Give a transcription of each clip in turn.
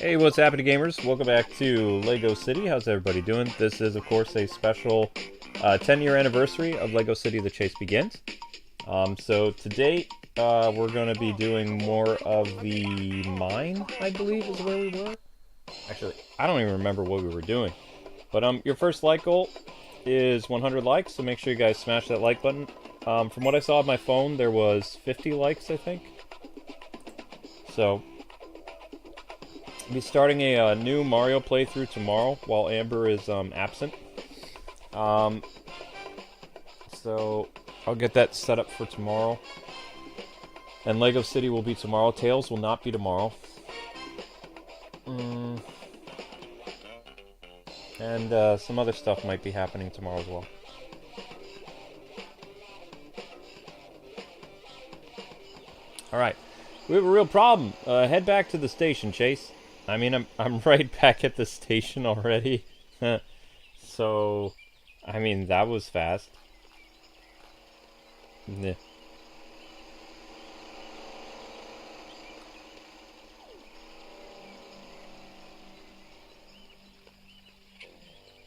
Hey, what's happening, gamers? Welcome back to Lego City. How's everybody doing? This is, of course, a special 10-year anniversary of Lego City: The Chase Begins. So today, we're going to be doing more of the mine, I believe is where we were. Actually, I don't even remember what we were doing. But your first like goal is 100 likes, so make sure you guys smash that like button. From what I saw on my phone, there was 50 likes, I think. So I'll be starting a new Mario playthrough tomorrow while Amber is absent. So I'll get that set up for tomorrow. And Lego City will be tomorrow. Tails will not be tomorrow. And some other stuff might be happening tomorrow as well. Alright. We have a real problem. Head back to the station, Chase. I mean, I'm right back at the station already. So, I mean, that was fast. Yeah.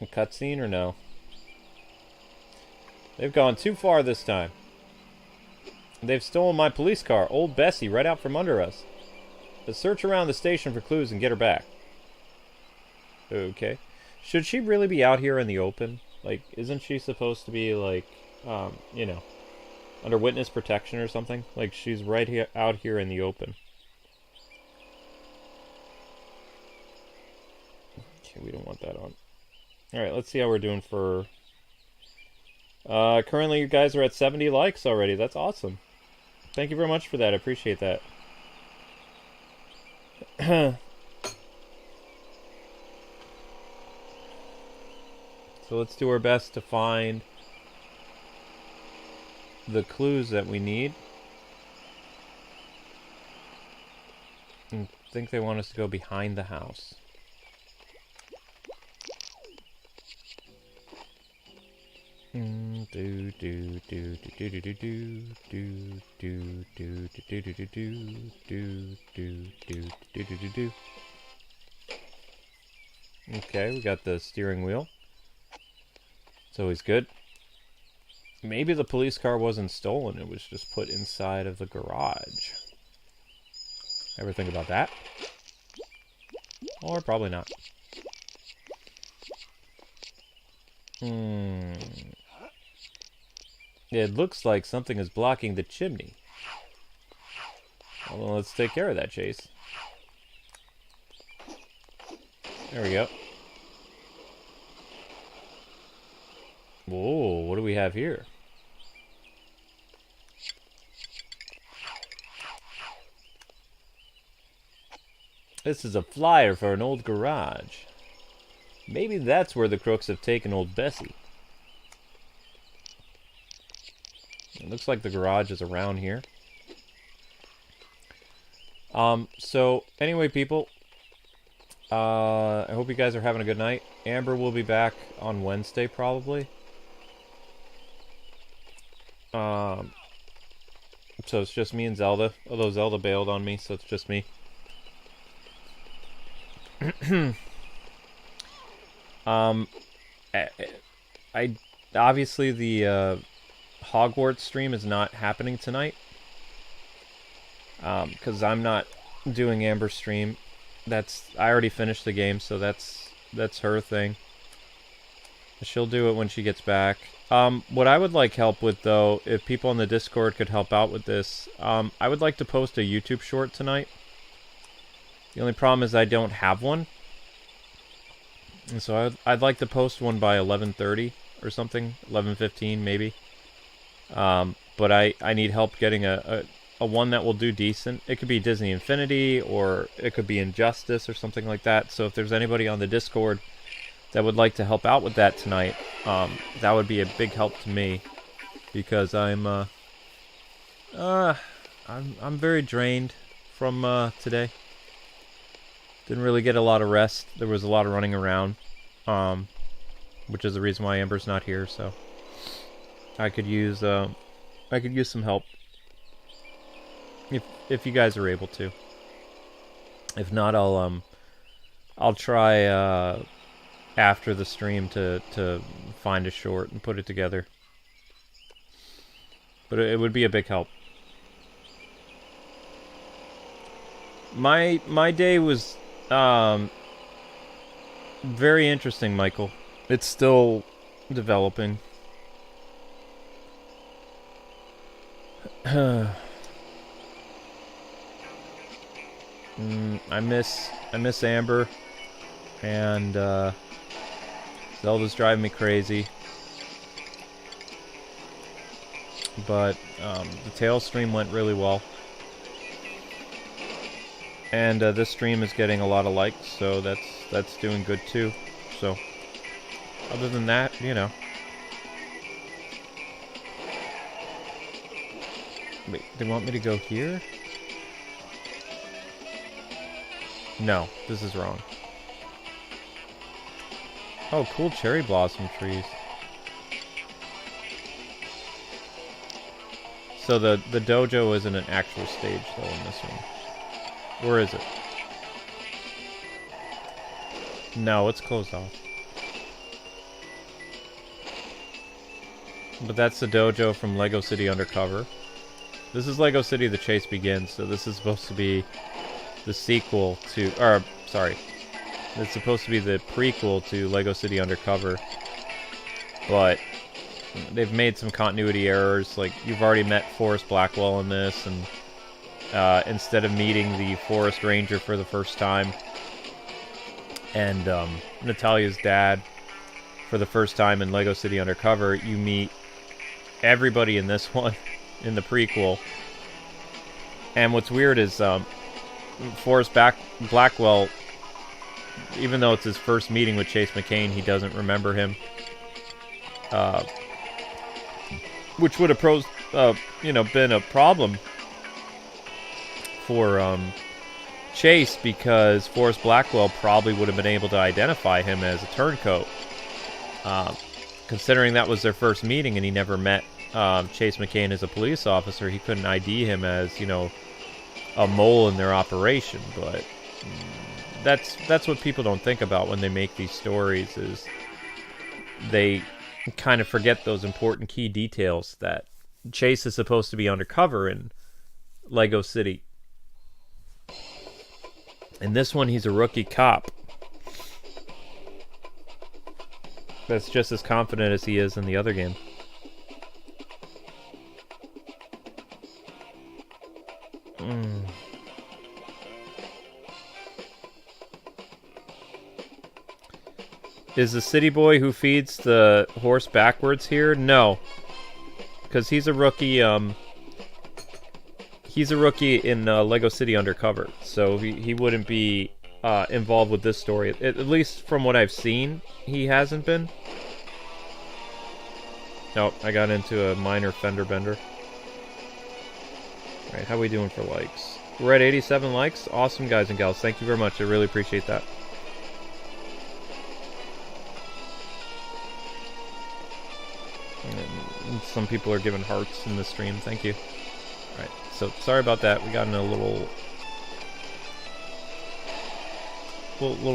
A cutscene or no? They've gone too far this time. They've stolen my police car, Old Bessie, right out from under us. Let's search around the station for clues and get her back. Okay. Should she really be out here in the open? Like, isn't she supposed to be, like, you know, under witness protection or something? Like, she's right here, out here in the open. Okay, we don't want that on. Alright, let's see how we're doing for... currently you guys are at 70 likes already. That's awesome. Thank you very much for that. I appreciate that. So let's do our best to find the clues that we need. I think they want us to go behind the house. Okay, we got the steering wheel. It's always good. Maybe the police car wasn't stolen, it was just put inside of the garage. Ever think about that? Or probably not. It looks like something is blocking the chimney. Well, let's take care of that, Chase. There we go. Whoa, what do we have here? This is a flyer for an old garage. Maybe that's where the crooks have taken old Bessie. It looks like the garage is around here. So, anyway, people. I hope you guys are having a good night. Amber will be back on Wednesday, probably. So it's just me and Zelda. Although Zelda bailed on me, so it's just me. I obviously the Hogwarts stream is not happening tonight. Because I'm not doing Amber's stream. I already finished the game, so that's her thing. She'll do it when she gets back. What I would like help with, though, if people on the Discord could help out with this, I would like to post a YouTube short tonight. The only problem is I don't have one. And so I'd like to post one by 11:30 or something, 11:15 maybe. But I need help getting a one that will do decent. It could be Disney Infinity, or it could be Injustice or something like that. So if there's anybody on the Discord that would like to help out with that tonight, that would be a big help to me, because I'm very drained from today. Didn't really get a lot of rest. There was a lot of running around, which is the reason why Amber's not here. So I could use some help if you guys are able to. If not, I'll try after the stream to find a short and put it together. But it would be a big help. My day was very interesting, Michael. It's still developing. I miss Amber, and Zelda's driving me crazy. But the tail stream went really well, and this stream is getting a lot of likes, so that's doing good too. So other than that, you know. Wait, they want me to go here? No, this is wrong. Oh, cool cherry blossom trees. So the dojo isn't an actual stage, though, in this one. Or is it? No, it's closed off. But that's the dojo from Lego City Undercover. This is Lego City The Chase Begins, so this is supposed to be the sequel to... Or, sorry. It's supposed to be the prequel to Lego City Undercover. But they've made some continuity errors. Like, you've already met Forrest Blackwell in this, and instead of meeting the forest ranger for the first time, and Natalia's dad for the first time in Lego City Undercover, you meet everybody in this one, in the prequel. And what's weird is Forrest Blackwell, even though it's his first meeting with Chase McCain, he doesn't remember him. Which would have been a problem for Chase, because Forrest Blackwell probably would have been able to identify him as a turncoat. Considering that was their first meeting and he never met Chase McCain as a police officer, he couldn't ID him as, you know, a mole in their operation. But that's what people don't think about when they make these stories, is they kind of forget those important key details, that Chase is supposed to be undercover in Lego City. In this one, he's a rookie cop that's just as confident as he is in the other game. Is the city boy who feeds the horse backwards here? No. Because he's a rookie, he's a rookie in Lego City Undercover, so he wouldn't be involved with this story. At least from what I've seen, he hasn't been. Nope, I got into a minor fender bender. Alright, how are we doing for likes? We're at 87 likes. Awesome, guys and gals. Thank you very much. I really appreciate that. And some people are giving hearts in the stream. Thank you. Alright, so sorry about that. We got in a little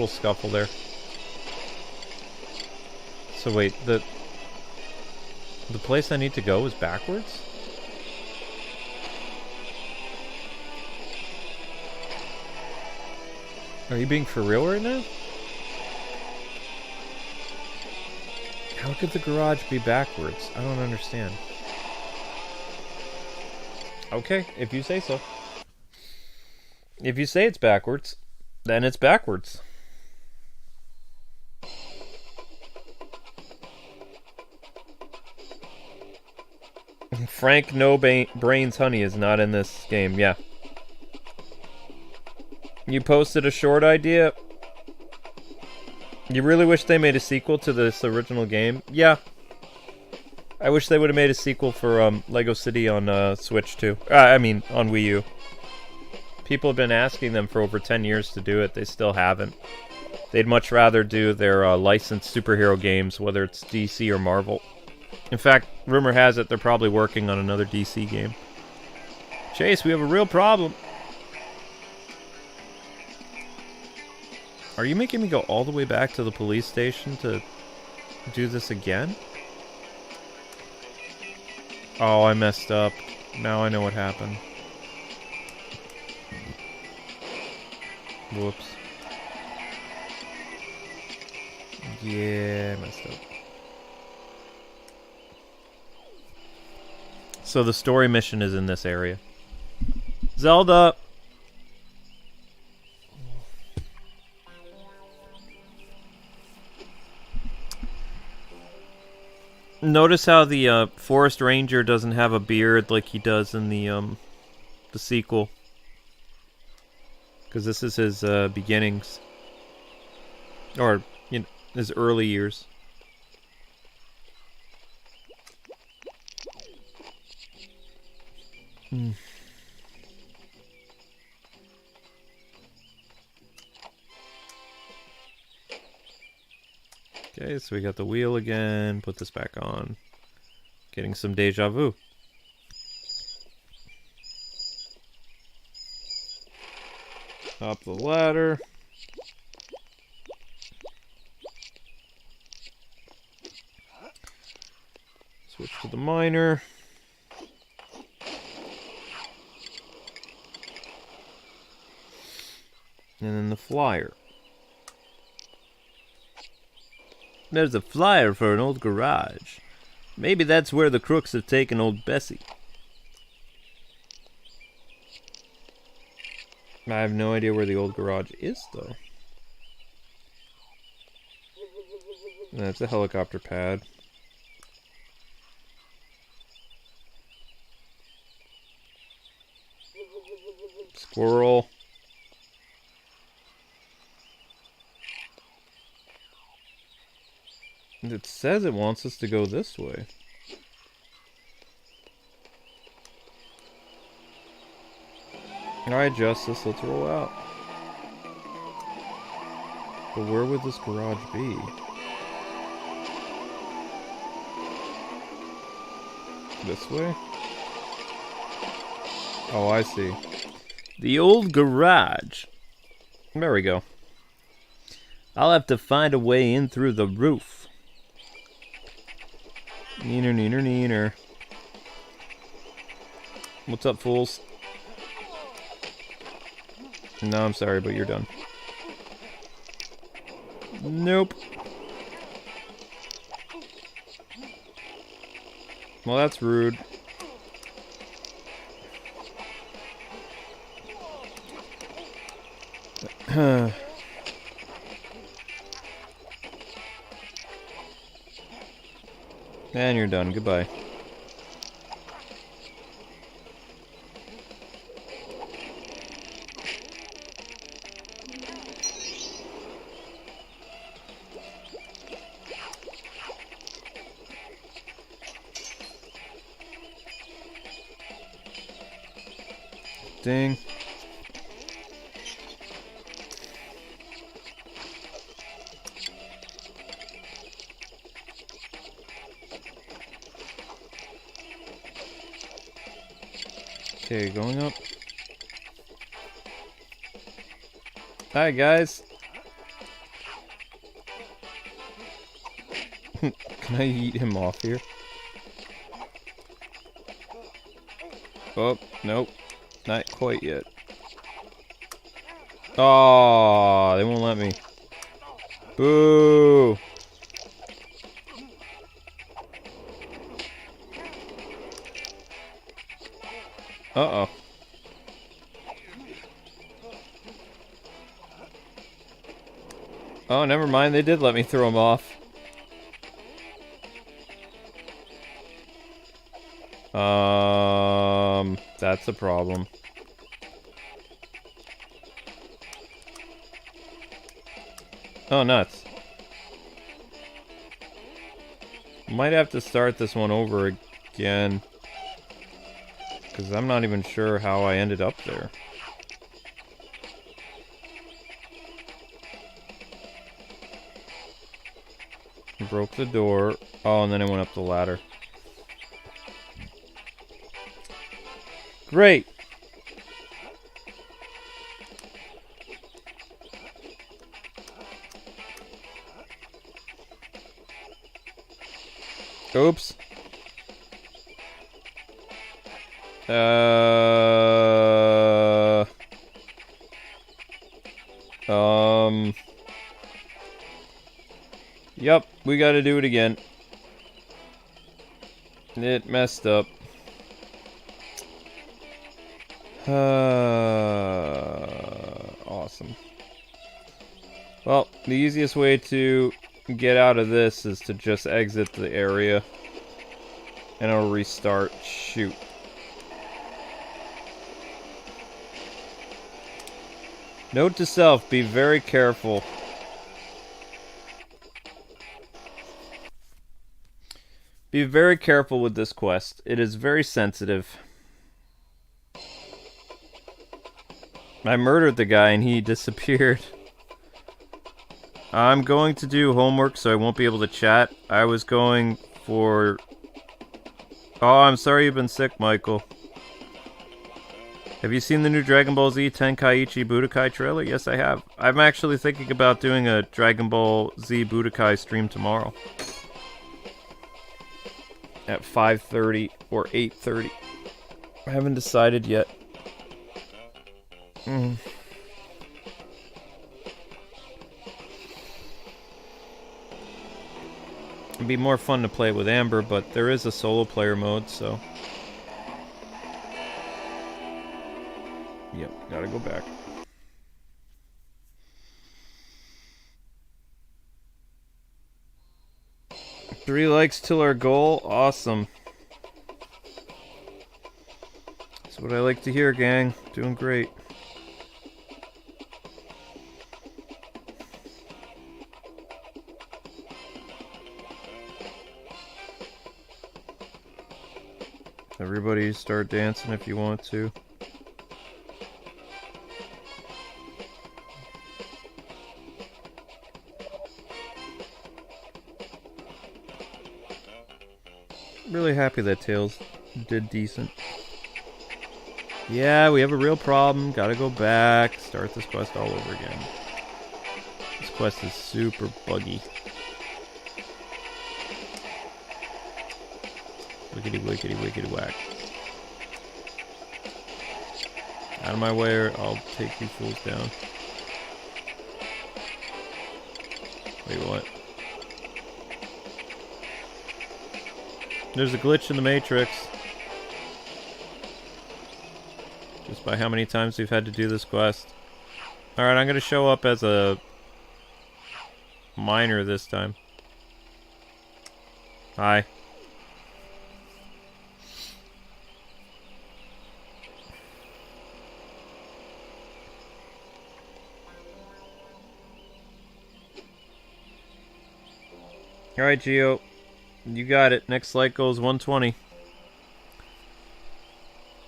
scuffle there. So wait, the place I need to go is backwards? Are you being for real right now? How could the garage be backwards? I don't understand. Okay, if you say so. If you say it's backwards, then it's backwards. Frank No Brains Honey is not in this game, yeah. You posted a short idea. You really wish they made a sequel to this original game? Yeah. I wish they would have made a sequel for Lego City on Switch too. I mean, on Wii U. People have been asking them for over 10 years to do it. They still haven't. They'd much rather do their licensed superhero games, whether it's DC or Marvel. In fact, rumor has it they're probably working on another DC game. Chase, we have a real problem. Are you making me go all the way back to the police station to do this again? Oh, I messed up. Now I know what happened. Whoops. Yeah, I messed up. So the story mission is in this area. Zelda! Notice how the forest ranger doesn't have a beard like he does in the sequel. Because this is his beginnings. Or, you know, his early years. Okay, so we got the wheel again. Put this back on. Getting some deja vu. Up the ladder. Switch to the miner. And then the flyer. There's a flyer for an old garage. Maybe that's where the crooks have taken old Bessie. I have no idea where the old garage is, though. That's a helicopter pad. Squirrel. It says it wants us to go this way. Alright, Justice, let's roll out. But where would this garage be? This way? Oh, I see. The old garage. There we go. I'll have to find a way in through the roof. Neener, neener, neener. What's up, fools? No, I'm sorry, but you're done. Nope. Well, that's rude. And you're done. Goodbye. Ding. Okay, going up. Hi, guys. Can I eat him off here? Oh, nope. Not quite yet. Oh, they won't let me. Boo! Uh-oh. Oh, never mind. They did let me throw him off. That's a problem. Oh, nuts. Might have to start this one over again. Because I'm not even sure how I ended up there. Broke the door. Oh, and then I went up the ladder. Great! Oops. Yep, we gotta do it again. It messed up. Awesome. Well, the easiest way to get out of this is to just exit the area. And it'll restart. Shoot. Note to self, be very careful. Be very careful with this quest. It is very sensitive. I murdered the guy and he disappeared. I'm going to do homework so I won't be able to chat. I was going for... Oh, I'm sorry you've been sick, Michael. Have you seen the new Dragon Ball Z Tenkaichi Budokai trailer? Yes, I have. I'm actually thinking about doing a Dragon Ball Z Budokai stream tomorrow. At 5:30 or 8:30. I haven't decided yet. It'd be more fun to play with Amber, but there is a solo player mode, so... Yep, gotta go back. Three likes till our goal. Awesome. That's what I like to hear, gang. Doing great. Everybody start dancing if you want to. Really happy that Tails did decent. Yeah, we have a real problem. Gotta go back. Start this quest all over again. This quest is super buggy. Wickety wickety wickety whack. Out of my way or I'll take you fools down. Wait, what? There's a glitch in the Matrix. Just by how many times we've had to do this quest. Alright, I'm gonna show up as a miner this time. Hi. Alright, Geo. You got it. Next light goes 120.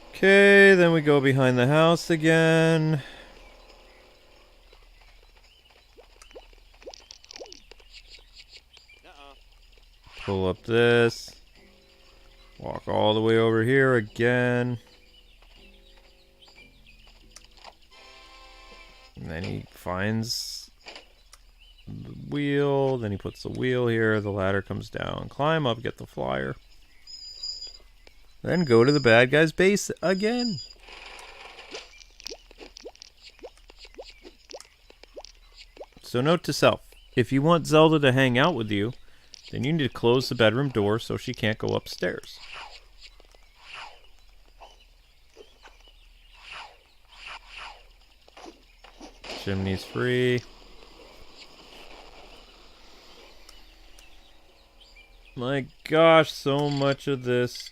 Okay, then we go behind the house again. Pull up this. Walk all the way over here again. And then he finds the wheel, then he puts the wheel here, the ladder comes down, climb up, get the flyer. Then go to the bad guy's base again. So note to self, if you want Zelda to hang out with you, then you need to close the bedroom door so she can't go upstairs. Chimney's free. My gosh, so much of this.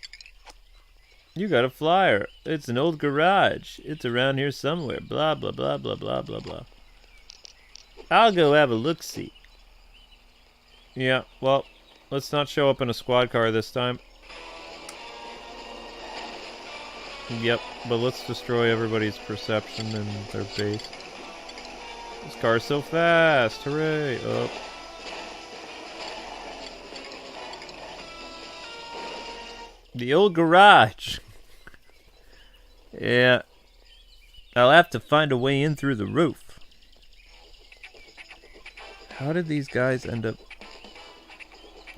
You got a flyer. It's an old garage. It's around here somewhere. Blah, blah, blah, blah, blah, blah, blah. I'll go have a look-see. Yeah, well, let's not show up in a squad car this time. Yep, but let's destroy everybody's perception and their base. This car's so fast. Hooray. Oh. The old garage. Yeah. I'll have to find a way in through the roof. How did these guys end up...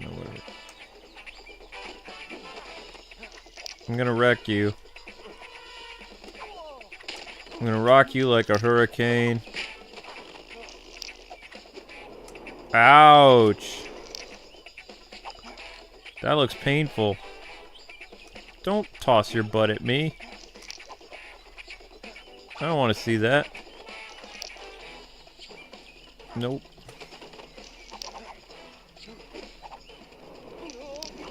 No, whatever. I'm gonna wreck you. I'm gonna rock you like a hurricane. Ouch. That looks painful. Don't toss your butt at me. I don't want to see that. Nope.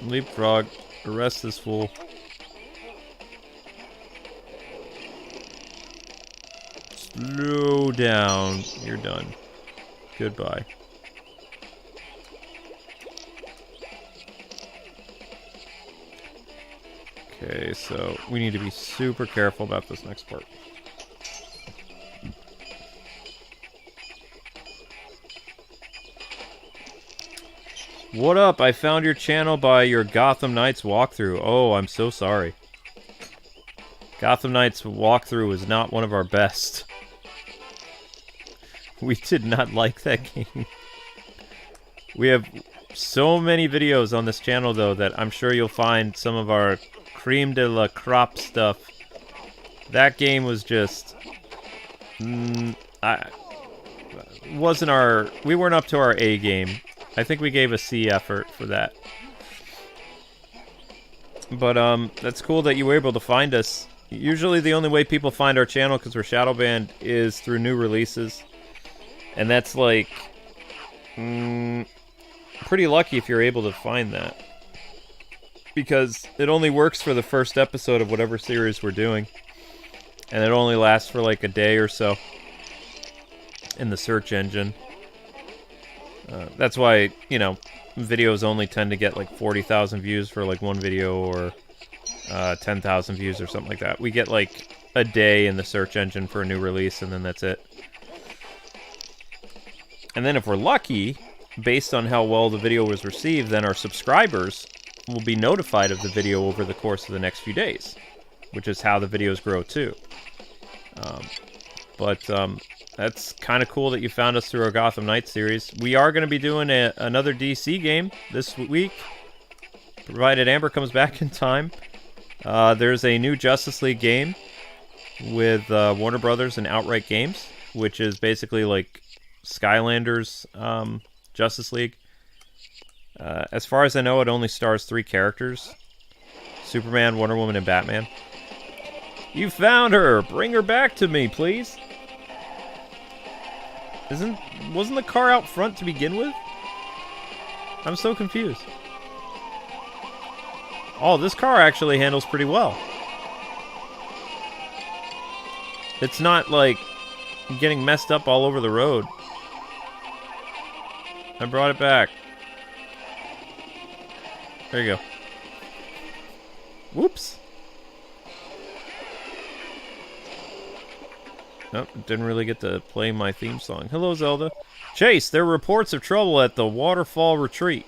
Leapfrog. Arrest this fool. Slow down. You're done. Goodbye. Okay, so we need to be super careful about this next part. What up? I found your channel by your Gotham Knights walkthrough. Oh, I'm so sorry. Gotham Knights walkthrough was not one of our best. We did not like that game. We have so many videos on this channel, though, that I'm sure you'll find some of our creme de la crop stuff. That game was just... we weren't up to our A game. I think we gave a C effort for that. But, that's cool that you were able to find us. Usually the only way people find our channel, because we're shadow banned, is through new releases. And that's, like, pretty lucky if you're able to find that. Because it only works for the first episode of whatever series we're doing. And it only lasts for, like, a day or so in the search engine. That's why, you know, videos only tend to get, like, 40,000 views for, like, one video, or 10,000 views or something like that. We get, like, a day in the search engine for a new release, and then that's it. And then if we're lucky, based on how well the video was received, then our subscribers will be notified of the video over the course of the next few days, which is how the videos grow, too. That's kind of cool that you found us through our Gotham Knights series. We are going to be doing another DC game this week, provided Amber comes back in time. There's a new Justice League game with Warner Brothers and Outright Games, which is basically like Skylanders Justice League. As far as I know, it only stars 3 characters: Superman, Wonder Woman, and Batman. You found her! Bring her back to me, please! Wasn't the car out front to begin with? I'm so confused. Oh, this car actually handles pretty well. It's not, like, getting messed up all over the road. I brought it back. There you go. Whoops. Nope, didn't really get to play my theme song. Hello, Zelda. Chase, there are reports of trouble at the Waterfall retreat.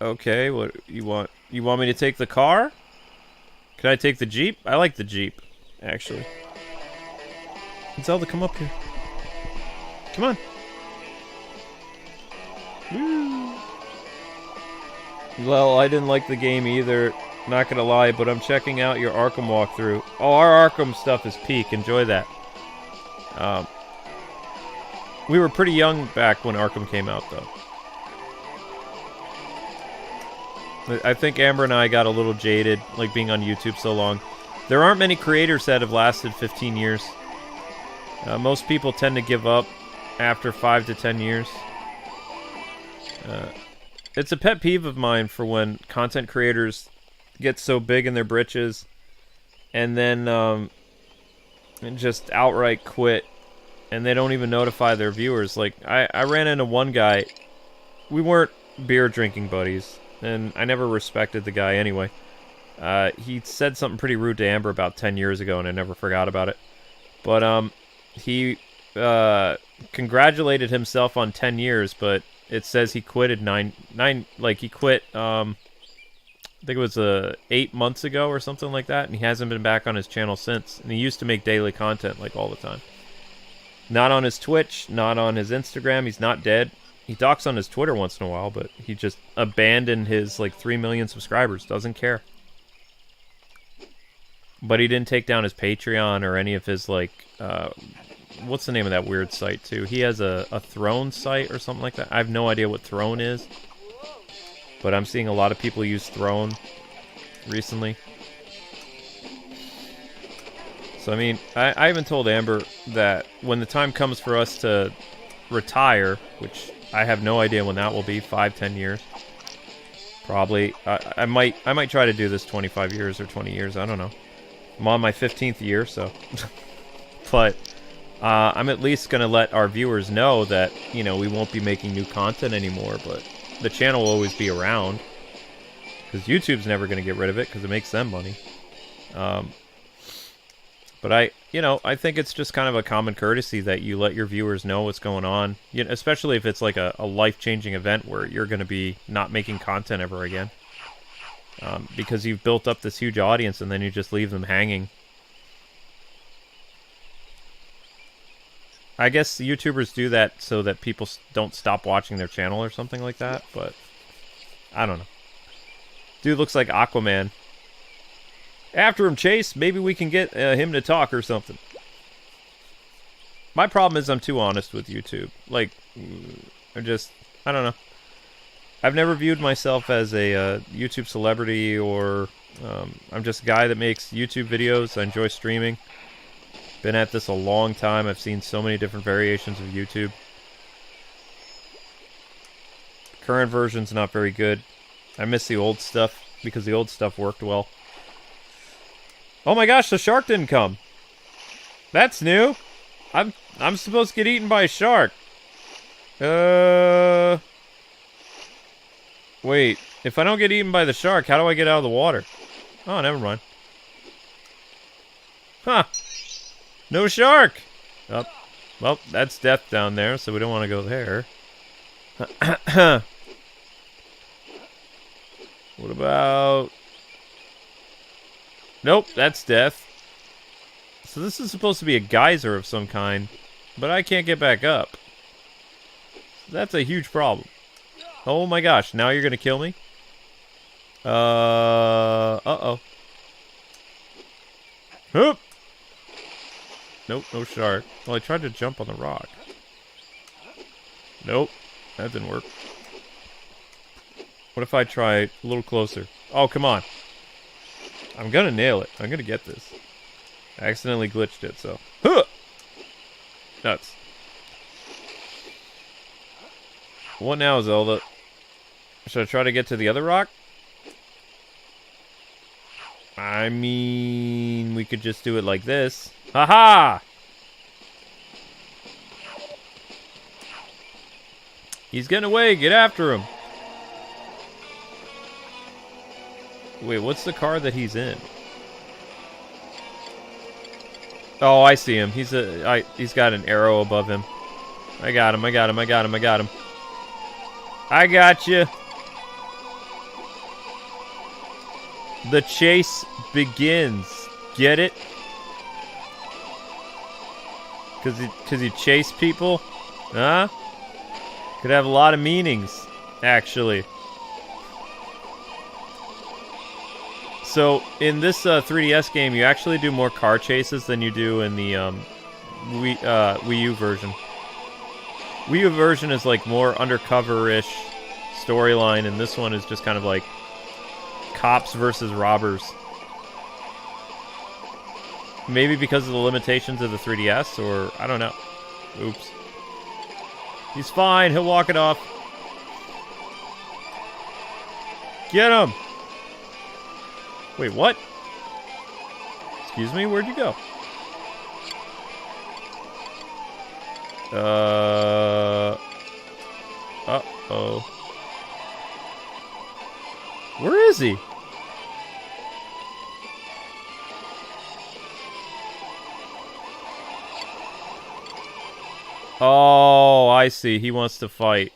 Okay, what you want? You want me to take the car? Can I take the Jeep? I like the Jeep, actually. Zelda, come up here. Come on. Woo. Well, I didn't like the game either. Not gonna lie, but I'm checking out your Arkham walkthrough. Oh, our Arkham stuff is peak. Enjoy that. We were pretty young back when Arkham came out, though. I think Amber and I got a little jaded, like being on YouTube so long. There aren't many creators that have lasted 15 years. Most people tend to give up after 5 to 10 years. It's a pet peeve of mine for when content creators get so big in their britches and then and just outright quit, and they don't even notify their viewers. Like, I ran into one guy. We weren't beer drinking buddies, and I never respected the guy anyway. He said something pretty rude to Amber about 10 years ago, and I never forgot about it. But he congratulated himself on 10 years, but it says he quitted he quit, I think it was 8 months ago or something like that, and he hasn't been back on his channel since. And he used to make daily content, like, all the time. Not on his Twitch, not on his Instagram. He's not dead. He talks on his Twitter once in a while, but he just abandoned his, like, 3 million subscribers. Doesn't care. But he didn't take down his Patreon or any of his, like, what's the name of that weird site, too? He has a Throne site or something like that. I have no idea what Throne is. But I'm seeing a lot of people use Throne recently. So, I mean, I even told Amber that when the time comes for us to retire, which I have no idea when that will be, 5-10 years. Probably. I might try to do this 25 years or 20 years, I don't know. I'm on my 15th year, so... But I'm at least going to let our viewers know that, you know, we won't be making new content anymore, but the channel will always be around. Because YouTube's never going to get rid of it, because it makes them money. But I think it's just kind of a common courtesy that you let your viewers know what's going on. You know, especially if it's like a life-changing event where you're going to be not making content ever again. Because you've built up this huge audience and then you just leave them hanging. I guess YouTubers do that so that people don't stop watching their channel or something like that, but I don't know. Dude looks like Aquaman. After him, Chase. Maybe we can get him to talk or something. My problem is I'm too honest with YouTube. Like, I don't know. I've never viewed myself as a YouTube celebrity or I'm just a guy that makes YouTube videos. I enjoy streaming. Been at this a long time. I've seen so many different variations of YouTube. Current version's not very good. I miss the old stuff because the old stuff worked well. Oh my gosh, the shark didn't come. That's new. I'm supposed to get eaten by a shark. Wait, if I don't get eaten by the shark, how do I get out of the water? Oh, never mind. Huh. No shark! Oh, well, that's death down there, so we don't want to go there. What about... Nope, that's death. So this is supposed to be a geyser of some kind, but I can't get back up. That's a huge problem. Oh my gosh, now you're gonna kill me? Uh-oh. Hoop! Nope, no shark. Well, I tried to jump on the rock. Nope, that didn't work. What if I try a little closer? Oh, come on. I'm gonna nail it. I'm gonna get this. I accidentally glitched it, so... Huh! Nuts. What now, Zelda? Should I try to get to the other rock? I mean... we could just do it like this. Haha! He's getting away! Get after him! Wait, what's the car that he's in? Oh, I see him. He's got an arrow above him. I got him, I got him, I got him, I got him. I got you. The chase begins. Get it? Cause you chase people? Huh? Could have a lot of meanings, actually. So, in this 3DS game, you actually do more car chases than you do in the Wii U version. Wii U version is like more undercover-ish storyline, and this one is just kind of like cops versus robbers. Maybe because of the limitations of the 3DS, or I don't know. Oops. He's fine, he'll walk it off. Get him! Wait, what? Excuse me, where'd you go? Uh-oh. Where is he? Oh, I see. He wants to fight.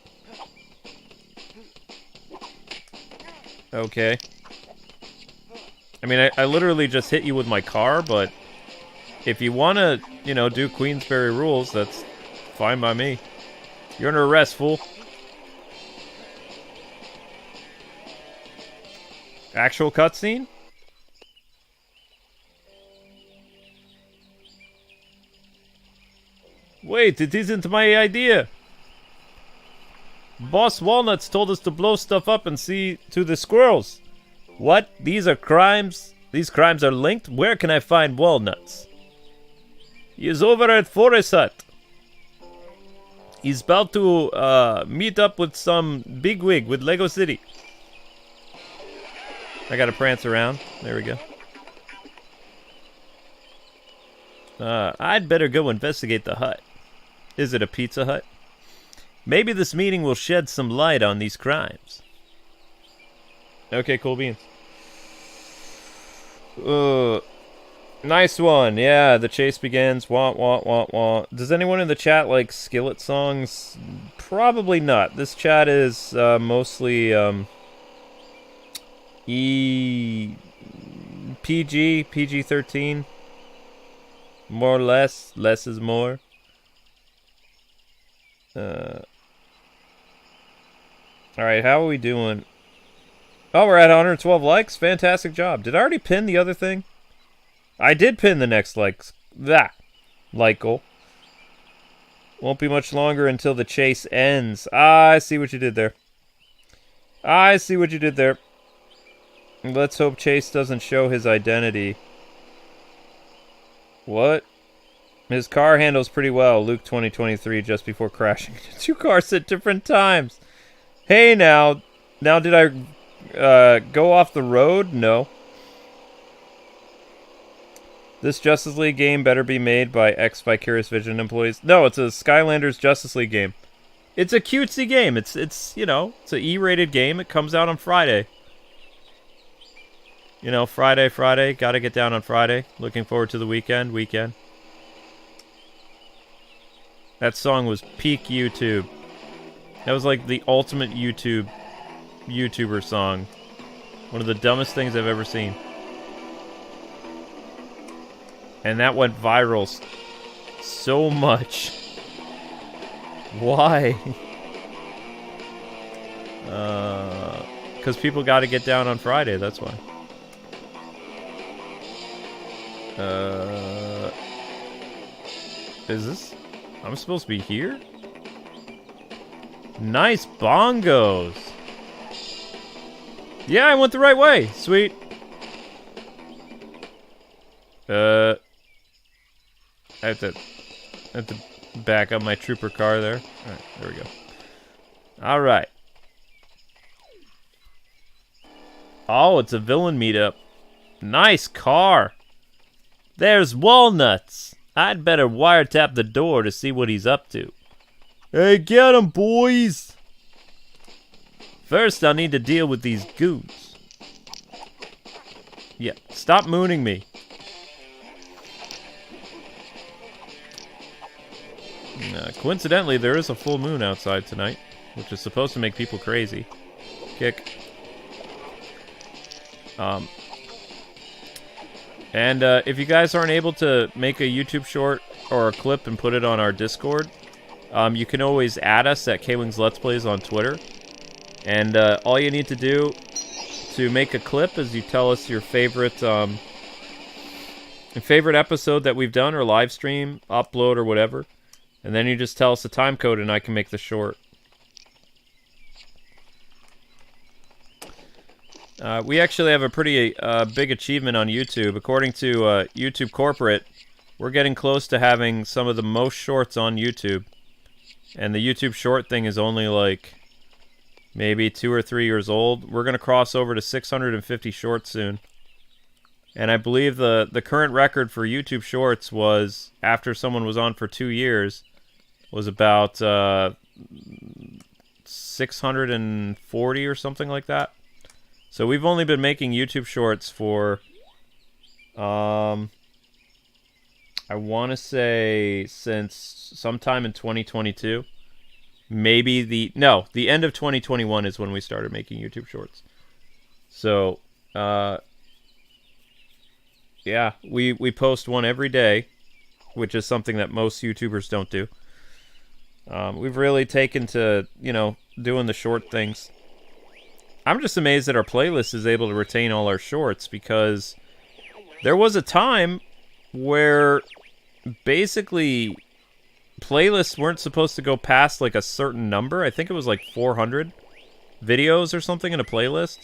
Okay. I mean, I literally just hit you with my car, but if you want to, you know, do Queensberry rules, that's fine by me. You're under arrest, fool. Actual cutscene? Wait, it isn't my idea. Boss Walnuts told us to blow stuff up and see to the squirrels. What? These are crimes? These crimes are linked? Where can I find Walnuts? He is over at Forest Hut. He's about to meet up with some bigwig with Lego City. I gotta prance around. There we go. I'd better go investigate the hut. Is it a Pizza Hut? Maybe this meeting will shed some light on these crimes. Okay, cool beans. Nice one. Yeah, the chase begins. Wah, wah, wah, wah. Does anyone in the chat like Skillet songs? Probably not. This chat is mostly PG-13. More or less. Less is more. Alright, how are we doing? Oh, we're at 112 likes? Fantastic job. Did I already pin the other thing? I did pin the next likes. Like goal. Won't be much longer until the chase ends. I see what you did there. I see what you did there. Let's hope Chase doesn't show his identity. What? His car handles pretty well. Luke 2023 just before crashing. 2 cars at different times. Hey now. Now did I go off the road? No. This Justice League game better be made by ex-Vicarious Vision employees. No, it's a Skylanders Justice League game. It's a cutesy game. It's you know, it's an E-rated game. It comes out on Friday. You know, Friday. Gotta get down on Friday. Looking forward to the weekend. That song was peak YouTube. That was like the ultimate YouTuber song. One of the dumbest things I've ever seen. And that went viral so much. Why? Because people got to get down on Friday, that's why. Is this... I'm supposed to be here? Nice bongos. Yeah, I went the right way. Sweet. I have to back up my trooper car there. Alright, there we go. Alright. Oh, it's a villain meetup. Nice car. There's Walnuts. I'd better wiretap the door to see what he's up to. Hey, get him, boys! First, I'll need to deal with these goons. Yeah, stop mooning me. Coincidentally, there is a full moon outside tonight, which is supposed to make people crazy. Kick. And if you guys aren't able to make a YouTube short or a clip and put it on our Discord, you can always add us at Kwingsletsplays on Twitter. And all you need to do to make a clip is you tell us your favorite episode that we've done or live stream, upload, or whatever. And then you just tell us the time code and I can make the short. We actually have a pretty big achievement on YouTube. According to YouTube Corporate, we're getting close to having some of the most shorts on YouTube. And the YouTube short thing is only like maybe 2 or 3 years old. We're going to cross over to 650 shorts soon. And I believe the current record for YouTube shorts was, after someone was on for 2 years, was about 640 or something like that. So we've only been making YouTube shorts for, I want to say since sometime in 2022. Maybe the end of 2021 is when we started making YouTube shorts. So, yeah, we post one every day, which is something that most YouTubers don't do. We've really taken to, you know, doing the short things. I'm just amazed that our playlist is able to retain all our shorts, because there was a time where basically playlists weren't supposed to go past like a certain number. I think it was like 400 videos or something in a playlist.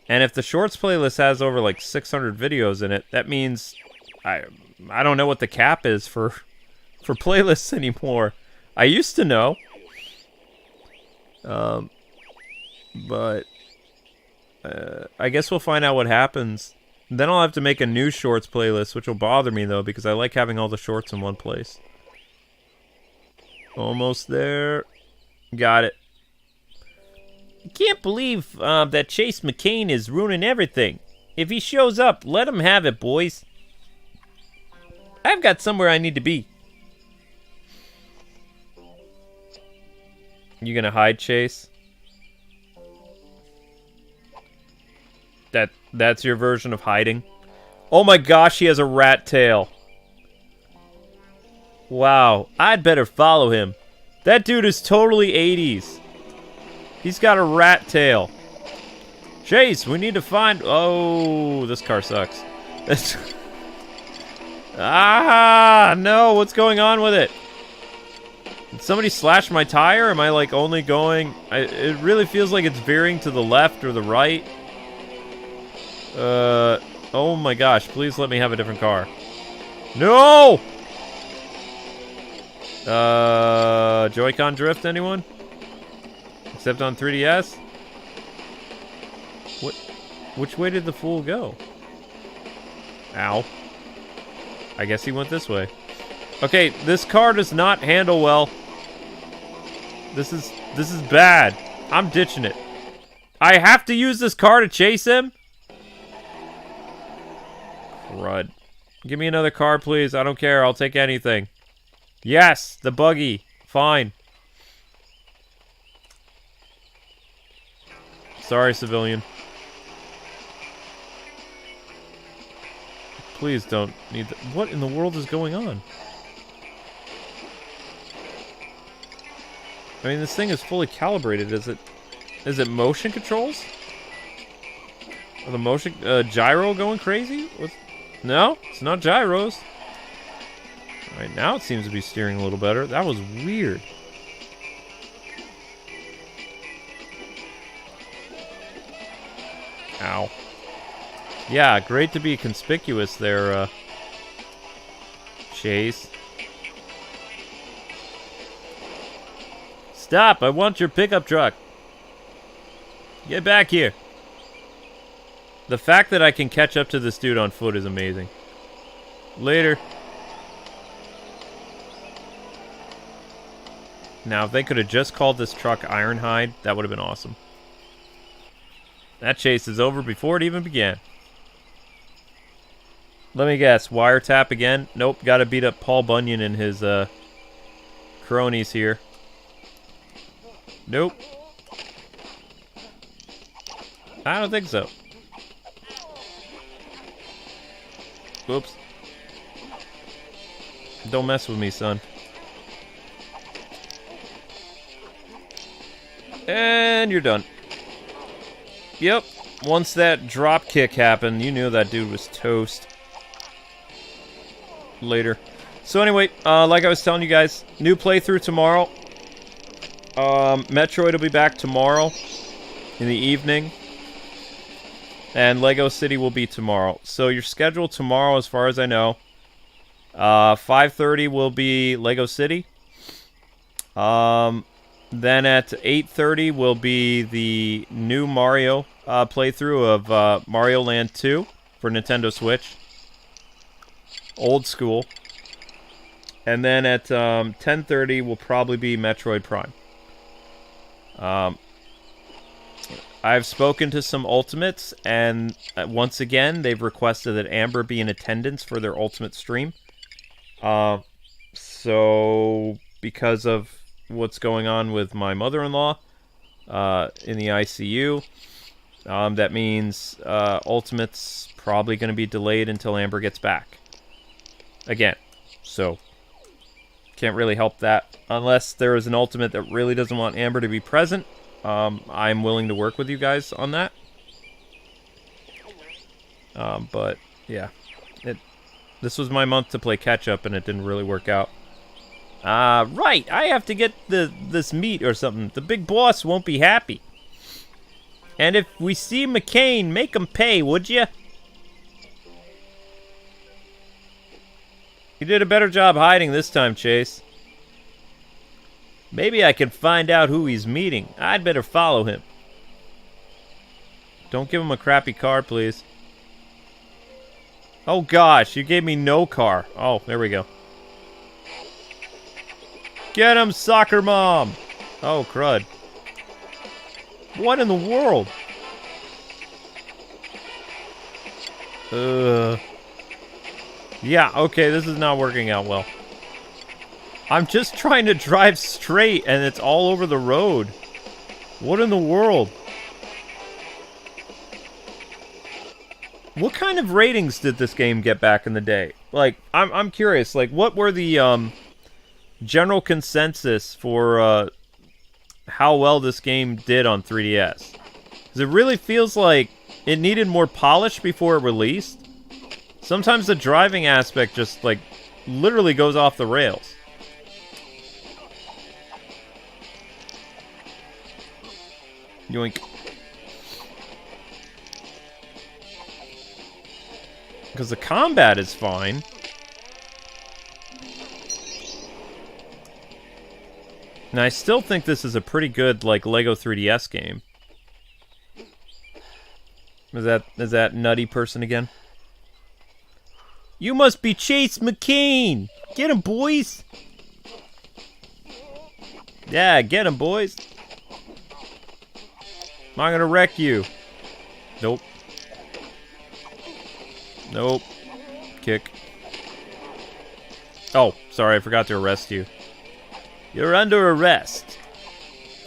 And if the shorts playlist has over like 600 videos in it, that means I don't know what the cap is for playlists anymore. I used to know. But I guess we'll find out what happens. Then I'll have to make a new shorts playlist, which will bother me though, because I like having all the shorts in one place. Almost there. Got it. I can't believe that Chase McCain is ruining everything. If he shows up, let him have it, boys. I've got somewhere I need to be. You gonna hide, Chase? That's your version of hiding? Oh my gosh, he has a rat tail. Wow, I'd better follow him. That dude is totally 80s. He's got a rat tail. Chase, we need to find... Oh, this car sucks. Ah, no, what's going on with it? Did somebody slash my tire? Am I like only going... it really feels like it's veering to the left or the right. Oh my gosh, please let me have a different car. No! Joy-Con drift, anyone? Except on 3DS? Which way did the fool go? Ow. I guess he went this way. Okay, this car does not handle well. This is bad. I'm ditching it. I have to use this car to chase him? Crud. Give me another car, please. I don't care. I'll take anything. Yes, the buggy. Fine. Sorry, civilian. Please don't need that. What in the world is going on? I mean, this thing is fully calibrated. Is it motion controls? Are the motion gyro going crazy? No, it's not gyros. Alright, now it seems to be steering a little better. That was weird. Ow. Yeah, great to be conspicuous there, Chase. Stop! I want your pickup truck. Get back here. The fact that I can catch up to this dude on foot is amazing. Later. Now, if they could have just called this truck Ironhide, that would have been awesome. That chase is over before it even began. Let me guess, wiretap again? Nope, gotta beat up Paul Bunyan and his, cronies here. Nope. I don't think so. Whoops. Don't mess with me, son. And you're done. Yep. Once that drop kick happened, you knew that dude was toast. Later. So anyway, like I was telling you guys, new playthrough tomorrow. Metroid will be back tomorrow in the evening. And Lego City will be tomorrow. So your schedule tomorrow, as far as I know, 5:30 will be Lego City. Then at 8:30 will be the new Mario playthrough of Mario Land 2 for Nintendo Switch. Old school. And then at 10:30 will probably be Metroid Prime. I've spoken to some Ultimates, and once again, they've requested that Amber be in attendance for their Ultimate stream. So, because of what's going on with my mother-in-law in the ICU, that means Ultimate's probably going to be delayed until Amber gets back. Again, so can't really help that unless there is an Ultimate that really doesn't want Amber to be present. I'm willing to work with you guys on that. But, yeah. This was my month to play catch-up, and it didn't really work out. Right! I have to get this meat or something. The big boss won't be happy. And if we see McCain, make him pay, would ya? You did a better job hiding this time, Chase. Maybe I can find out who he's meeting. I'd better follow him. Don't give him a crappy car, please. Oh gosh, you gave me no car. Oh, there we go. Get him, soccer mom! Oh, crud. What in the world? Yeah, okay, this is not working out well. I'm just trying to drive straight, and it's all over the road. What in the world? What kind of ratings did this game get back in the day? Like, I'm curious. Like, what were the general consensus for how well this game did on 3DS? Because it really feels like it needed more polish before it released. Sometimes the driving aspect just, like, literally goes off the rails. Yoink. Because the combat is fine. And I still think this is a pretty good, like, Lego 3DS game. Is that nutty person again? You must be Chase McCain! Get him, boys! Yeah, get him, boys! I'm gonna wreck you. Nope. Nope. Kick. Oh, sorry, I forgot to arrest you. You're under arrest.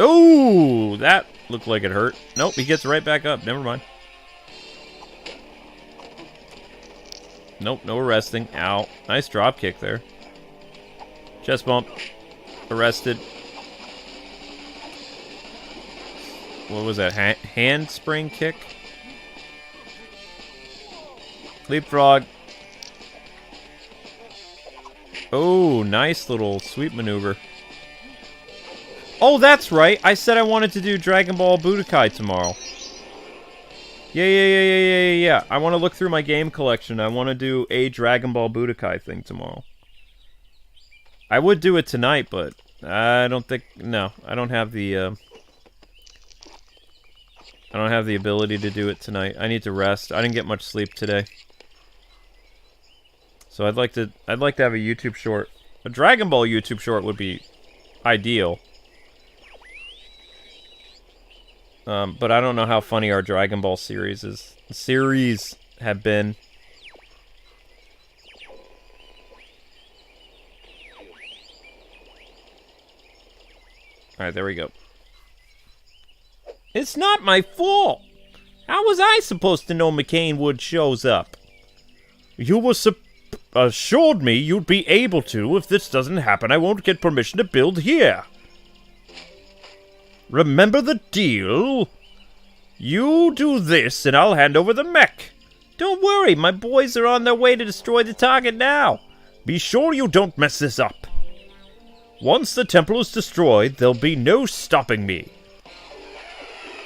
Ooh, that looked like it hurt. Nope, he gets right back up. Never mind. Nope, no arresting. Ow. Nice drop kick there. Chest bump. Arrested. What was that? Handspring kick? Leapfrog. Oh, nice little sweep maneuver. Oh, that's right. I said I wanted to do Dragon Ball Budokai tomorrow. Yeah. I want to look through my game collection. I want to do a Dragon Ball Budokai thing tomorrow. I would do it tonight, but I don't think... No, I don't have the... I don't have the ability to do it tonight. I need to rest. I didn't get much sleep today. So I'd like to have a YouTube short. A Dragon Ball YouTube short would be ideal. But I don't know how funny our Dragon Ball series have been. Alright, there we go. It's not my fault! How was I supposed to know McCain Wood shows up? You were assured me you'd be able to. If this doesn't happen, I won't get permission to build here. Remember the deal? You do this, and I'll hand over the mech. Don't worry, my boys are on their way to destroy the target now. Be sure you don't mess this up. Once the temple is destroyed, there'll be no stopping me.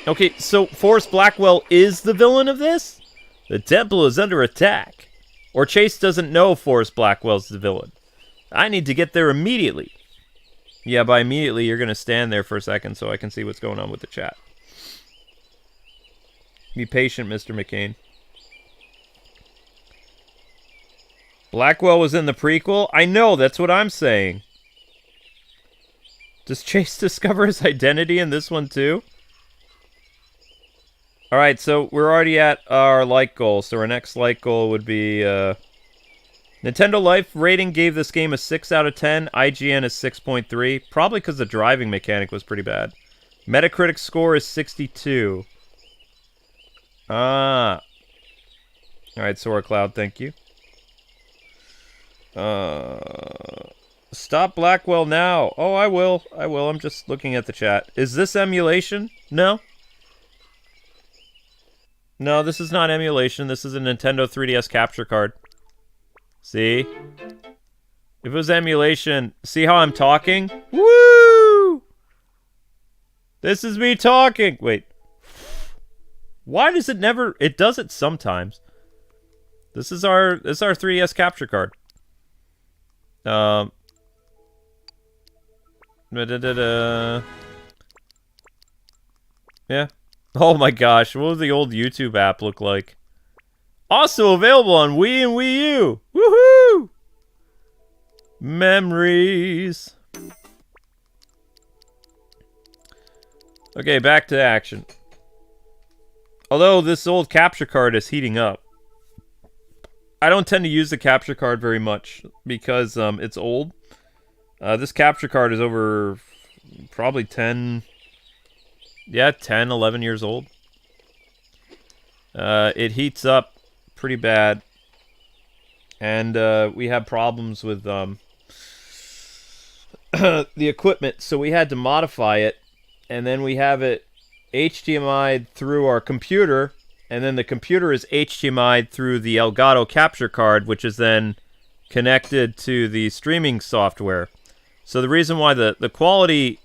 Okay, so Forrest Blackwell is the villain of this? The temple is under attack. Or Chase doesn't know Forrest Blackwell's the villain. I need to get there immediately. Yeah, by immediately, you're going to stand there for a second so I can see what's going on with the chat. Be patient, Mr. McCain. Blackwell was in the prequel? I know, that's what I'm saying. Does Chase discover his identity in this one too? Alright, so we're already at our like goal. So our next like goal would be... Nintendo Life rating gave this game a 6 out of 10. IGN is 6.3. Probably because the driving mechanic was pretty bad. Metacritic score is 62. Ah. Alright, Sora Cloud, thank you. Stop Blackwell now. Oh, I will. I will. I'm just looking at the chat. Is this emulation? No. No, this is not emulation. This is a Nintendo 3DS capture card. See? If it was emulation, see how I'm talking? Woo! This is me talking. Wait. Why does it never... It does it sometimes. This is our 3DS capture card. Yeah. Oh my gosh, what would the old YouTube app look like? Also available on Wii and Wii U. Woohoo! Memories. Okay, back to action. Although this old capture card is heating up. I don't tend to use the capture card very much because it's old. This capture card is over probably 10, 11 years old. It heats up pretty bad. And we have problems with the equipment, so we had to modify it. And then we have it HDMI'd through our computer, and then the computer is HDMI'd through the Elgato capture card, which is then connected to the streaming software. So the reason why the quality,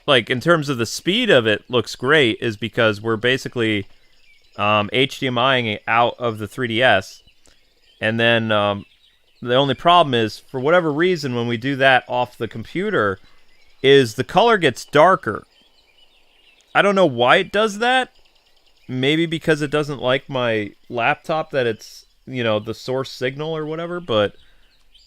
like in terms of the speed of it, looks great is because we're basically HDMI'ing it out of the 3DS. And then the only problem is, for whatever reason, when we do that off the computer, is the color gets darker. I don't know why it does that. Maybe because it doesn't like my laptop that it's, you know, the source signal or whatever, but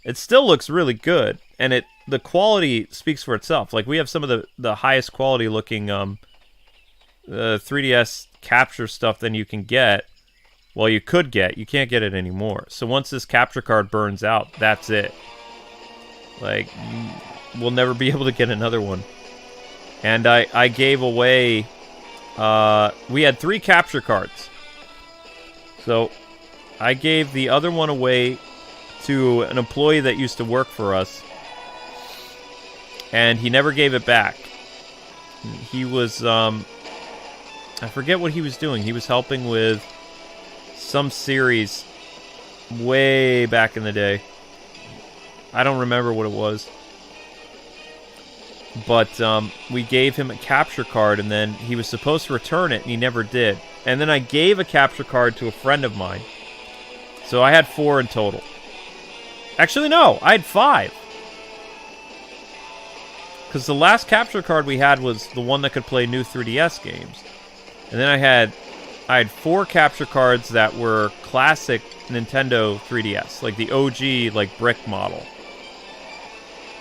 it still looks really good. And the quality speaks for itself. Like, we have some of the highest quality looking 3DS capture stuff than you can get. Well, you could get. You can't get it anymore. So once this capture card burns out, that's it. Like, we'll never be able to get another one. And I gave away... we had 3 capture cards. So I gave the other one away to an employee that used to work for us. And he never gave it back. He was... I forget what he was doing. He was helping with some series way back in the day. I don't remember what it was. But we gave him a capture card, and then he was supposed to return it, and he never did. And then I gave a capture card to a friend of mine. So I had 4 in total. Actually, no, I had 5. Because the last capture card we had was the one that could play new 3DS games. And then I had 4 capture cards that were classic Nintendo 3DS, like the OG, like brick model.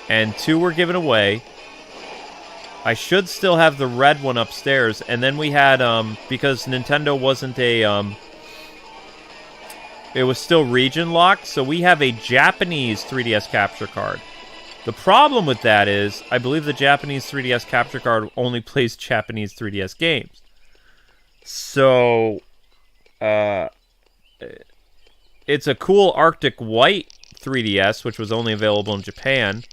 And 2 were given away. I should still have the red one upstairs. And then we had, because Nintendo wasn't a, it was still region locked, so we have a Japanese 3DS capture card. The problem with that is, I believe the Japanese 3DS capture card only plays Japanese 3DS games. So, it's a cool Arctic White 3DS, which was only available in Japan,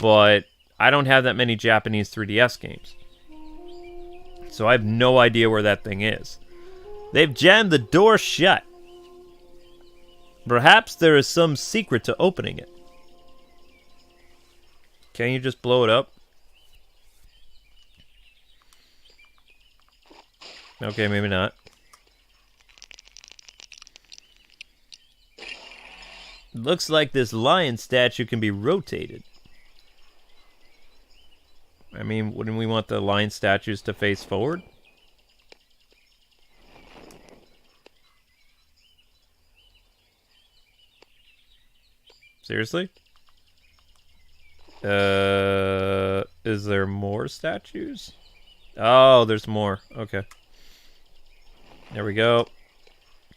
but I don't have that many Japanese 3DS games. So I have no idea where that thing is. They've jammed the door shut. Perhaps there is some secret to opening it. Can you just blow it up? Okay, maybe not. Looks like this lion statue can be rotated. I mean, wouldn't we want the lion statues to face forward? Seriously? Is there more statues? Oh, there's more. Okay. There we go.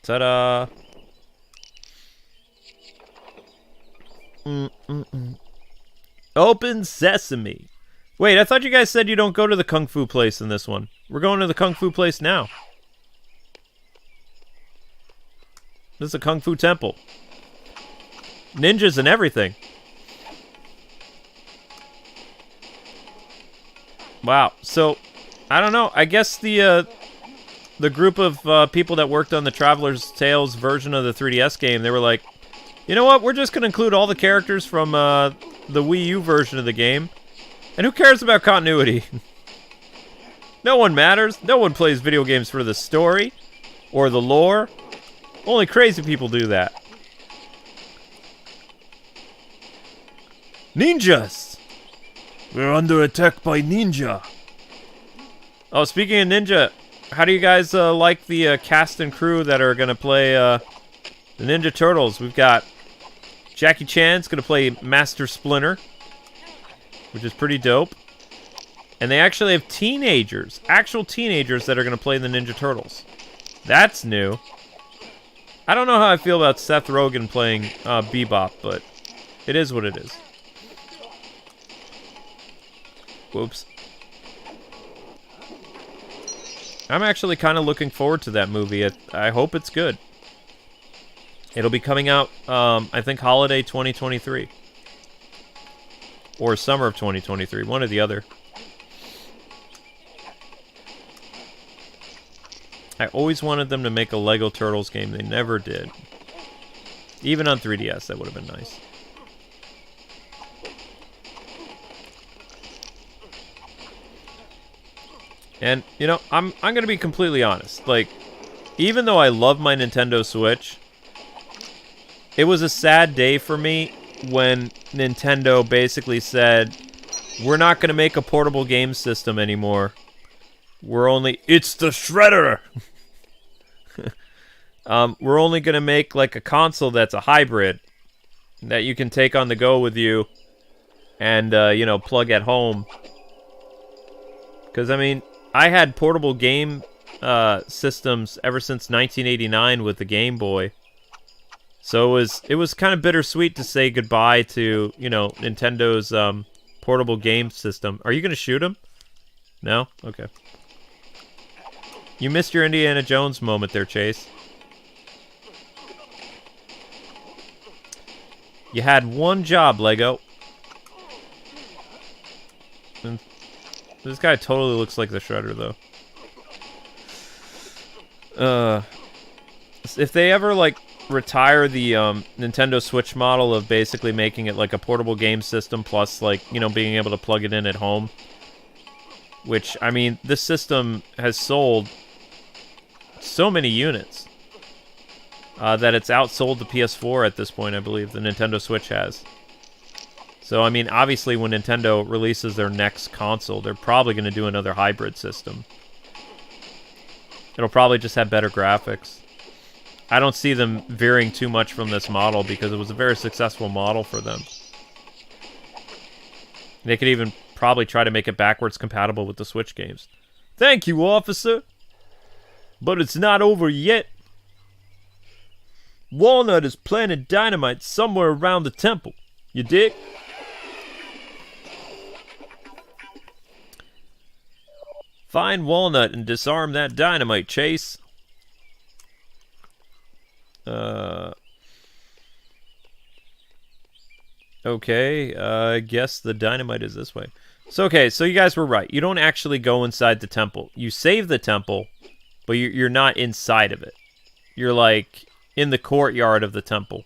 Ta-da! Open sesame. Wait, I thought you guys said you don't go to the Kung Fu place in this one. We're going to the Kung Fu place now. This is a Kung Fu temple. Ninjas and everything. Wow. So, I don't know. I guess the group of people that worked on the Traveler's Tales version of the 3DS game, they were like, you know what? We're just going to include all the characters from the Wii U version of the game. And who cares about continuity? No one matters. No one plays video games for the story or the lore. Only crazy people do that. Ninjas! We're under attack by ninja. Oh, speaking of ninja, how do you guys like the cast and crew that are going to play the Ninja Turtles? We've got Jackie Chan's going to play Master Splinter, which is pretty dope. And they actually have teenagers, actual teenagers that are going to play the Ninja Turtles. That's new. I don't know how I feel about Seth Rogen playing Bebop, but it is what it is. Whoops. I'm actually kind of looking forward to that movie. I hope it's good. It'll be coming out, I think, holiday 2023. Or summer of 2023, one or the other. I always wanted them to make a Lego Turtles game. They never did. Even on 3DS, that would have been nice. And, you know, I'm going to be completely honest. Like, even though I love my Nintendo Switch, it was a sad day for me when Nintendo basically said, we're not going to make a portable game system anymore. It's the Shredder! We're only going to make, like, a console that's a hybrid that you can take on the go with you and, you know, plug at home. Because, I mean, I had portable game systems ever since 1989 with the Game Boy. So it was kind of bittersweet to say goodbye to, you know, Nintendo's portable game system. Are you going to shoot him? No? Okay. You missed your Indiana Jones moment there, Chase. You had one job, Lego. And this guy totally looks like the Shredder, though. If they ever, like, retire the Nintendo Switch model of basically making it like a portable game system plus, like, you know, being able to plug it in at home, which, I mean, this system has sold so many units that it's outsold the PS4 at this point, I believe. The Nintendo Switch has. So, I mean, obviously when Nintendo releases their next console, they're probably going to do another hybrid system. It'll probably just have better graphics. I don't see them veering too much from this model because it was a very successful model for them. They could even probably try to make it backwards compatible with the Switch games. Thank you, officer. But it's not over yet. Walnut is planting dynamite somewhere around the temple. You dig? Find Walnut and disarm that dynamite, Chase. Okay, I guess the dynamite is this way. So, okay, so you guys were right. You don't actually go inside the temple. You save the temple, but you're not inside of it. You're, like, in the courtyard of the temple.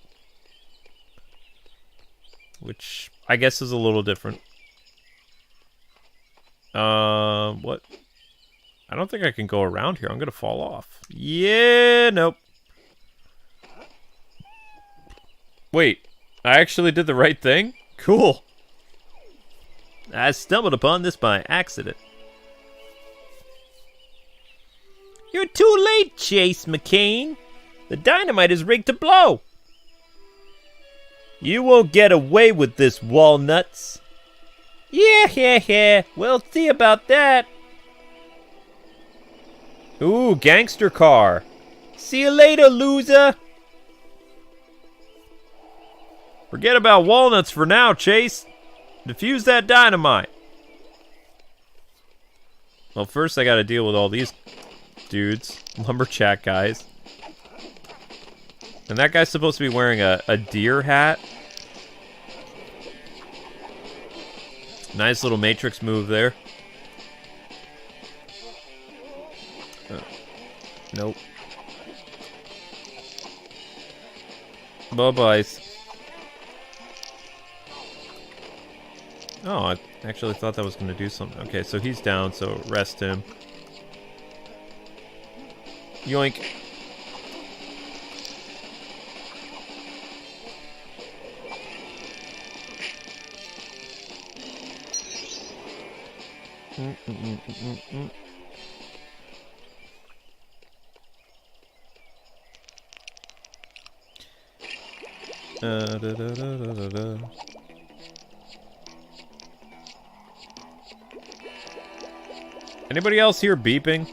Which, I guess, is a little different. What? I don't think I can go around here. I'm gonna fall off. Yeah, nope. Wait, I actually did the right thing? Cool. I stumbled upon this by accident. You're too late, Chase McCain. The dynamite is rigged to blow. You won't get away with this, Walnuts. Yeah. We'll see about that. Ooh, gangster car. See you later, loser. Forget about Walnuts for now, Chase. Defuse that dynamite. Well, first I gotta deal with all these dudes. Lumberjack guys. And that guy's supposed to be wearing a deer hat. Nice little Matrix move there. Nope. Bye-bye. Oh, I actually thought that was going to do something. Okay, so he's down, so rest him. Yoink. Da, da, da, da, da. Anybody else here beeping?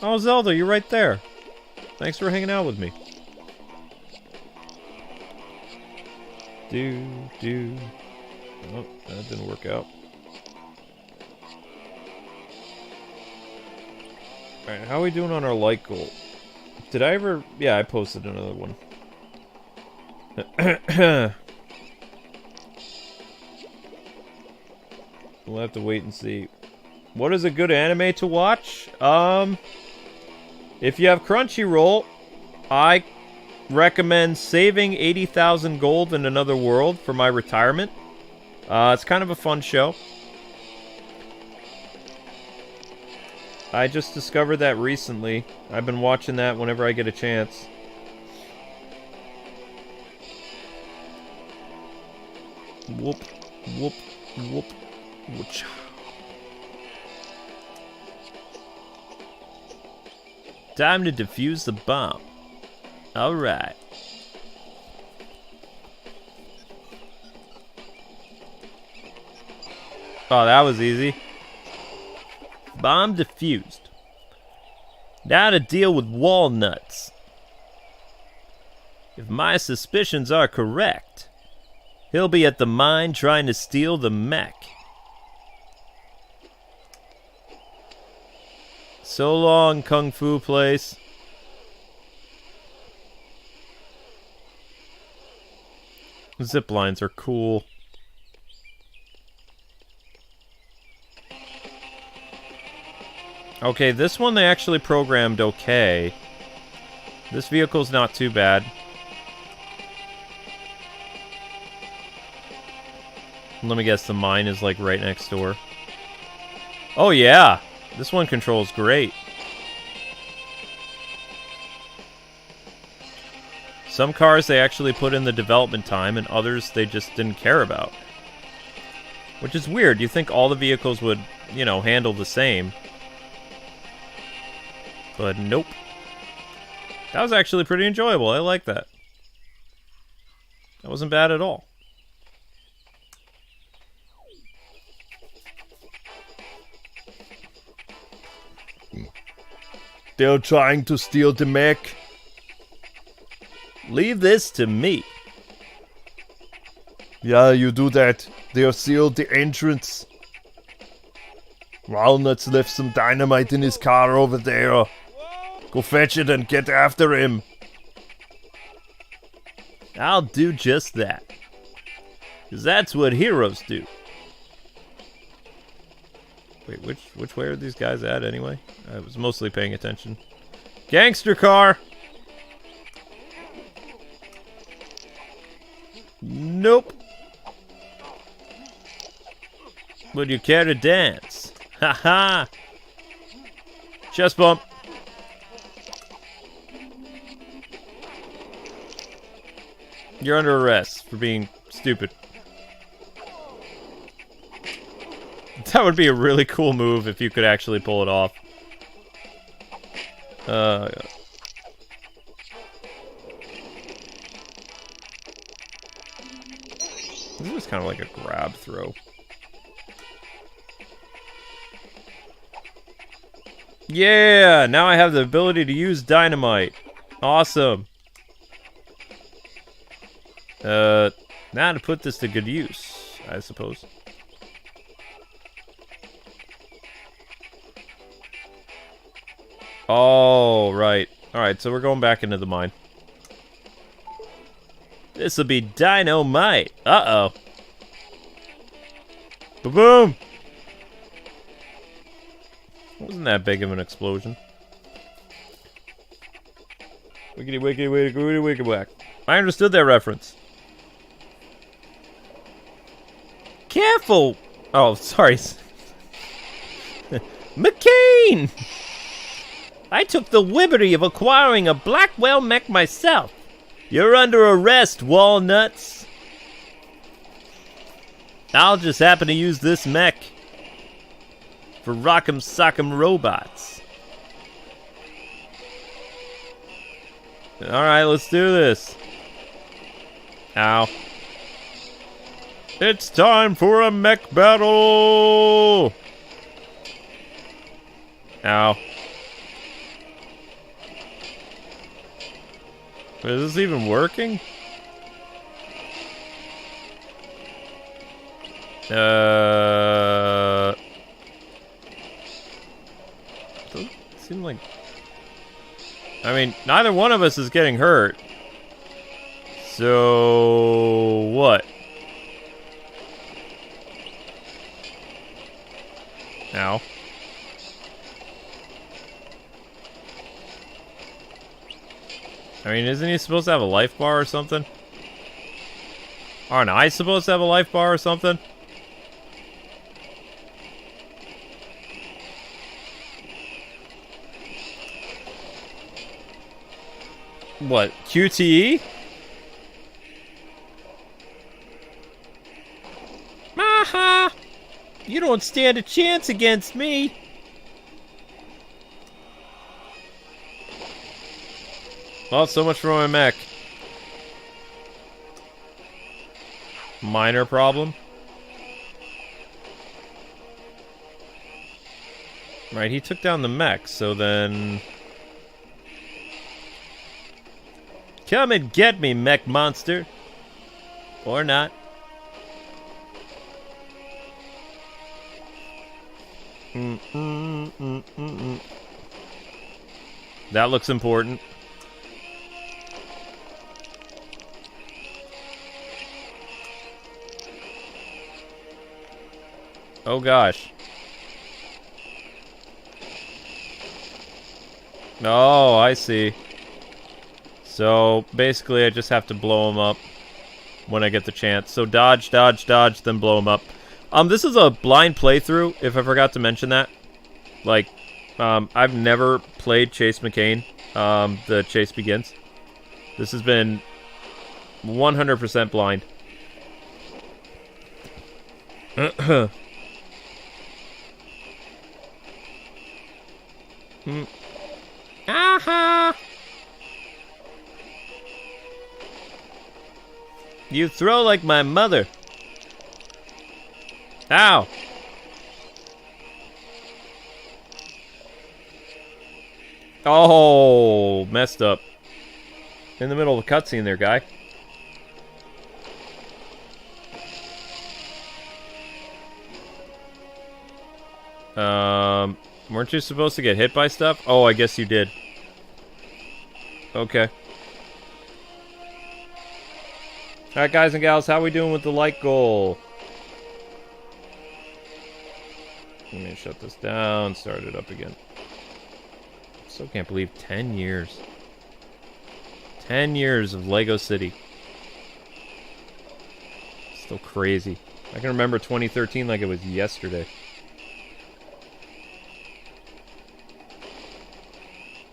Oh, Zelda, you're right there. Thanks for hanging out with me. Oh, that didn't work out. Alright, how are we doing on our like goal? Did I ever... Yeah, I posted another one. We'll have to wait and see. What is a good anime to watch? If you have Crunchyroll, I recommend saving 80,000 gold in Another World for my retirement. It's kind of a fun show. I just discovered that recently. I've been watching that whenever I get a chance. Whoop, whoop, whoop, whoosh. Time to defuse the bomb. Alright. Oh, that was easy. Bomb defused. Now to deal with walnuts. If my suspicions are correct, he'll be at the mine trying to steal the mech. So long, Kung Fu place. Zip lines are cool. Okay, this one they actually programmed okay. This vehicle's not too bad. Let me guess, the mine is like right next door. Oh yeah! This one controls great. Some cars they actually put in the development time, and others they just didn't care about. Which is weird. You think all the vehicles would, you know, handle the same. But nope. That was actually pretty enjoyable. I like that. That wasn't bad at all. They're trying to steal the mech. Leave this to me. Yeah, you do that. They have sealed the entrance. Walnuts left some dynamite in his car over there. Go fetch it and get after him. I'll do just that. 'Cause that's what heroes do. Wait, which way are these guys at anyway? I was mostly paying attention. Gangster car! Nope. Would you care to dance? Haha! Chest bump. You're under arrest for being stupid. That would be a really cool move if you could actually pull it off. This is kind of like a grab throw. Yeah! Now I have the ability to use dynamite. Awesome. Now to put this to good use, I suppose. Oh, right. Alright, so we're going back into the mine. This'll be dynamite. Uh-oh. Ba-boom! Wasn't that big of an explosion. Wiggity wiggity wiggity wiggity wiggity whack. I understood that reference. Careful! Oh, sorry. McCain! I took the liberty of acquiring a Blackwell mech myself. You're under arrest, walnuts. I'll just happen to use this mech for rock'em sock'em robots. Alright, let's do this. Ow. It's time for a mech battle! Ow. Is this even working? Doesn't seem like... I mean, neither one of us is getting hurt. So... what? Ow. I mean, isn't he supposed to have a life bar or something? Aren't I supposed to have a life bar or something? What? QTE? Maha! You don't stand a chance against me! Well, so much for my mech. Minor problem. Right, he took down the mech, so then... Come and get me, mech monster! Or not. That looks important. Oh gosh. Oh, I see. So, basically I just have to blow him up when I get the chance. So dodge, dodge, dodge, then blow him up. This is a blind playthrough, if I forgot to mention that. Like, I've never played Chase McCain, the Chase Begins. This has been 100% blind. Aha! You throw like my mother. Ow! Oh, messed up. In the middle of a cutscene there, guy. Weren't you supposed to get hit by stuff? Oh, I guess you did. Okay. Alright, guys and gals, how we doing with the like goal? Let me shut this down, start it up again. Still can't believe 10 years. 10 years of Lego City. Still crazy. I can remember 2013 like it was yesterday.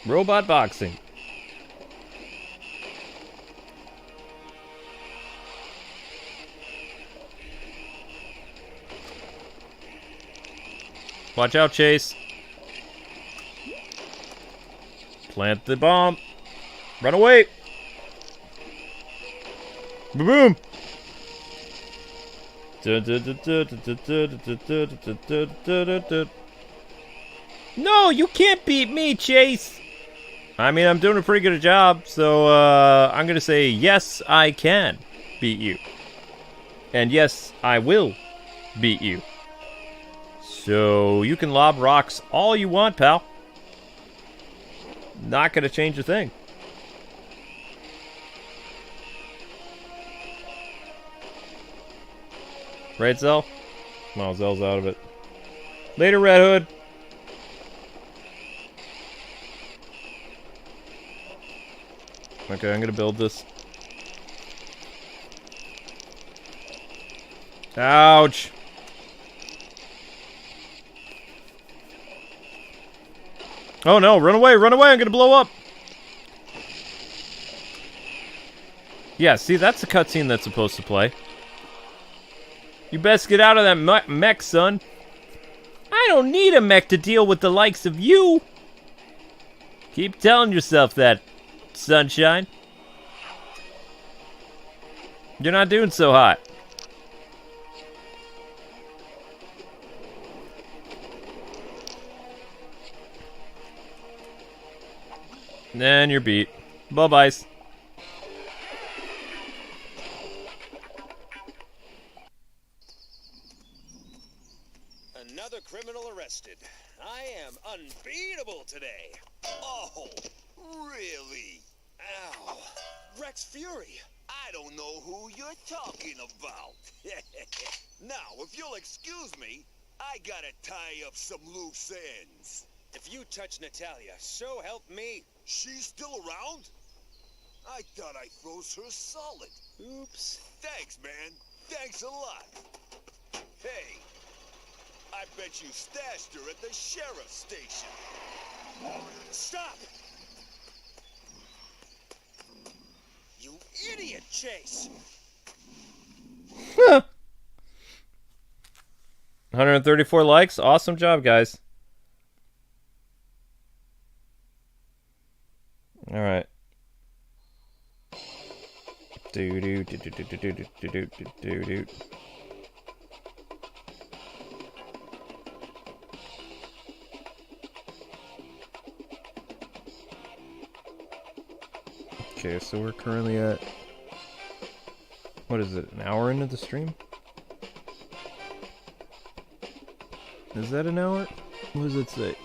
Robot boxing. Watch out, Chase. Plant the bomb. Run away. Boom. No, you can't beat me, Chase. I mean, I'm doing a pretty good job, so I'm gonna say yes, I can beat you. And yes, I will beat you. So you can lob rocks all you want, pal. Not gonna change a thing. Right, Zell? Well, Zell's out of it. Later, Red Hood. Okay, I'm gonna build this. Ouch! Oh no, run away, I'm gonna blow up! Yeah, see, that's the cutscene that's supposed to play. You best get out of that mech, son. I don't need a mech to deal with the likes of you. Keep telling yourself that, sunshine. You're not doing so hot. And you're beat. Bye-byes. Another criminal arrested. I am unbeatable today. Oh, really? Ow. Rex Fury. I don't know who you're talking about. Now, if you'll excuse me, I gotta tie up some loose ends. If you touch Natalia, so help me. She's still around? I thought I froze her solid. Oops. Thanks, man. Thanks a lot. Hey, I bet you stashed her at the sheriff's station. Stop! You idiot, Chase! 134 likes. Awesome job, guys. All right. Do do do do do do do do do do do. Okay, so we're currently at, what is it, an hour into the stream? Is that an hour? What does it say?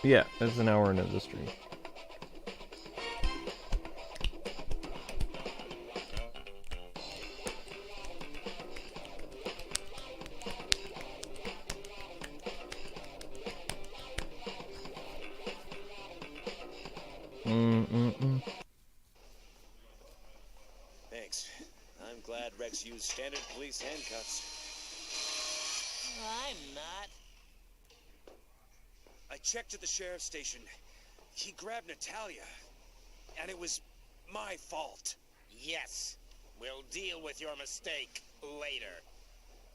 Yeah, that's an hour into the stream. Thanks. I'm glad Rex used standard police handcuffs. I'm not. I checked at the sheriff's station. He grabbed Natalia. And it was my fault. Yes. We'll deal with your mistake later.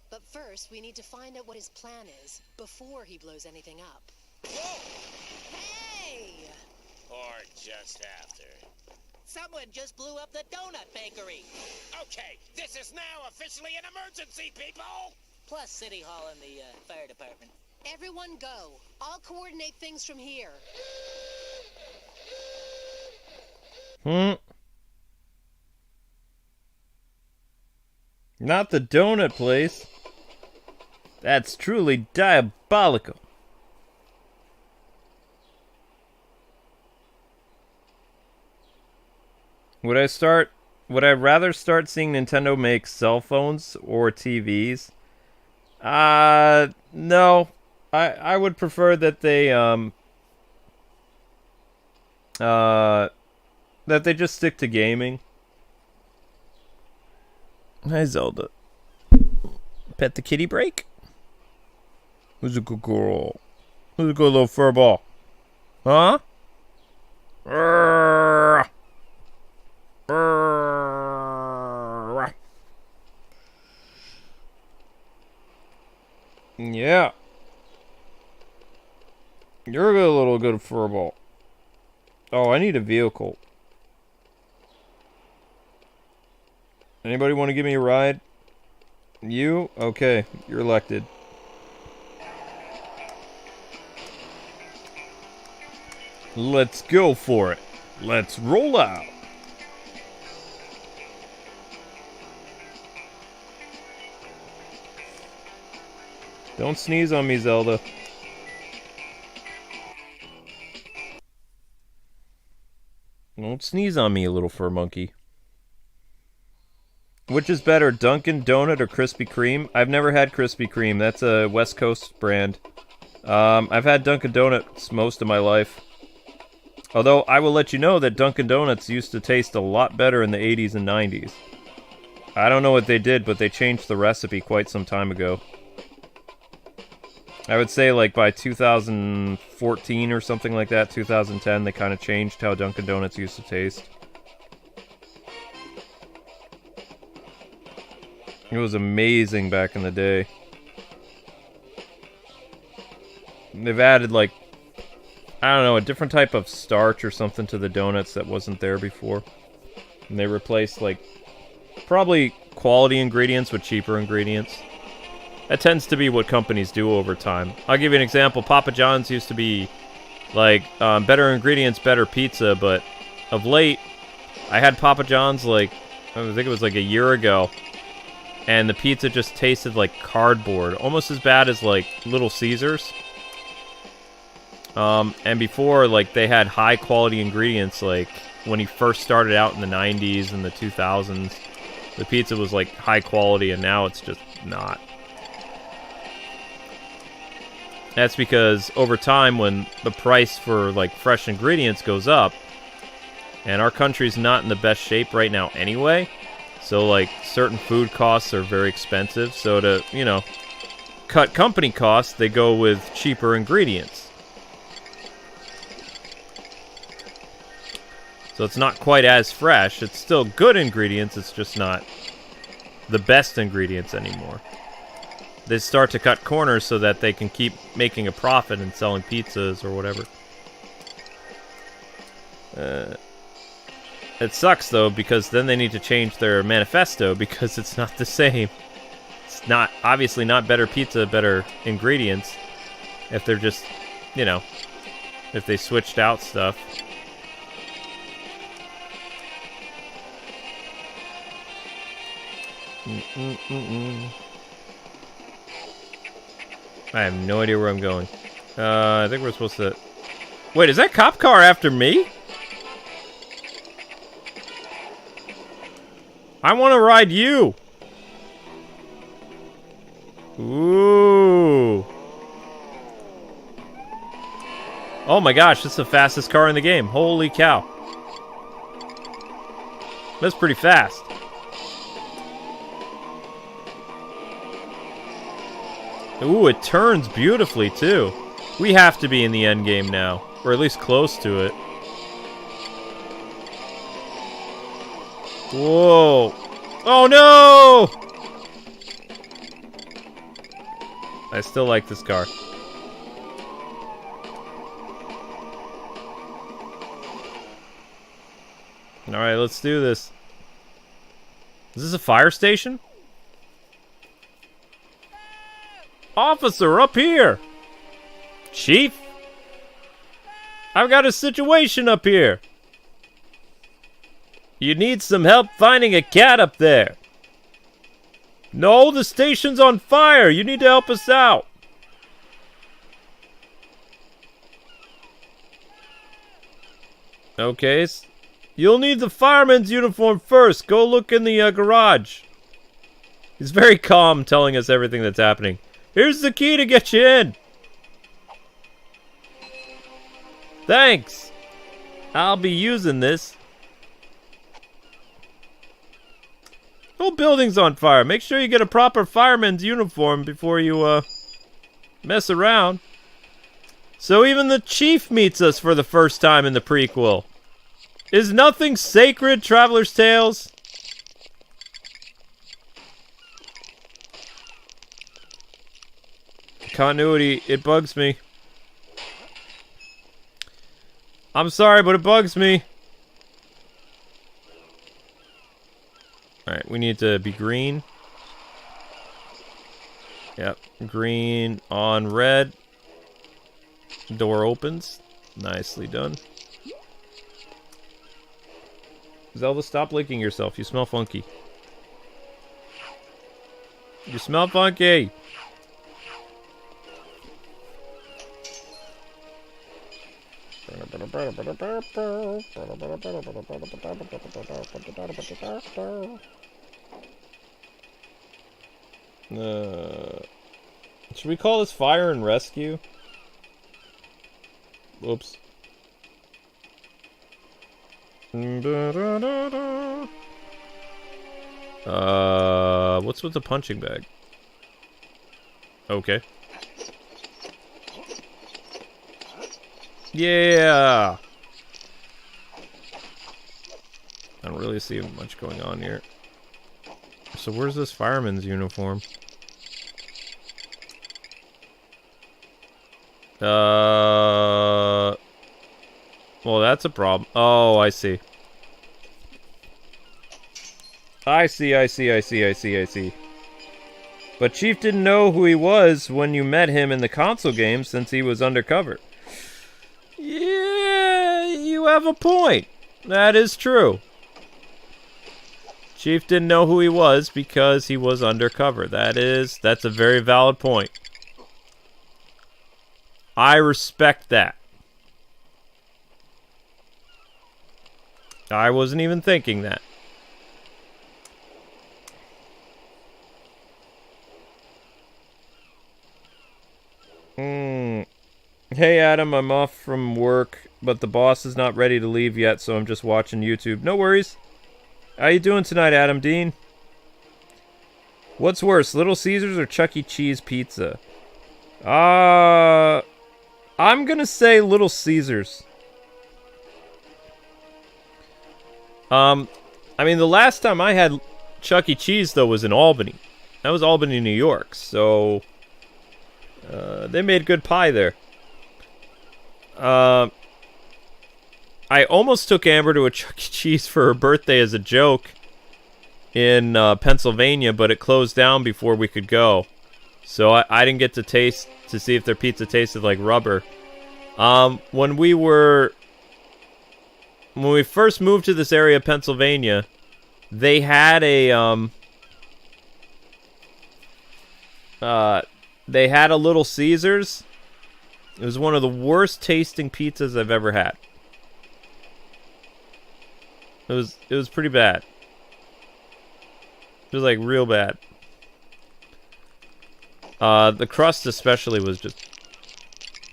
But first, we need to find out what his plan is before he blows anything up. Whoa! Hey! Or just after. Someone just blew up the donut bakery. Okay, this is now officially an emergency, people! Plus City Hall and the fire department. Everyone go. I'll coordinate things from here. Not the donut place. That's truly diabolical. Would I rather start seeing Nintendo make cell phones or TVs? No. I would prefer that they just stick to gaming. Hi, Zelda. Pet the kitty break? Who's a good girl? Who's a good little furball? Huh? Yeah. You're a good furball. Oh, I need a vehicle. Anybody want to give me a ride? You? Okay, you're elected. Let's go for it. Let's roll out. Don't sneeze on me, Zelda. Don't sneeze on me, you little fur monkey. Which is better, Dunkin' Donut or Krispy Kreme? I've never had Krispy Kreme. That's a West Coast brand. I've had Dunkin' Donuts most of my life. Although, I will let you know that Dunkin' Donuts used to taste a lot better in the 80s and 90s. I don't know what they did, but they changed the recipe quite some time ago. I would say, like, by 2014 or something like that, 2010, they kind of changed how Dunkin' Donuts used to taste. It was amazing back in the day. They've added, like, I don't know, a different type of starch or something to the donuts that wasn't there before. And they replaced, like, probably quality ingredients with cheaper ingredients. That tends to be what companies do over time. I'll give you an example. Papa John's used to be, like, better ingredients, better pizza, but of late, I had Papa John's, like, I think it was like a year ago, and the pizza just tasted like cardboard. Almost as bad as, like, Little Caesars. And before, like, they had high-quality ingredients, like, when he first started out in the 90s and the 2000s, the pizza was, like, high quality, and now it's just not. That's because over time, when the price for, like, fresh ingredients goes up, and our country's not in the best shape right now anyway, so, like, certain food costs are very expensive, so to, you know, cut company costs, they go with cheaper ingredients. So it's not quite as fresh. It's still good ingredients, it's just not the best ingredients anymore. They start to cut corners so that they can keep making a profit and selling pizzas or whatever. It sucks, though, because then they need to change their manifesto because it's not the same. It's not, obviously not better pizza, better ingredients. If they're just, you know, if they switched out stuff. I have no idea where I'm going. I think we're supposed to... Wait, is that cop car after me? I want to ride you! Ooh. Oh my gosh, this is the fastest car in the game. Holy cow. That's pretty fast. Ooh, it turns beautifully, too. We have to be in the end game now. Or at least close to it. Whoa. Oh, no! I still like this car. Alright, let's do this. Is this a fire station? Officer, up here! Chief? I've got a situation up here. You need some help finding a cat up there. No, the station's on fire. You need to help us out. Okay, you'll need the fireman's uniform first. Go look in the garage. He's very calm, telling us everything that's happening. Here's the key to get you in. Thanks. I'll be using this. Whole building's on fire. Make sure you get a proper fireman's uniform before you, mess around. So even the chief meets us for the first time in the prequel. Is nothing sacred, Traveler's Tales? Continuity, it bugs me. I'm sorry, but it bugs me. Alright, we need to be green. Yep, green on red. Door opens. Nicely done. Zelda, stop licking yourself. You smell funky. You smell funky! Should we call this fire and rescue? Whoops. What's with the punching bag? Okay. Yeah! I don't really see much going on here. So where's this fireman's uniform? Well, that's a problem. Oh, I see. I see. But Chief didn't know who he was when you met him in the console game since he was undercover. Yeah, you have a point. That is true. Chief didn't know who he was because he was undercover. That's a very valid point. I respect that. I wasn't even thinking that. Hey Adam, I'm off from work, but the boss is not ready to leave yet, so I'm just watching YouTube. No worries. How you doing tonight, Adam Dean? What's worse, Little Caesars or Chuck E. Cheese pizza? I'm gonna say Little Caesars. I mean, the last time I had Chuck E. Cheese, though, was in Albany. That was Albany, New York, so... they made good pie there. I almost took Amber to a Chuck E. Cheese for her birthday as a joke in Pennsylvania, but it closed down before we could go. So I didn't get to taste to see if their pizza tasted like rubber. When we first moved to this area of Pennsylvania, they had a Little Caesars. It was one of the worst tasting pizzas I've ever had. It was pretty bad. It was like real bad. The crust especially was just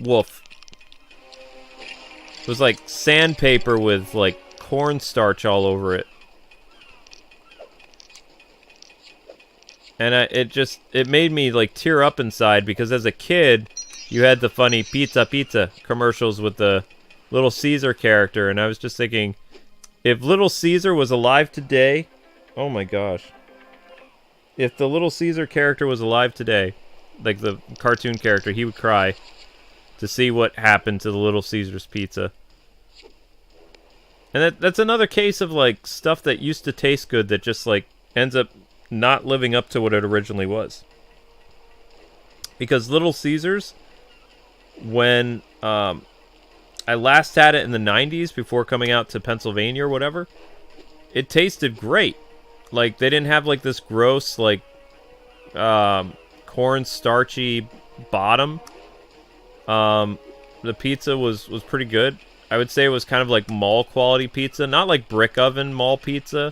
woof. It was like sandpaper with like cornstarch all over it. And it made me like tear up inside because as a kid, you had the funny pizza commercials with the Little Caesar character, and I was just thinking, if Little Caesar was alive today, oh my gosh. If the Little Caesar character was alive today, like the cartoon character, he would cry to see what happened to the Little Caesar's pizza. And that's another case of like stuff that used to taste good that just like ends up not living up to what it originally was. Because Little Caesars, when I last had it in the 90s before coming out to Pennsylvania or whatever, it tasted great. Like, they didn't have like this gross like corn starchy bottom. The pizza was pretty good. I would say it was kind of like mall quality pizza, not like brick oven mall pizza,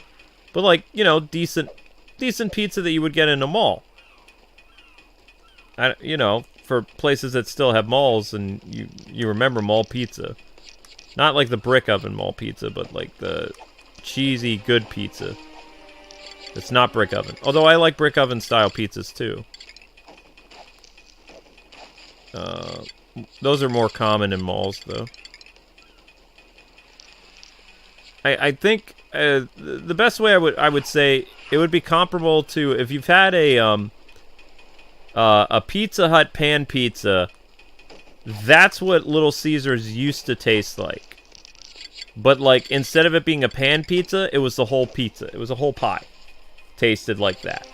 but like, you know, decent pizza that you would get in a mall. You know, for places that still have malls and you remember mall pizza. Not like the brick oven mall pizza, but like the cheesy good pizza. It's not brick oven. Although I like brick oven style pizzas too. Those are more common in malls though. I think the best way I would say it would be comparable to if you've had a Pizza Hut pan pizza. That's what Little Caesars used to taste like. But like instead of it being a pan pizza, it was the whole pizza. It was a whole pie. Tasted like that.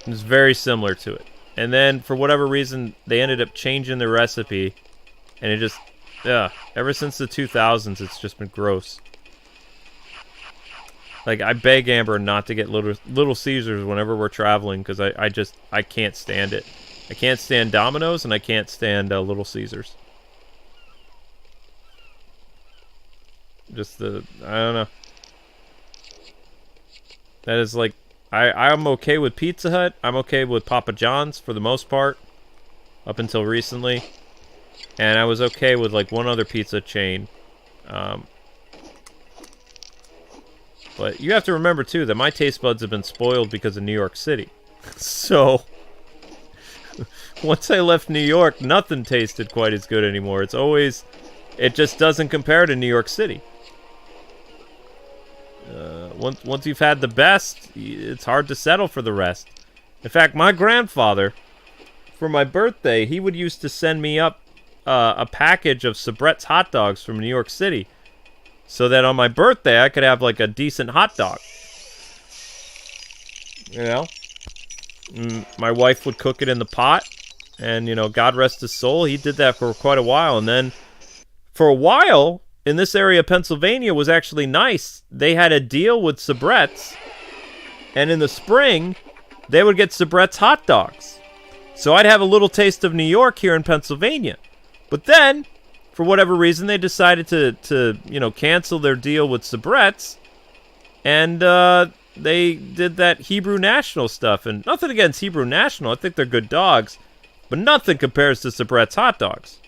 It was very similar to it. And then for whatever reason, they ended up changing the recipe, and it just ever since the 2000s, it's just been gross. Like, I beg Amber not to get Little Caesars whenever we're traveling, because I can't stand it. I can't stand Domino's, and I can't stand Little Caesars. Just I don't know. That is like, I'm okay with Pizza Hut. I'm okay with Papa John's for the most part, up until recently. And I was okay with like one other pizza chain. But you have to remember, too, that my taste buds have been spoiled because of New York City. So, once I left New York, nothing tasted quite as good anymore. It's always... It just doesn't compare to New York City. Once you've had the best, it's hard to settle for the rest. In fact, my grandfather, for my birthday, he would used to send me up a package of Sabret's hot dogs from New York City, so that on my birthday I could have like a decent hot dog. You know, my wife would cook it in the pot, and you know, God rest his soul, he did that for quite a while, and then for a while in this area of Pennsylvania was actually nice. They had a deal with Sabret's, and in the spring they would get Sabret's hot dogs. So I'd have a little taste of New York here in Pennsylvania. But then, for whatever reason, they decided to you know, cancel their deal with Sabret's, and they did that Hebrew National stuff. And nothing against Hebrew National, I think they're good dogs, but nothing compares to Sabret's hot dogs.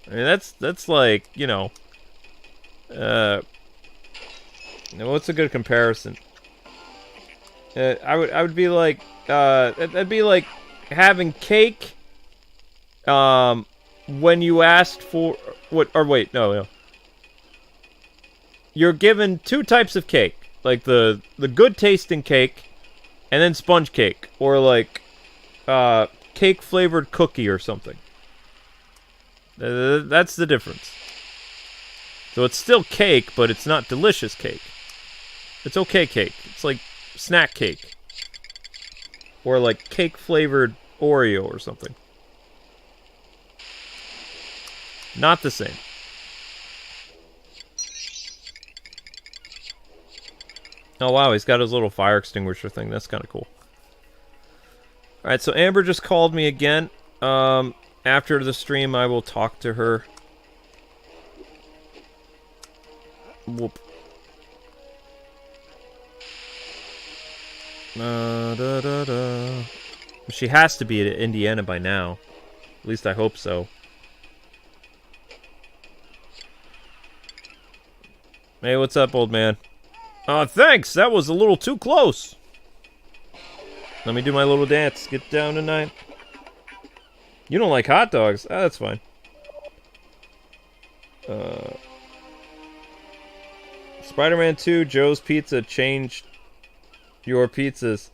I mean, that's like, you know, what's a good comparison? I would be like, that'd be like having cake, when you asked for what? Or wait, no. You're given two types of cake, like the good tasting cake, and then sponge cake, or like cake flavored cookie or something. That's the difference. So it's still cake, but it's not delicious cake. It's okay cake. It's like snack cake. Or like cake-flavored Oreo or something. Not the same. Oh wow, he's got his little fire extinguisher thing. That's kind of cool. Alright, so Amber just called me again. After the stream, I will talk to her. Whoop. She has to be at Indiana by now. At least I hope so. Hey, what's up, old man? Thanks! That was a little too close! Let me do my little dance. Get down tonight. You don't like hot dogs? That's fine. Spider-Man 2, Joe's Pizza changed your pizzas.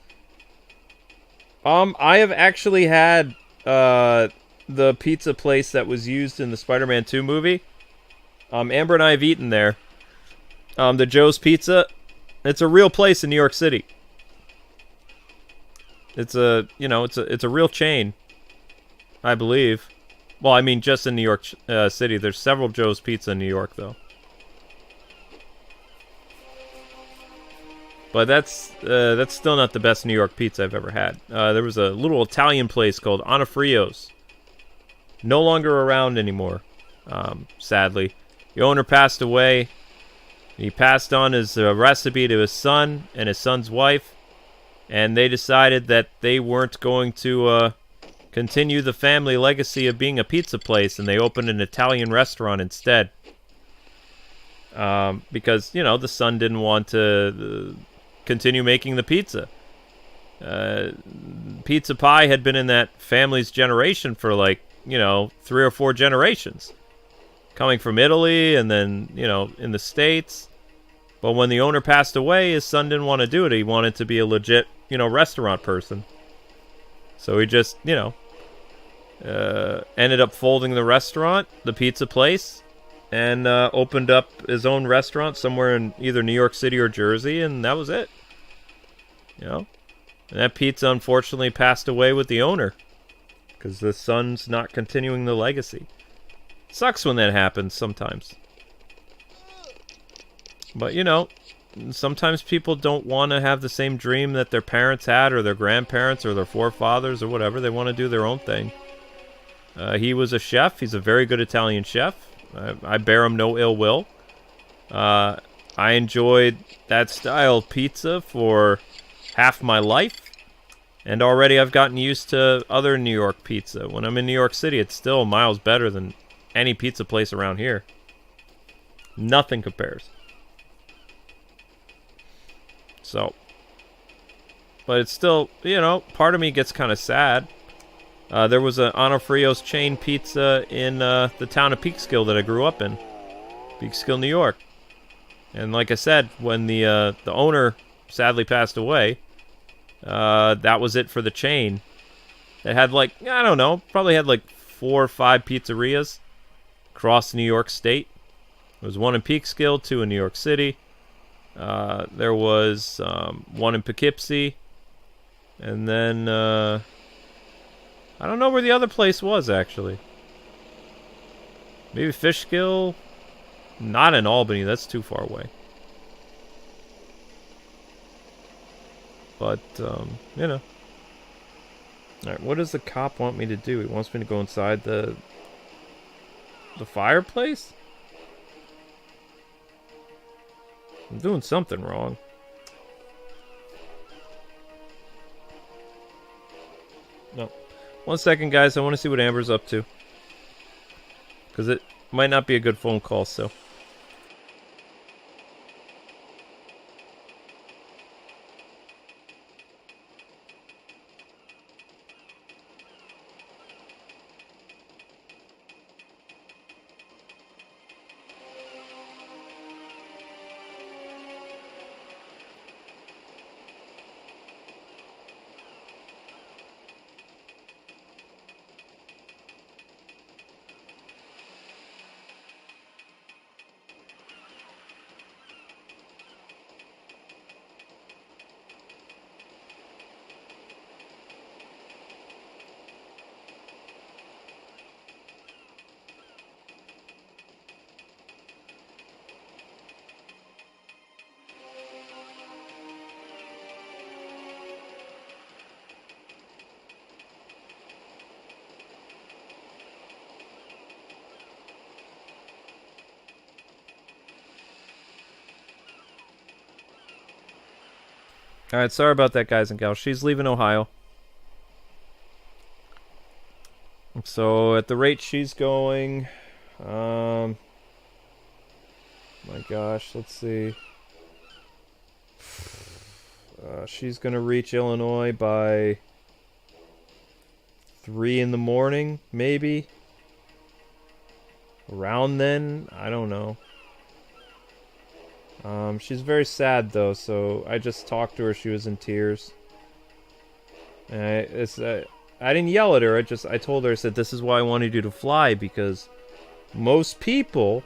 I have actually had the pizza place that was used in the Spider-Man 2 movie. Amber and I have eaten there. The Joe's Pizza. It's a real place in New York City. It's a, you know, it's a real chain, I believe. Well, I mean, just in New York City. There's several Joe's Pizza in New York, though. But that's still not the best New York pizza I've ever had. There was a little Italian place called Onofrio's. No longer around anymore, sadly. The owner passed away. He passed on his recipe to his son and his son's wife. And they decided that they weren't going to continue the family legacy of being a pizza place. And they opened an Italian restaurant instead. Because, you know, the son didn't want to... continue making the pizza. Pizza pie had been in that family's generation for like, you know, 3 or 4 generations. Coming from Italy and then, you know, in the States. But when the owner passed away, his son didn't want to do it. He wanted to be a legit, you know, restaurant person. So he just, you know, ended up folding the restaurant, the pizza place, and opened up his own restaurant somewhere in either New York City or Jersey, and that was it. You know? And that pizza, unfortunately, passed away with the owner. Because the son's not continuing the legacy. Sucks when that happens sometimes. But, you know, sometimes people don't want to have the same dream that their parents had, or their grandparents, or their forefathers, or whatever. They want to do their own thing. He was a chef. He's a very good Italian chef. I bear him no ill will. I enjoyed that style of pizza for half my life. And already I've gotten used to other New York pizza. When I'm in New York City, it's still miles better than any pizza place around here. Nothing compares. So, but it's still, you know, part of me gets kind of sad. There was a Onofrio's chain pizza in the town of Peekskill that I grew up in. Peekskill, New York. And like I said, when the owner sadly passed away, that was it for the chain. It had like, I don't know, probably had like 4 or 5 pizzerias across New York State. There was one in Peekskill, 2 in New York City. There was one in Poughkeepsie. And then, I don't know where the other place was, actually. Maybe Fishkill? Not in Albany, that's too far away. But, you know. Alright, what does the cop want me to do? He wants me to go inside the fireplace? I'm doing something wrong. No. 1 second, guys. I want to see what Amber's up to. Because it might not be a good phone call, so... Alright, sorry about that, guys and gals. She's leaving Ohio. So, at the rate she's going... my gosh, let's see. She's going to reach Illinois by 3 in the morning, maybe? Around then? I don't know. She's very sad, though, so I just talked to her. She was in tears. And I didn't yell at her. I told her, I said, this is why I wanted you to fly, because most people,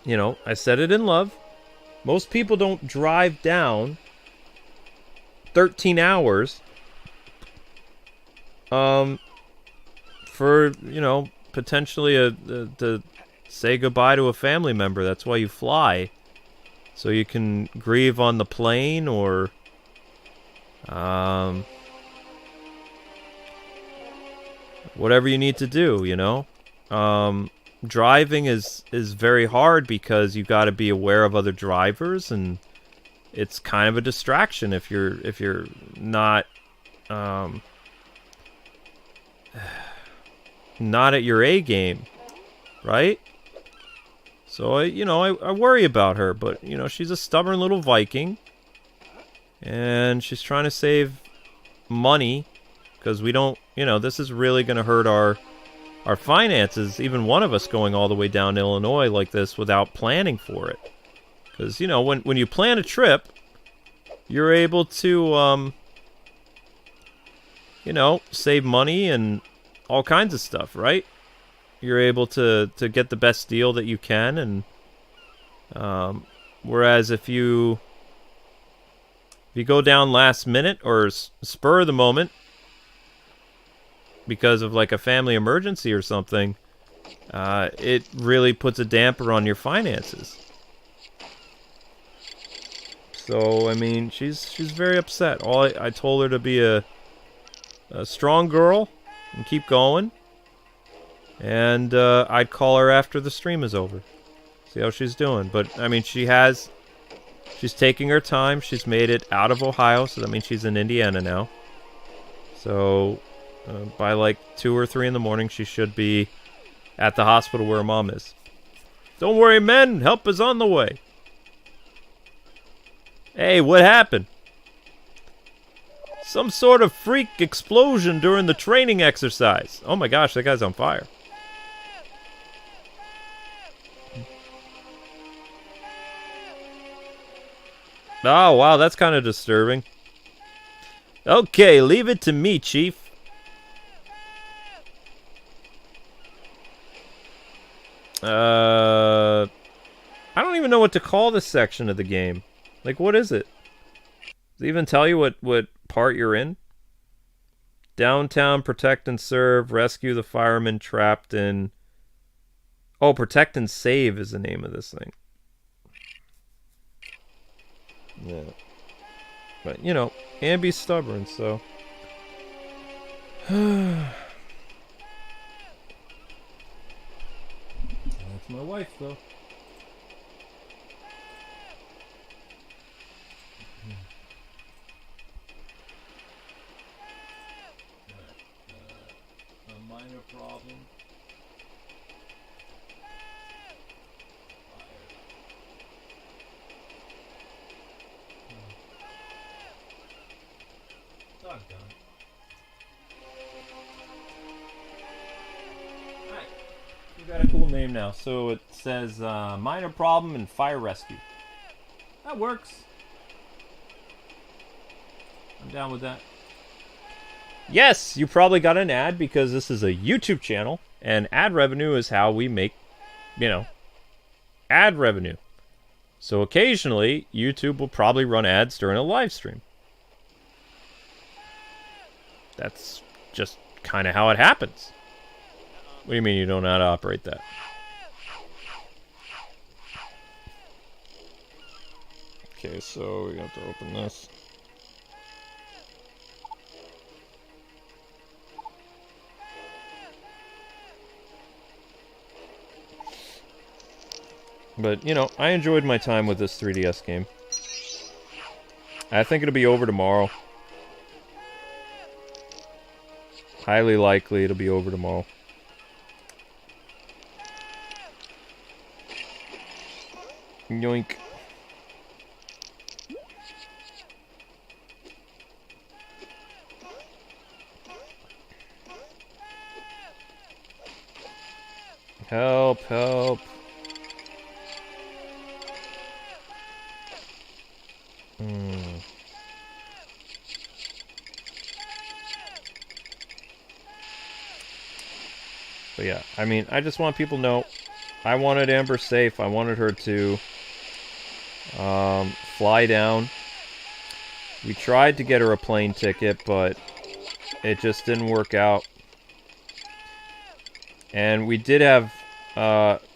you know, I said it in love, most people don't drive down 13 hours for, you know, potentially to say goodbye to a family member. That's why you fly. So you can grieve on the plane or whatever you need to do, you know. Driving is very hard because you got to be aware of other drivers, and it's kind of a distraction if you're not not at your A game, right? So I worry about her, but you know, she's a stubborn little Viking, and she's trying to save money because we don't, you know, this is really going to hurt our finances, even one of us going all the way down to Illinois like this without planning for it. Because, you know, when you plan a trip, you're able to, you know, save money and all kinds of stuff, right? You're able to get the best deal that you can, and whereas if you go down last minute or spur of the moment because of like a family emergency or something, it really puts a damper on your finances. So I mean, she's very upset. I told her to be a strong girl and keep going. And I'd call her after the stream is over. See how she's doing. But, I mean, she's taking her time. She's made it out of Ohio, so that means she's in Indiana now. So, by like 2 or 3 in the morning, she should be at the hospital where her mom is. Don't worry, men. Help is on the way. Hey, what happened? Some sort of freak explosion during the training exercise. Oh my gosh, that guy's on fire. Oh, wow, that's kind of disturbing. Okay, leave it to me, Chief. I don't even know what to call this section of the game. Like, what is it? Does it even tell you what part you're in? Downtown, protect and serve, rescue the firemen trapped in... Oh, protect and save is the name of this thing. Yeah. But, you know, Ambi's stubborn, so... That's my wife, though. A minor problem. Doggone. Alright. You got a cool name now. So it says minor problem and fire rescue. That works. I'm down with that. Yes, you probably got an ad because this is a YouTube channel, and ad revenue is how we make, you know, ad revenue. So occasionally, YouTube will probably run ads during a live stream. That's just kind of how it happens. What do you mean you don't know how to operate that? Okay, so we have to open this. But, you know, I enjoyed my time with this 3DS game. I think it'll be over tomorrow. Highly likely it'll be over tomorrow. Yoink. Help, help. But yeah, I mean, I just want people to know, I wanted Amber safe. I wanted her to fly down. We tried to get her a plane ticket, but it just didn't work out. And we did have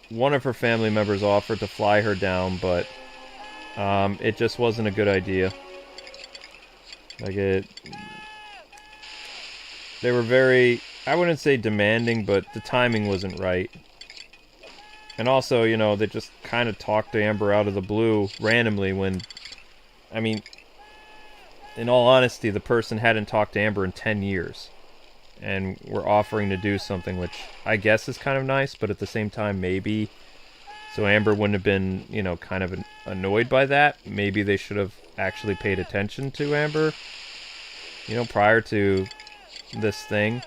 one of her family members offer to fly her down, but it just wasn't a good idea. Like they were very, I wouldn't say demanding, but the timing wasn't right. And also, you know, they just kind of talked to Amber out of the blue randomly when, I mean, in all honesty, the person hadn't talked to Amber in 10 years. And were offering to do something which I guess is kind of nice, but at the same time, maybe. So Amber wouldn't have been, you know, kind of annoyed by that. Maybe they should have actually paid attention to Amber, you know, prior to this thing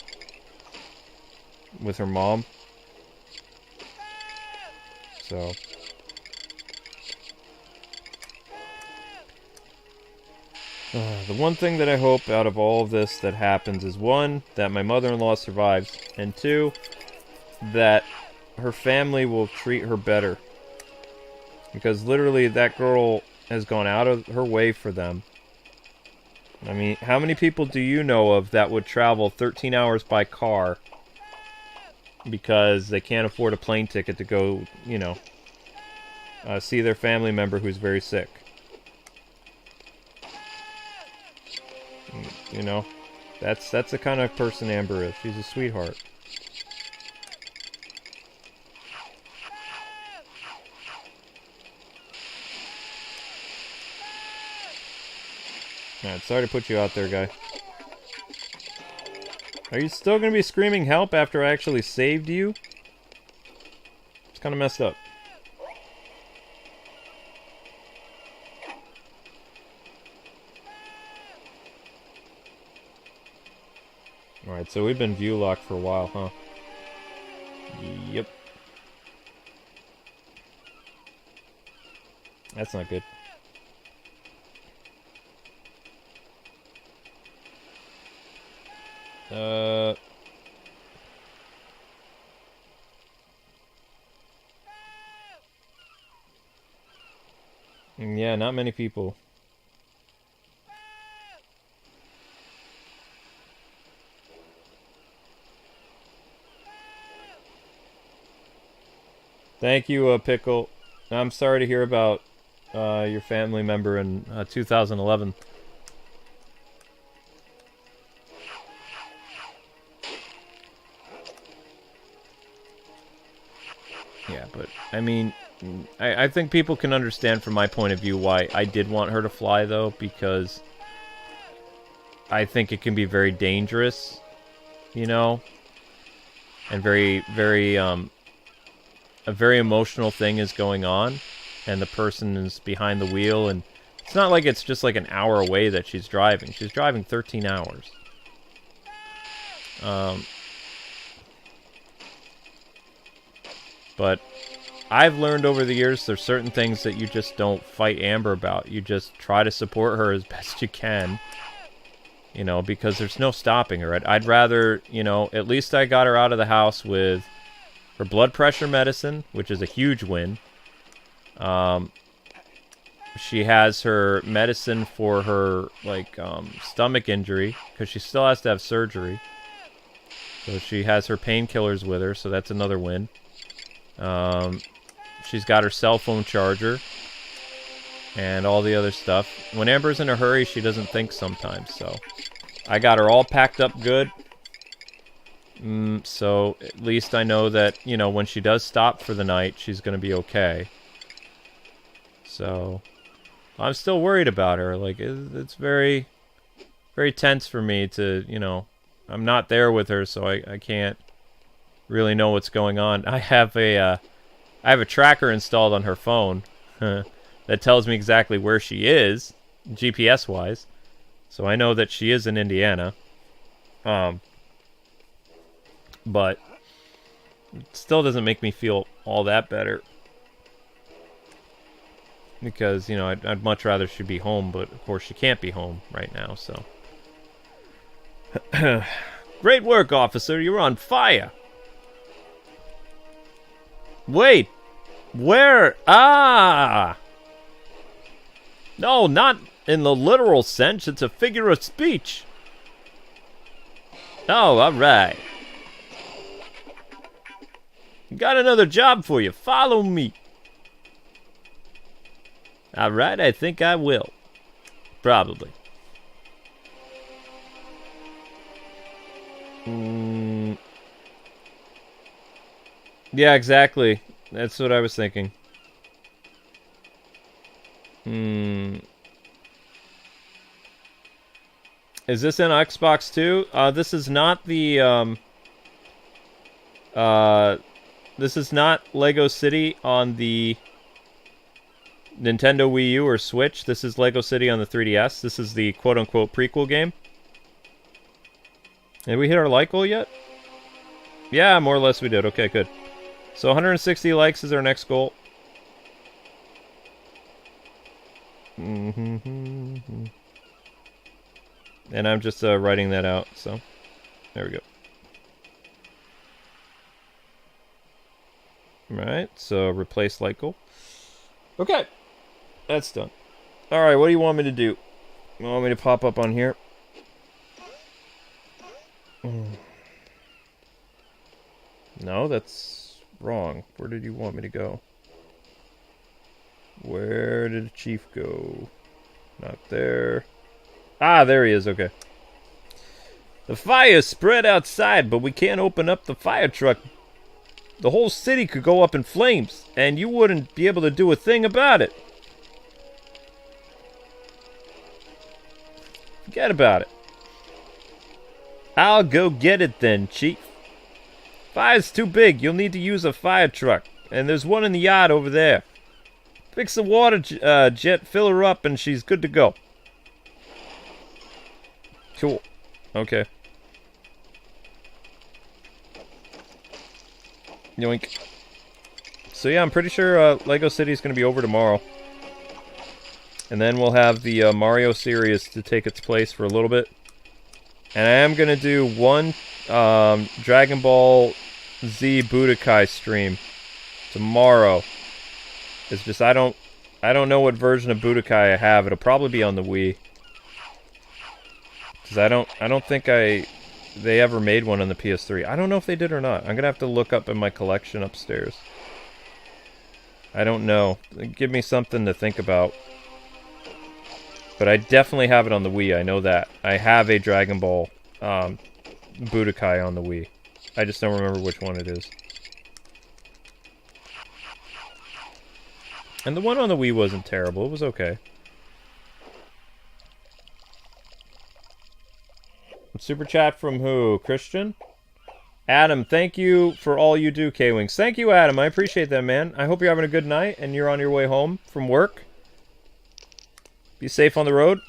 with her mom. So the one thing that I hope out of all of this that happens is, one, that my mother-in-law survives, and two, that her family will treat her better. Because literally that girl has gone out of her way for them. I mean, how many people do you know of that would travel 13 hours by car because they can't afford a plane ticket to go, you know, see their family member who's very sick? You know, that's the kind of person Amber is. She's a sweetheart. Alright, sorry to put you out there, guy. Are you still going to be screaming help after I actually saved you? It's kind of messed up. Alright, so we've been view locked for a while, huh? Yep. That's not good. Yeah, not many people. Thank you, Pickle. I'm sorry to hear about your family member in 2011. Yeah, but, I mean, I think people can understand from my point of view why I did want her to fly, though, because I think it can be very dangerous, you know? And very, very, a very emotional thing is going on, and the person is behind the wheel, and it's not like it's just like an hour away that she's driving. She's driving 13 hours. But I've learned over the years there's certain things that you just don't fight Amber about. You just try to support her as best you can. You know, because there's no stopping her. I'd rather, you know, at least I got her out of the house with her blood pressure medicine, which is a huge win. She has her medicine for her, like, stomach injury, because she still has to have surgery. So she has her painkillers with her, so that's another win. She's got her cell phone charger and all the other stuff. When Amber's in a hurry, she doesn't think sometimes, so I got her all packed up good. So at least I know that, you know, when she does stop for the night, she's going to be okay. So I'm still worried about her. Like, it's very, very tense for me to, you know, I'm not there with her, so I can't really know what's going on. I have a tracker installed on her phone that tells me exactly where she is, GPS-wise. So I know that she is in Indiana. But it still doesn't make me feel all that better. Because, you know, I'd much rather she be home, but of course she can't be home right now, so. Great work, officer. You're on fire. Wait. Where? Ah! No, not in the literal sense. It's a figure of speech. Oh, alright. Got another job for you. Follow me. Alright, I think I will. Probably. Yeah, exactly. That's what I was thinking. Is this in Xbox too? This is not the, this is not Lego City on the Nintendo Wii U or Switch. This is Lego City on the 3DS. This is the quote-unquote prequel game. Did we hit our like goal yet? Yeah, more or less we did. Okay, good. So 160 likes is our next goal. And I'm just writing that out, so there we go. Alright, so replace like goal. Okay, that's done. Alright, what do you want me to do? You want me to pop up on here? No, that's wrong. Where did you want me to go? Where did the chief go? Not there. Ah, there he is, okay. The fire spread outside, but we can't open up the fire truck. The whole city could go up in flames, and you wouldn't be able to do a thing about it. Forget about it. I'll go get it then, Chief. Fire's too big. You'll need to use a fire truck. And there's one in the yard over there. Fix the water jet, fill her up, and she's good to go. Cool. Okay. Yoink. So yeah, I'm pretty sure Lego City is going to be over tomorrow. And then we'll have the Mario series to take its place for a little bit. And I am going to do one Dragon Ball Z Budokai stream tomorrow. It's just I don't know what version of Budokai I have. It'll probably be on the Wii. Cuz I don't think they ever made one on the PS3. I don't know if they did or not. I'm going to have to look up in my collection upstairs. I don't know. Give me something to think about. But I definitely have it on the Wii, I know that. I have a Dragon Ball Budokai on the Wii. I just don't remember which one it is. And the one on the Wii wasn't terrible, it was okay. Super chat from who? Christian? Adam, thank you for all you do, Kwings. Thank you, Adam, I appreciate that, man. I hope you're having a good night and you're on your way home from work. Be safe on the road.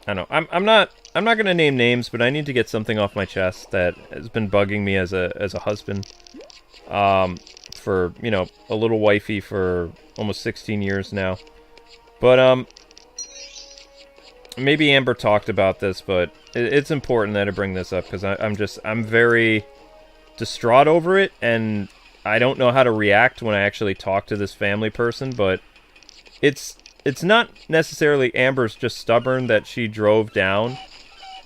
I know. I'm not gonna name names, but I need to get something off my chest that has been bugging me as a husband. For, you know, a little wifey for almost 16 years now. But maybe Amber talked about this, but it's important that I bring this up because I'm very distraught over it, and I don't know how to react when I actually talk to this family person, but it's not necessarily Amber's just stubborn that she drove down.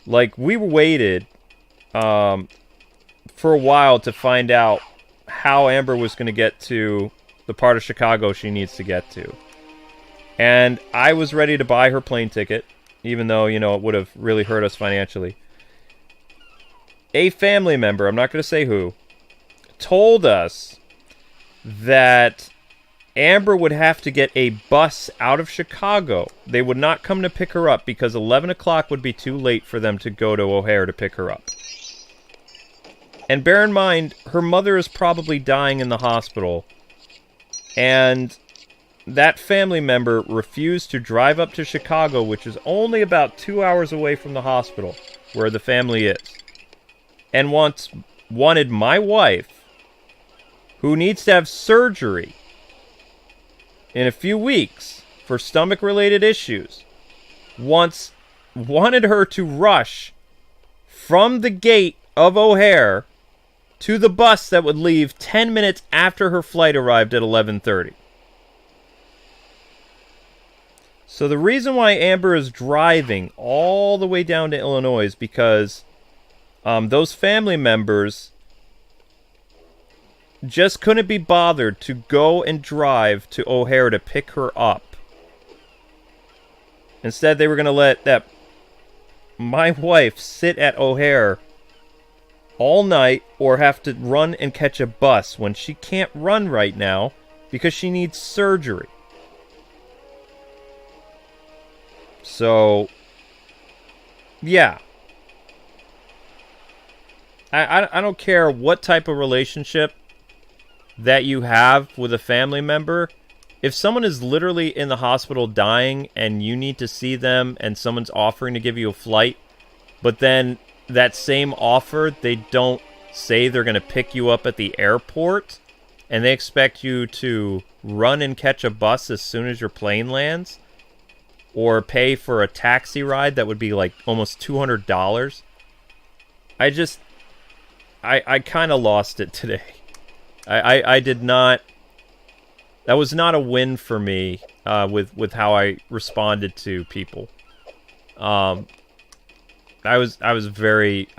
Like, we waited for a while to find out how Amber was going to get to the part of Chicago she needs to get to. And I was ready to buy her plane ticket, even though, you know, it would have really hurt us financially. A family member, I'm not going to say who, told us that Amber would have to get a bus out of Chicago. They would not come to pick her up because 11 o'clock would be too late for them to go to O'Hare to pick her up. And bear in mind, her mother is probably dying in the hospital. And that family member refused to drive up to Chicago, which is only about 2 hours away from the hospital where the family is. And wanted my wife, who needs to have surgery in a few weeks for stomach-related issues, wanted her to rush from the gate of O'Hare to the bus that would leave 10 minutes after her flight arrived at 11:30. So the reason why Amber is driving all the way down to Illinois is because those family members just couldn't be bothered to go and drive to O'Hare to pick her up. Instead, they were going to let my wife sit at O'Hare all night or have to run and catch a bus when she can't run right now because she needs surgery. So, yeah. I don't care what type of relationship that you have with a family member. If someone is literally in the hospital dying and you need to see them and someone's offering to give you a flight, but then that same offer, they don't say they're going to pick you up at the airport and they expect you to run and catch a bus as soon as your plane lands or pay for a taxi ride that would be like almost $200. I kind of lost it today. I did not. That was not a win for me with how I responded to people. I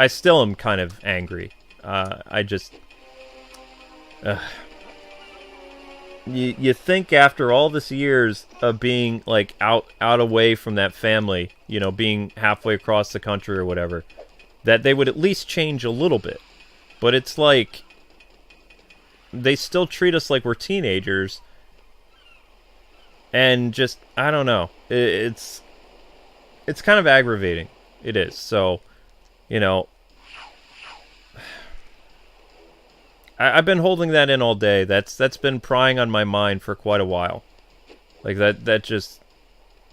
still am kind of angry. You think after all this years of being like out away from that family, you know, being halfway across the country or whatever, that they would at least change a little bit. But it's like they still treat us like we're teenagers. And just, I don't know. It's kind of aggravating. It is. So, you know, I've been holding that in all day. That's been prying on my mind for quite a while. Like that just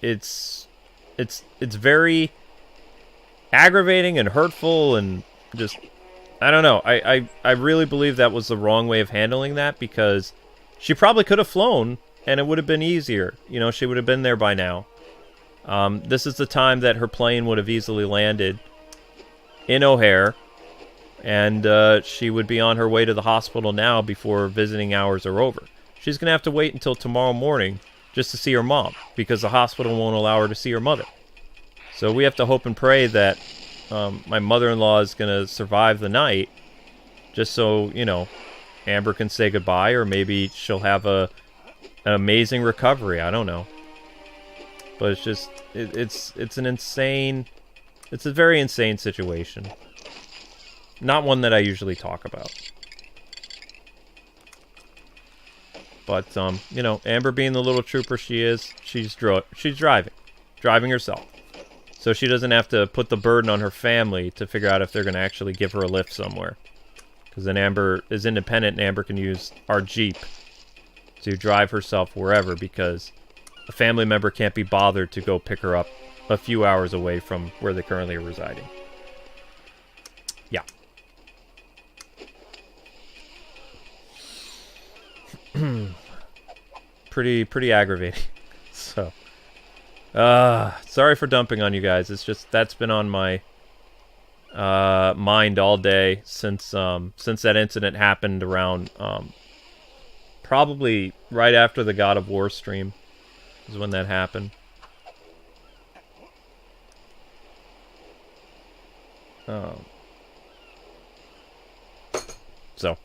it's very aggravating and hurtful and just, I don't know. I really believe that was the wrong way of handling that, because she probably could have flown and it would have been easier. You know, she would have been there by now. This is the time that her plane would have easily landed in O'Hare, and she would be on her way to the hospital now before visiting hours are over. She's going to have to wait until tomorrow morning just to see her mom, because the hospital won't allow her to see her mother. So we have to hope and pray that my mother-in-law is going to survive the night, just so, you know, Amber can say goodbye, or maybe she'll have an amazing recovery. I don't know. But it's just, it's an insane, it's a very insane situation. Not one that I usually talk about. But, you know, Amber being the little trooper she is, she's driving herself. So she doesn't have to put the burden on her family to figure out if they're going to actually give her a lift somewhere. Because then Amber is independent, and Amber can use our Jeep to drive herself wherever, because a family member can't be bothered to go pick her up a few hours away from where they currently are residing. Yeah. pretty aggravating. So, sorry for dumping on you guys. It's just, that's been on my mind all day since that incident happened around probably right after the God of War stream is when that happened. So,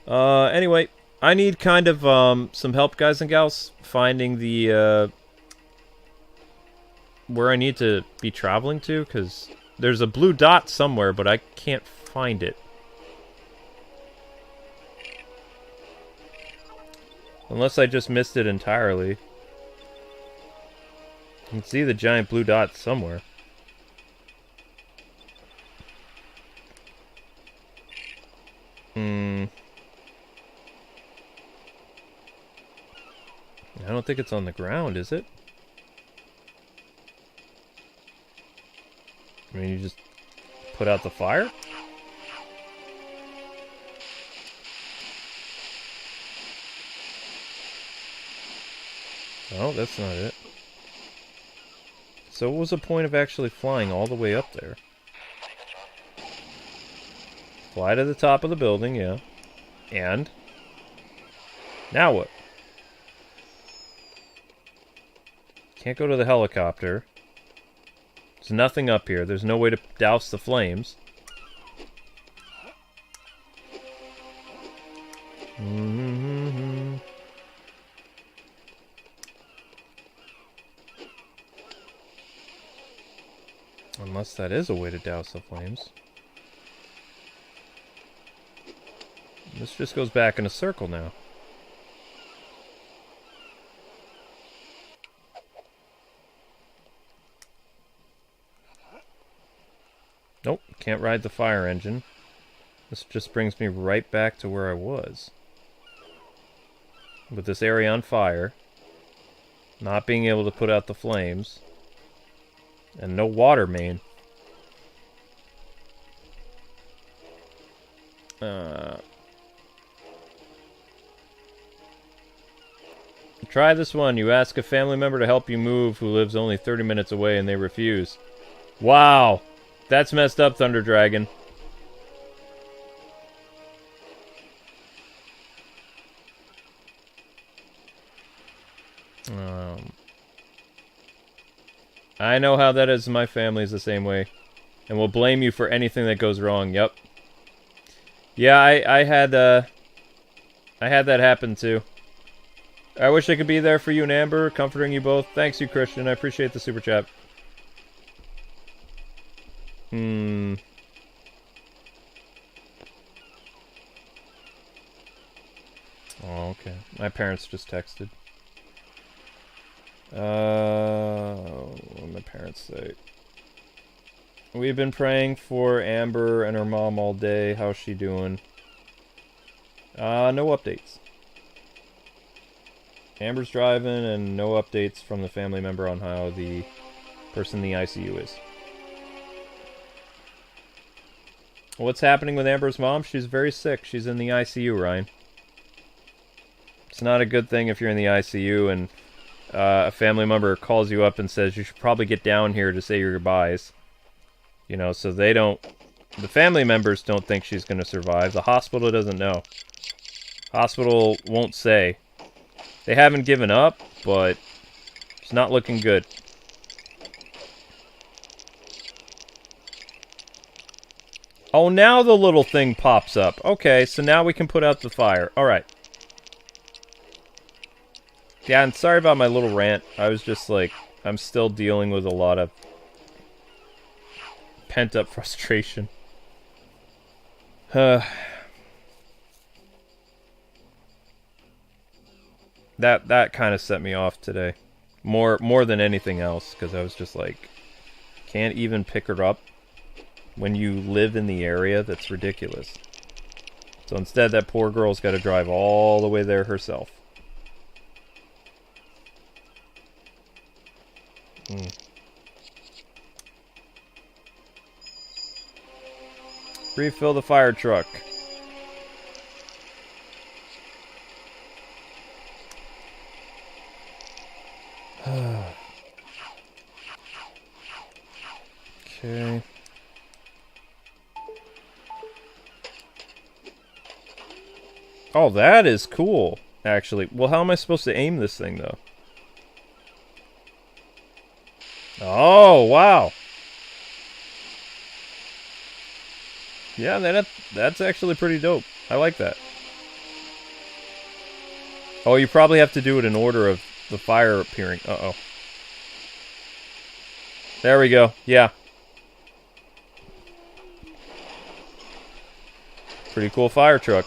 anyway, I need kind of some help, guys and gals, finding the where I need to be traveling to, because there's a blue dot somewhere, but I can't find it. Unless I just missed it entirely. I can see the giant blue dot somewhere. I don't think it's on the ground, is it? I mean, you just put out the fire? Oh, that's not it. So what was the point of actually flying all the way up there? Fly to the top of the building, yeah. And? Now what? Can't go to the helicopter. There's nothing up here. There's no way to douse the flames. Unless that is a way to douse the flames. This just goes back in a circle now. Nope, can't ride the fire engine. This just brings me right back to where I was. With this area on fire. Not being able to put out the flames. And no water main. Try this one. You ask a family member to help you move who lives only 30 minutes away and they refuse. Wow! That's messed up, Thunder Dragon. I know how that is. My family is the same way. And will blame you for anything that goes wrong. Yep. Yeah, I had that happen too. I wish I could be there for you and Amber, comforting you both. Thanks, you Christian. I appreciate the super chat. Oh, okay. My parents just texted. What did my parents say? We've been praying for Amber and her mom all day. How's she doing? No updates. Amber's driving, and no updates from the family member on how the person in the ICU is. What's happening with Amber's mom? She's very sick. She's in the ICU, Ryan. It's not a good thing if you're in the ICU and a family member calls you up and says you should probably get down here to say your goodbyes. You know, so they don't... The family members don't think she's going to survive. The hospital doesn't know. Hospital won't say. They haven't given up, but it's not looking good. Oh, now the little thing pops up. Okay, so now we can put out the fire. Alright. Yeah, and sorry about my little rant. I was just like, I'm still dealing with a lot of pent-up frustration. That kind of set me off today. More than anything else, because I was just like, can't even pick her up when you live in the area. That's ridiculous. So instead, that poor girl's got to drive all the way there herself. Refill the fire truck. Okay. Oh, that is cool, actually. Well, how am I supposed to aim this thing, though? Oh, wow. Yeah, that's actually pretty dope. I like that. Oh, you probably have to do it in order of the fire appearing. Uh-oh. There we go. Yeah. Pretty cool fire truck.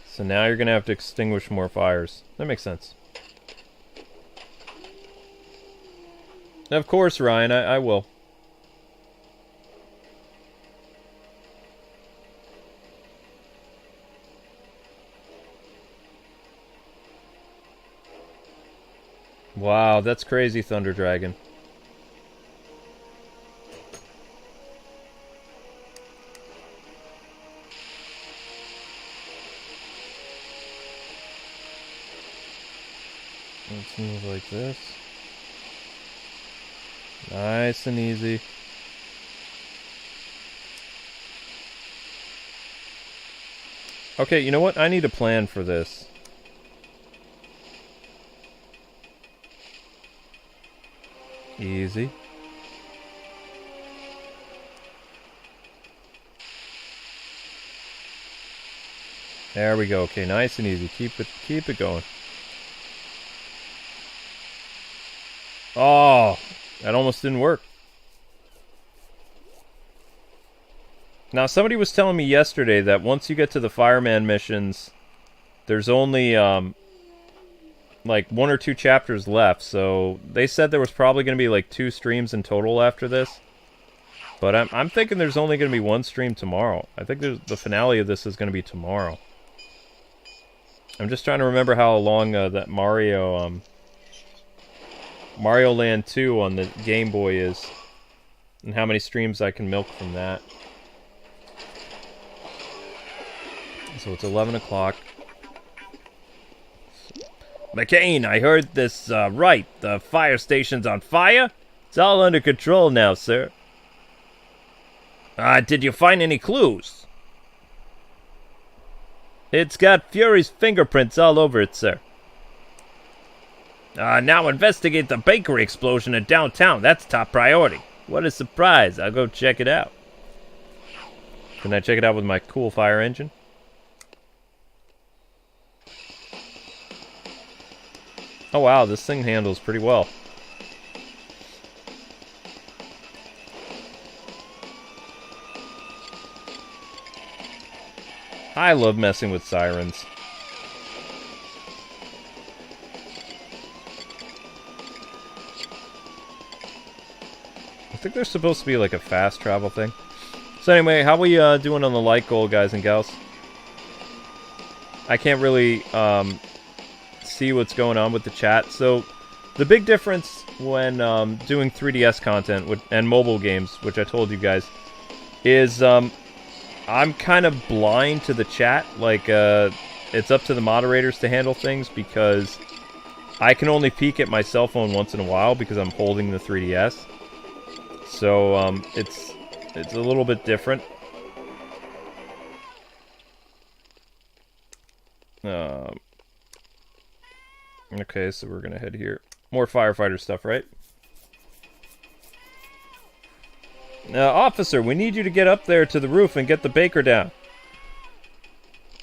So now you're going to have to extinguish more fires. That makes sense. Of course, Ryan, I will. Wow, that's crazy, Thunder Dragon. Let's move like this. Nice and easy. Okay, you know what? I need a plan for this. Easy. There we go. Okay, nice and easy. Keep it going. Oh, that almost didn't work. Now, somebody was telling me yesterday that once you get to the fireman missions, there's only like 1 or 2 chapters left. So they said there was probably going to be like 2 streams in total after this. But I'm thinking there's only going to be 1 stream tomorrow. I think the finale of this is going to be tomorrow. I'm just trying to remember how long that Mario Land 2 on the Game Boy is, and how many streams I can milk from that. So it's 11 o'clock. McCain, I heard this right. The fire station's on fire? It's all under control now, sir. Did you find any clues? It's got Fury's fingerprints all over it, sir. Now investigate the bakery explosion in downtown. That's top priority. What a surprise. I'll go check it out. Can I check it out with my cool fire engine? Oh wow, this thing handles pretty well. I love messing with sirens. I think there's supposed to be like a fast travel thing. So anyway, how we doing on the like goal, guys and gals? I can't really see what's going on with the chat. So the big difference when doing 3DS content and mobile games, which I told you guys, is I'm kind of blind to the chat. Like, it's up to the moderators to handle things because I can only peek at my cell phone once in a while because I'm holding the 3DS. So it's a little bit different. Okay, so we're gonna head here. More firefighter stuff, right? Officer, we need you to get up there to the roof and get the baker down.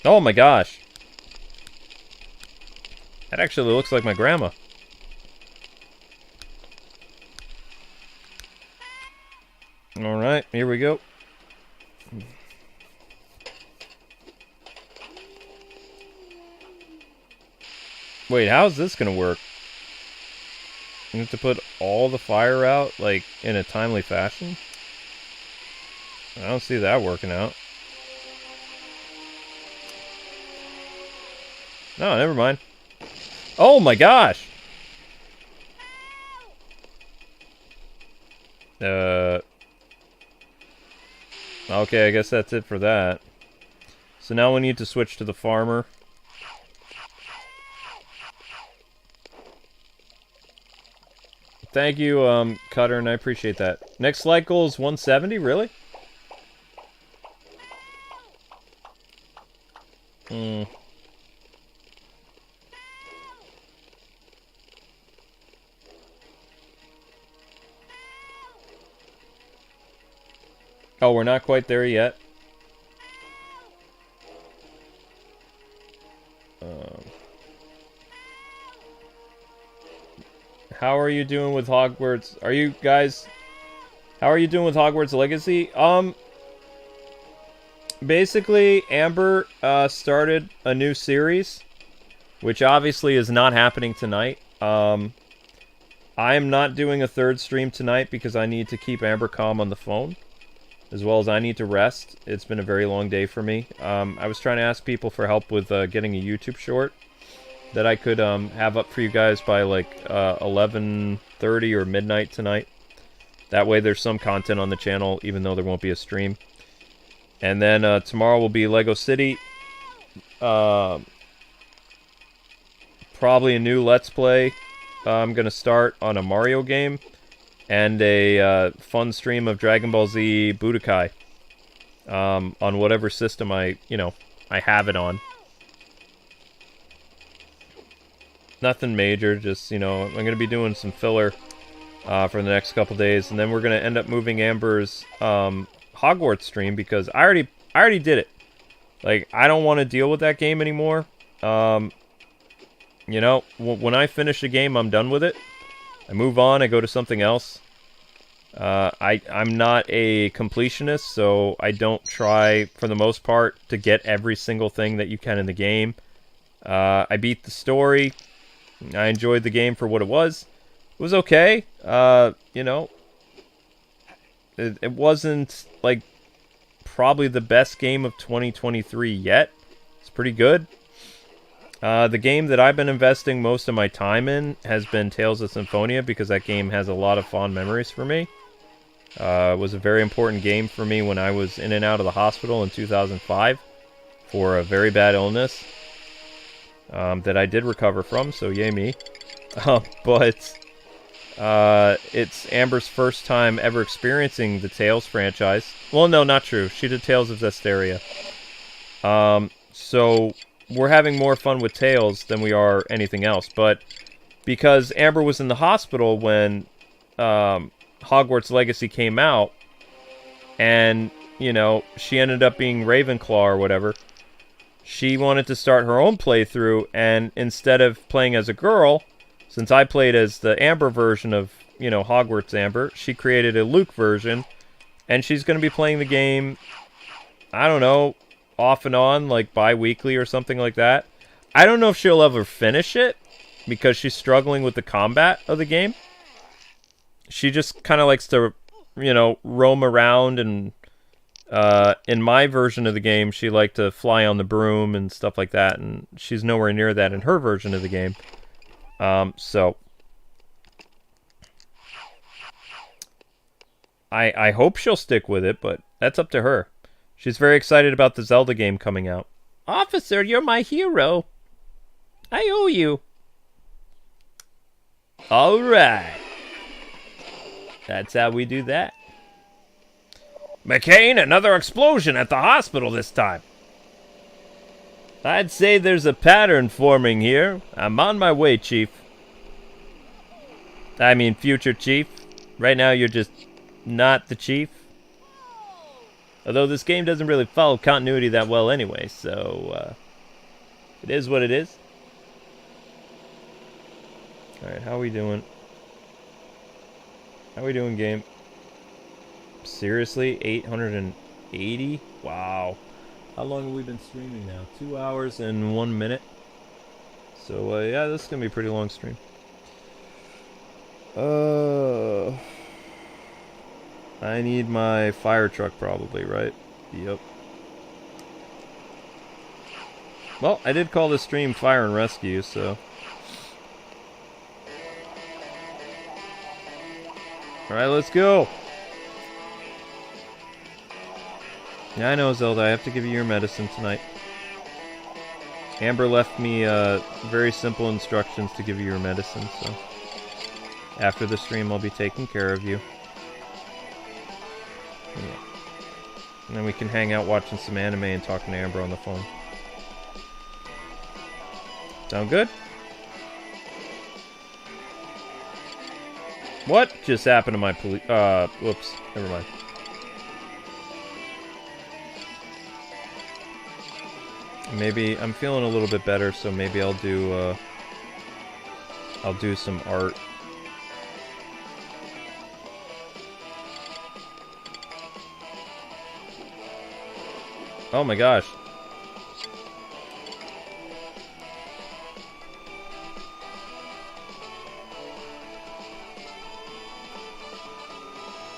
Oh my gosh. That actually looks like my grandma. Alright, here we go. Wait, how's this gonna work? You have to put all the fire out, like, in a timely fashion? I don't see that working out. No, never mind. Oh my gosh! Okay, I guess that's it for that. So now we need to switch to the farmer. Thank you, Cutter, and I appreciate that. Next light goal is 170, really? Oh, we're not quite there yet. How are you doing with Hogwarts? How are you doing with Hogwarts Legacy? Basically, Amber started a new series, which obviously is not happening tonight. I am not doing a third stream tonight because I need to keep Amber calm on the phone, as well as I need to rest. It's been a very long day for me. I was trying to ask people for help with getting a YouTube short that I could have up for you guys by like 11:30 or midnight tonight. That way there's some content on the channel, even though there won't be a stream. And then tomorrow will be Lego City. Probably a new Let's Play I'm going to start on a Mario game. And a fun stream of Dragon Ball Z Budokai. On whatever system I have it on. Nothing major, just, I'm going to be doing some filler for the next couple days. And then we're going to end up moving Amber's Hogwarts stream because I already did it. Like, I don't want to deal with that game anymore. When I finish a game, I'm done with it. I move on, I go to something else. I'm not a completionist, so I don't try, for the most part, to get every single thing that you can in the game. I beat the story. I enjoyed the game for what it was. It was okay. It wasn't, like, probably the best game of 2023 yet. It's pretty good. The game that I've been investing most of my time in has been Tales of Symphonia because that game has a lot of fond memories for me. It was a very important game for me when I was in and out of the hospital in 2005 for a very bad illness that I did recover from, so yay me. But it's Amber's first time ever experiencing the Tales franchise. Well, no, not true. She did Tales of Zestiria. So we're having more fun with Tales than we are anything else. But because Amber was in the hospital when Hogwarts Legacy came out, and, she ended up being Ravenclaw or whatever, she wanted to start her own playthrough, and instead of playing as a girl, since I played as the Amber version of, Hogwarts Amber, she created a Luke version, and she's going to be playing the game, I don't know, off and on, like bi-weekly or something like that. I don't know if she'll ever finish it, because she's struggling with the combat of the game. She just kind of likes to, roam around and In my version of the game, she liked to fly on the broom and stuff like that, and she's nowhere near that in her version of the game. So I hope she'll stick with it, but that's up to her. She's very excited about the Zelda game coming out. Officer, you're my hero. I owe you. All right. That's how we do that. McCain, another explosion at the hospital this time. I'd say there's a pattern forming here. I'm on my way, Chief. I mean, future Chief. Right now, you're just not the Chief. Although this game doesn't really follow continuity that well anyway, so it is what it is. Alright, how are we doing? How are we doing, game? Seriously? 880? Wow. How long have we been streaming now? 2 hours and 1 minute. So, yeah, this is going to be a pretty long stream. I need my fire truck probably, right? Yep. Well, I did call this stream Fire and Rescue, so... Alright, let's go! Yeah, I know, Zelda, I have to give you your medicine tonight. Amber left me very simple instructions to give you your medicine, so... After the stream, I'll be taking care of you. Yeah. And then we can hang out watching some anime and talking to Amber on the phone. Sound good? What just happened to my police? Whoops. Never mind. Maybe I'm feeling a little bit better, so maybe I'll do some art. Oh my gosh.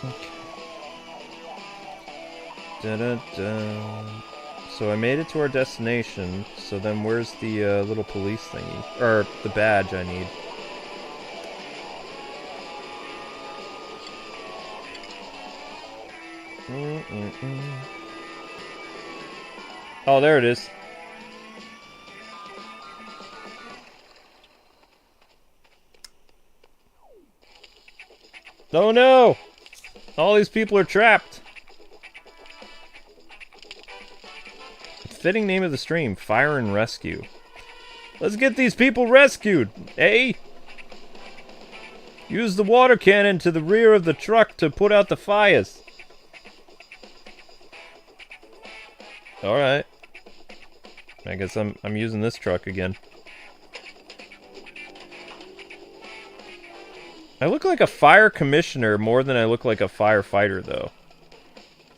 Okay. Da-da-da. So I made it to our destination, so then where's the little police thingy? Or the badge I need. Oh, there it is. Oh no! All these people are trapped. Fitting name of the stream, Fire and Rescue. Let's get these people rescued, eh? Use the water cannon to the rear of the truck to put out the fires. Alright. I guess I'm using this truck again. I look like a fire commissioner more than I look like a firefighter, though.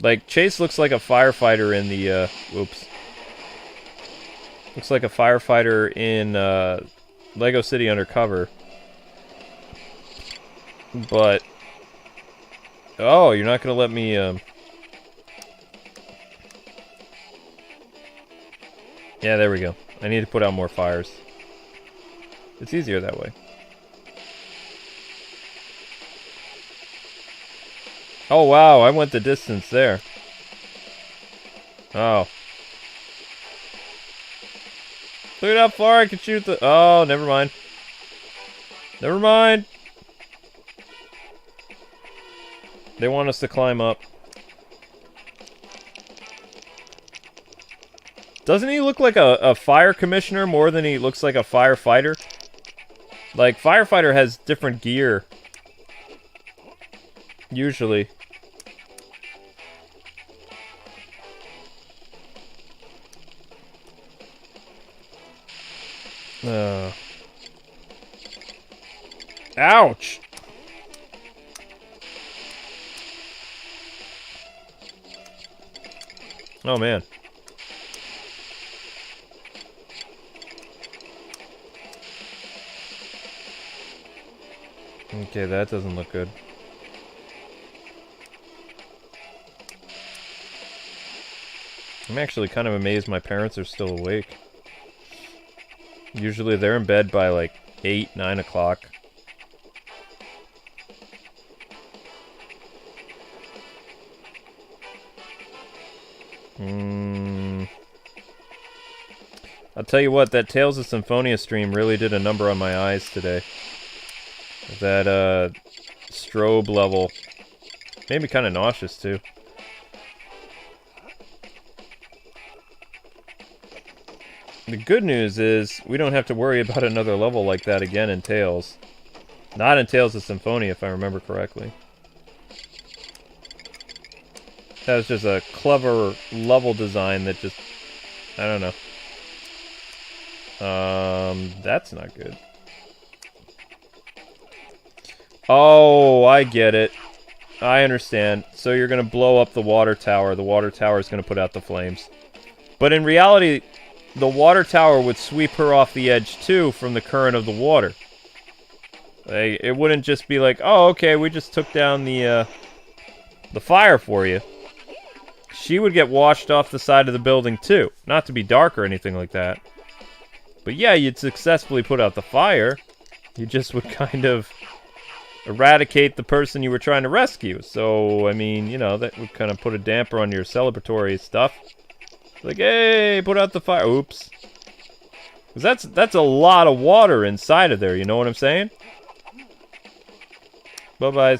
Like, Chase looks like a firefighter in the, oops. Looks like a firefighter in, Lego City Undercover. But... Oh, you're not gonna let me, Yeah, there we go. I need to put out more fires. It's easier that way. Oh, wow, I went the distance there. Oh. Look at how far I can shoot the... Oh, never mind. Never mind. They want us to climb up. Doesn't he look like a fire commissioner more than he looks like a firefighter? Like, firefighter has different gear. Usually. Ouch! Oh, man. Okay, that doesn't look good. I'm actually kind of amazed my parents are still awake. Usually they're in bed by like 8, 9 o'clock. I'll tell you what, that Tales of Symphonia stream really did a number on my eyes today. That strobe level made me kind of nauseous too. The good news is we don't have to worry about another level like that again in Tales. Not in Tales of Symphonia, if I remember correctly. That was just a clever level design that just... I don't know. That's not good. Oh, I get it. I understand. So you're going to blow up the water tower. The water tower is going to put out the flames. But in reality, the water tower would sweep her off the edge too from the current of the water. Like, it wouldn't just be like, oh, okay, we just took down the fire for you. She would get washed off the side of the building too. Not to be dark or anything like that. But yeah, you'd successfully put out the fire. You just would kind of eradicate the person you were trying to rescue. So, I mean, you know, that would kind of put a damper on your celebratory stuff. Like, hey, put out the fire. Oops. Because that's a lot of water inside of there, you know what I'm saying? Bye-bye.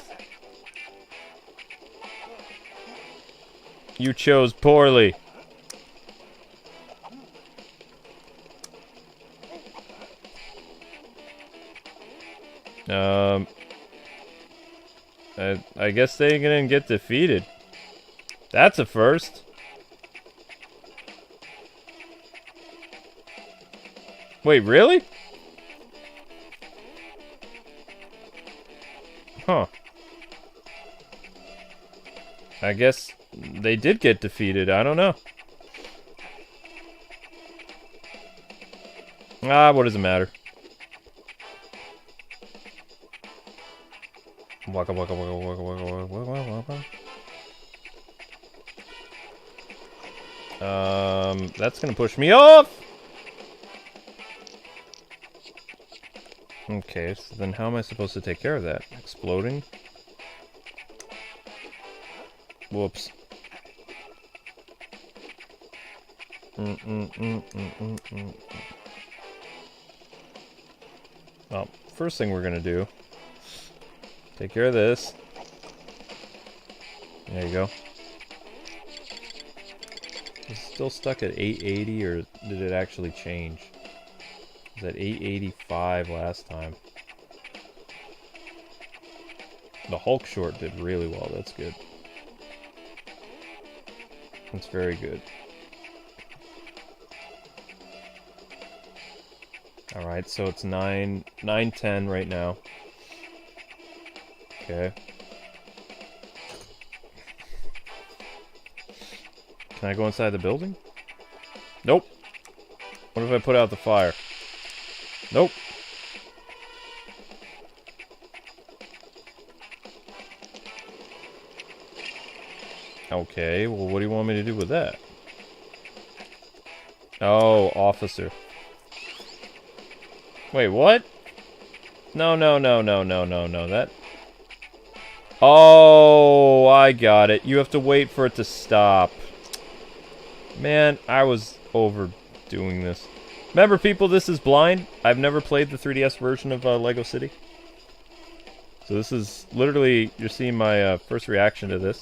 You chose poorly. I guess they didn't get defeated. That's a first. Wait, really? Huh. I guess they did get defeated. I don't know. Ah, what does it matter? Waka waka waka waka waka waka waka waka. That's gonna push me off! Okay, so then how am I supposed to take care of that? Exploding? Whoops. Well, first thing we're gonna do, take care of this. There you go. Is it still stuck at 880 or did it actually change? It was at 885 last time. The Hulk short did really well, that's good. That's very good. Alright, so it's 9:10 right now. Okay. Can I go inside the building? Nope. What if I put out the fire? Nope. Okay, well, what do you want me to do with that? Oh, officer. Wait, what? No, that... Oh, I got it. You have to wait for it to stop. Man, I was overdoing this. Remember, people, this is blind. I've never played the 3DS version of Lego City. So this is literally, you're seeing my first reaction to this.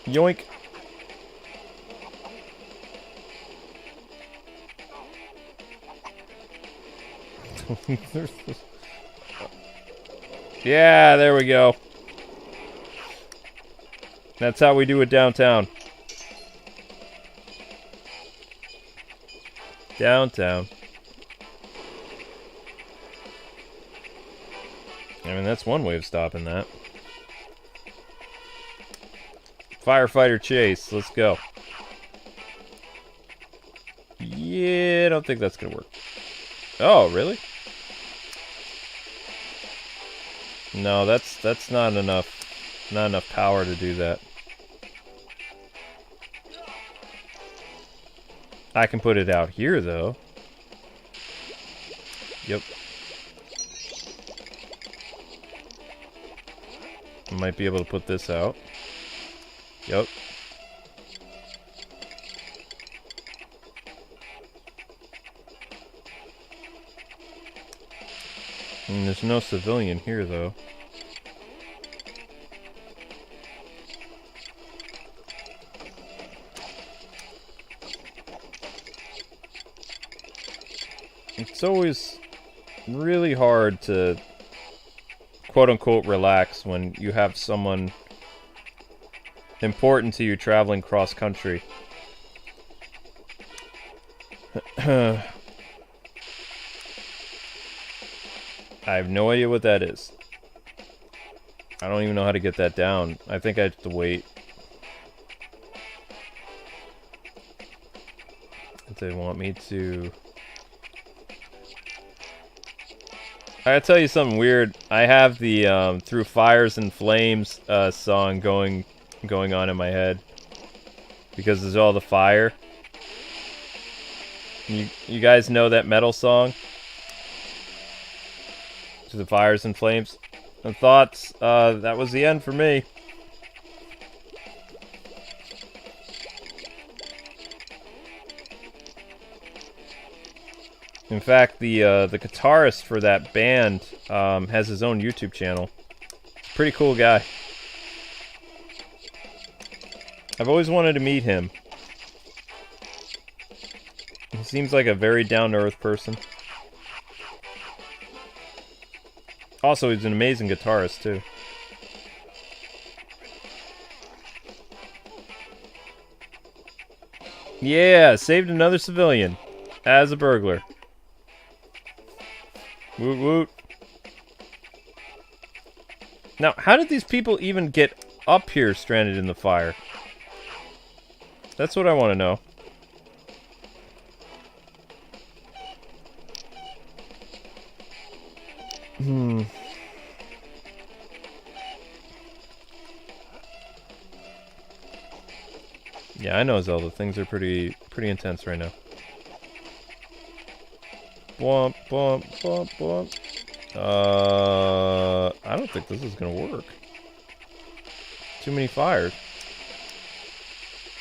Yoink. Yeah, there we go. That's how we do it downtown. Downtown. I mean, that's one way of stopping that. Firefighter chase. Let's go. Yeah, I don't think that's gonna work. Oh, really? No, that's not enough. Not enough power to do that. I can put it out here, though. Yep. I might be able to put this out. Yep. And there's no civilian here, though. It's always really hard to quote-unquote relax when you have someone important to you traveling cross-country. I have no idea what that is. I don't even know how to get that down. I think I have to wait. If they want me to... I gotta tell you something weird. I have the Through Fires and Flames song going on in my head. Because there's all the fire. You guys know that metal song? To the Fires and Flames. And thoughts, that was the end for me. In fact, the guitarist for that band has his own YouTube channel. Pretty cool guy. I've always wanted to meet him. He seems like a very down-to-earth person. Also, he's an amazing guitarist, too. Yeah, saved another civilian. As a burglar. Woot woot. Now, how did these people even get up here stranded in the fire? That's what I want to know. Yeah, I know, Zelda. Things are pretty intense right now. Bwomp, bwomp, bwomp, bwomp. I don't think this is gonna work. Too many fires.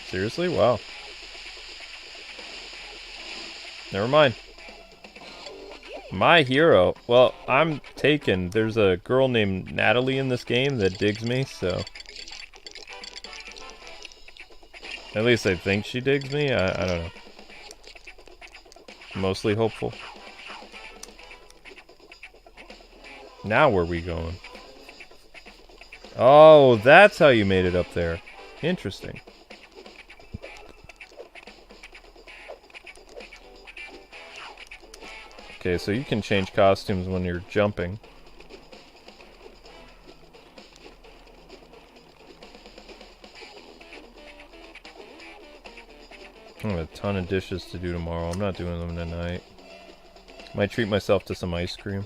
Seriously? Wow. Never mind. My hero. Well, I'm taken. There's a girl named Natalie in this game that digs me, so... At least I think she digs me. I don't know. Mostly hopeful. Now where are we going? Oh, that's how you made it up there. Interesting. Okay, so you can change costumes when you're jumping. I have a ton of dishes to do tomorrow. I'm not doing them tonight. Might treat myself to some ice cream.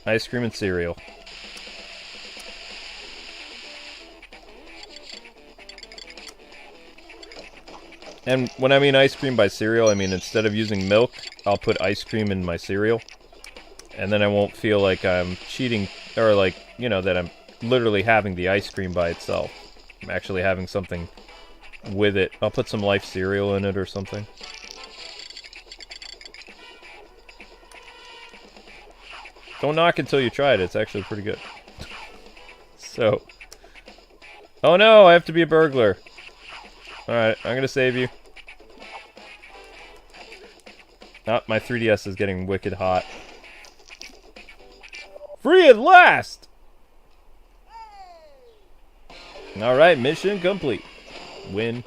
Ice cream and cereal. And when I mean ice cream by cereal, I mean instead of using milk, I'll put ice cream in my cereal. And then I won't feel like I'm cheating, or like, you know, that I'm literally having the ice cream by itself. I'm actually having something with it. I'll put some Life cereal in it or something. Don't knock until you try it. It's actually pretty good. So. Oh no, I have to be a burglar. Alright, I'm gonna save you. Ah, my 3DS is getting wicked hot. Free at last! Alright, mission complete. Win.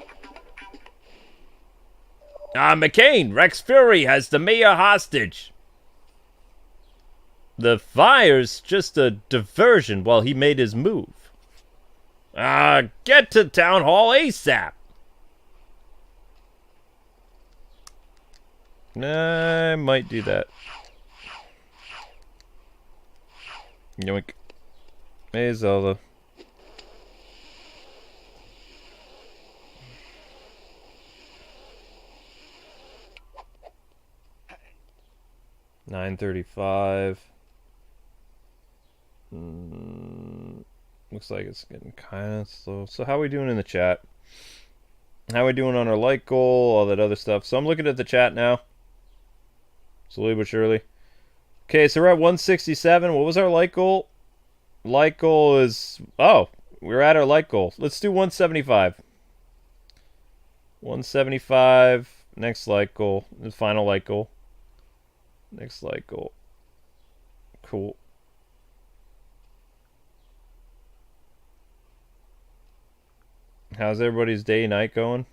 McCain, Rex Fury has the mayor hostage. The fire's just a diversion while he made his move. Get to town hall ASAP. I might do that. Yoink. Hey, Zelda. 9:35. Looks like it's getting kind of slow. So how are we doing in the chat? How are we doing on our like goal, all that other stuff? So I'm looking at the chat now. Slowly but surely. Okay, so we're at 167. What was our like goal? Like goal is... Oh, we're at our like goal. Let's do 175. 175. Next like goal. The final like goal. Next like goal. Cool. How's everybody's day, night going?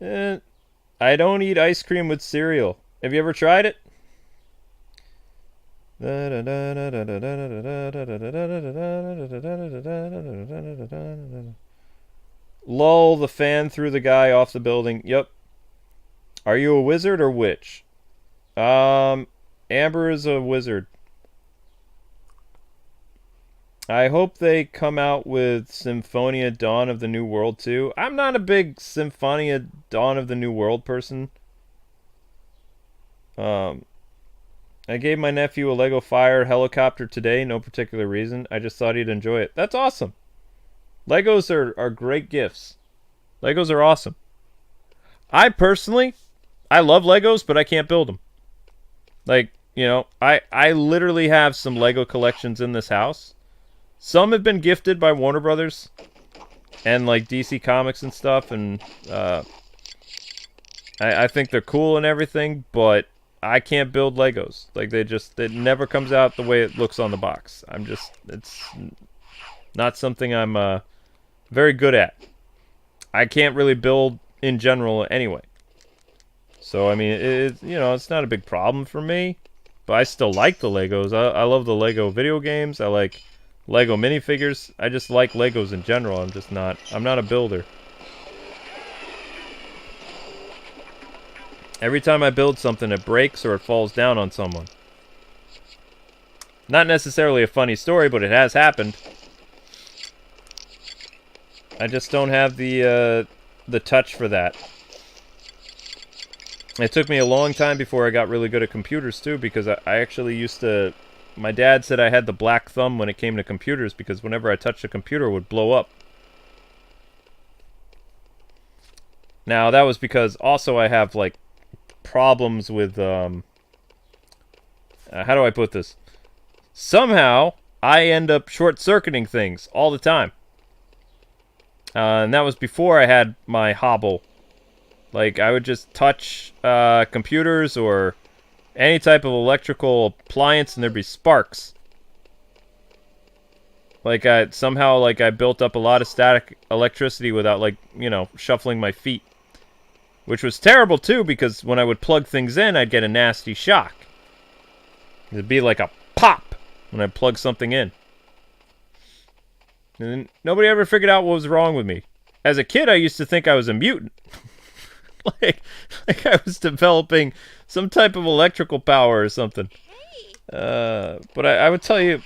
I don't eat ice cream with cereal. Have you ever tried it? Lull, the fan threw the guy off the building. Yep. Are you a wizard or witch? Amber is a wizard. I hope they come out with Symphonia Dawn of the New World too. I'm not a big Symphonia Dawn of the New World person. I gave my nephew a Lego Fire helicopter today, no particular reason. I just thought he'd enjoy it. That's awesome. Legos are great gifts. Legos are awesome. I personally, I love Legos, but I can't build them. Like, you know, I literally have some Lego collections in this house. Some have been gifted by Warner Brothers and like DC Comics and stuff, and I think they're cool and everything, but I can't build Legos. Like it never comes out the way it looks on the box. It's not something I'm very good at. I can't really build in general anyway. So I mean, it's not a big problem for me, but I still like the Legos. I love the Lego video games. I like Lego minifigures. I just like Legos in general. I'm not a builder. Every time I build something, it breaks or it falls down on someone. Not necessarily a funny story, but it has happened. I just don't have the touch for that. It took me a long time before I got really good at computers too, because I actually used to... My dad said I had the black thumb when it came to computers, because whenever I touched a computer, it would blow up. Now, that was because also I have, like, problems with, how do I put this? Somehow, I end up short-circuiting things all the time. And that was before I had my hobble. Like, I would just touch computers or any type of electrical appliance and there'd be sparks. Like, I built up a lot of static electricity without, like, shuffling my feet. Which was terrible, too, because when I would plug things in, I'd get a nasty shock. It'd be like a pop when I plug something in. And nobody ever figured out what was wrong with me. As a kid, I used to think I was a mutant. like I was developing some type of electrical power or something. But I would tell you,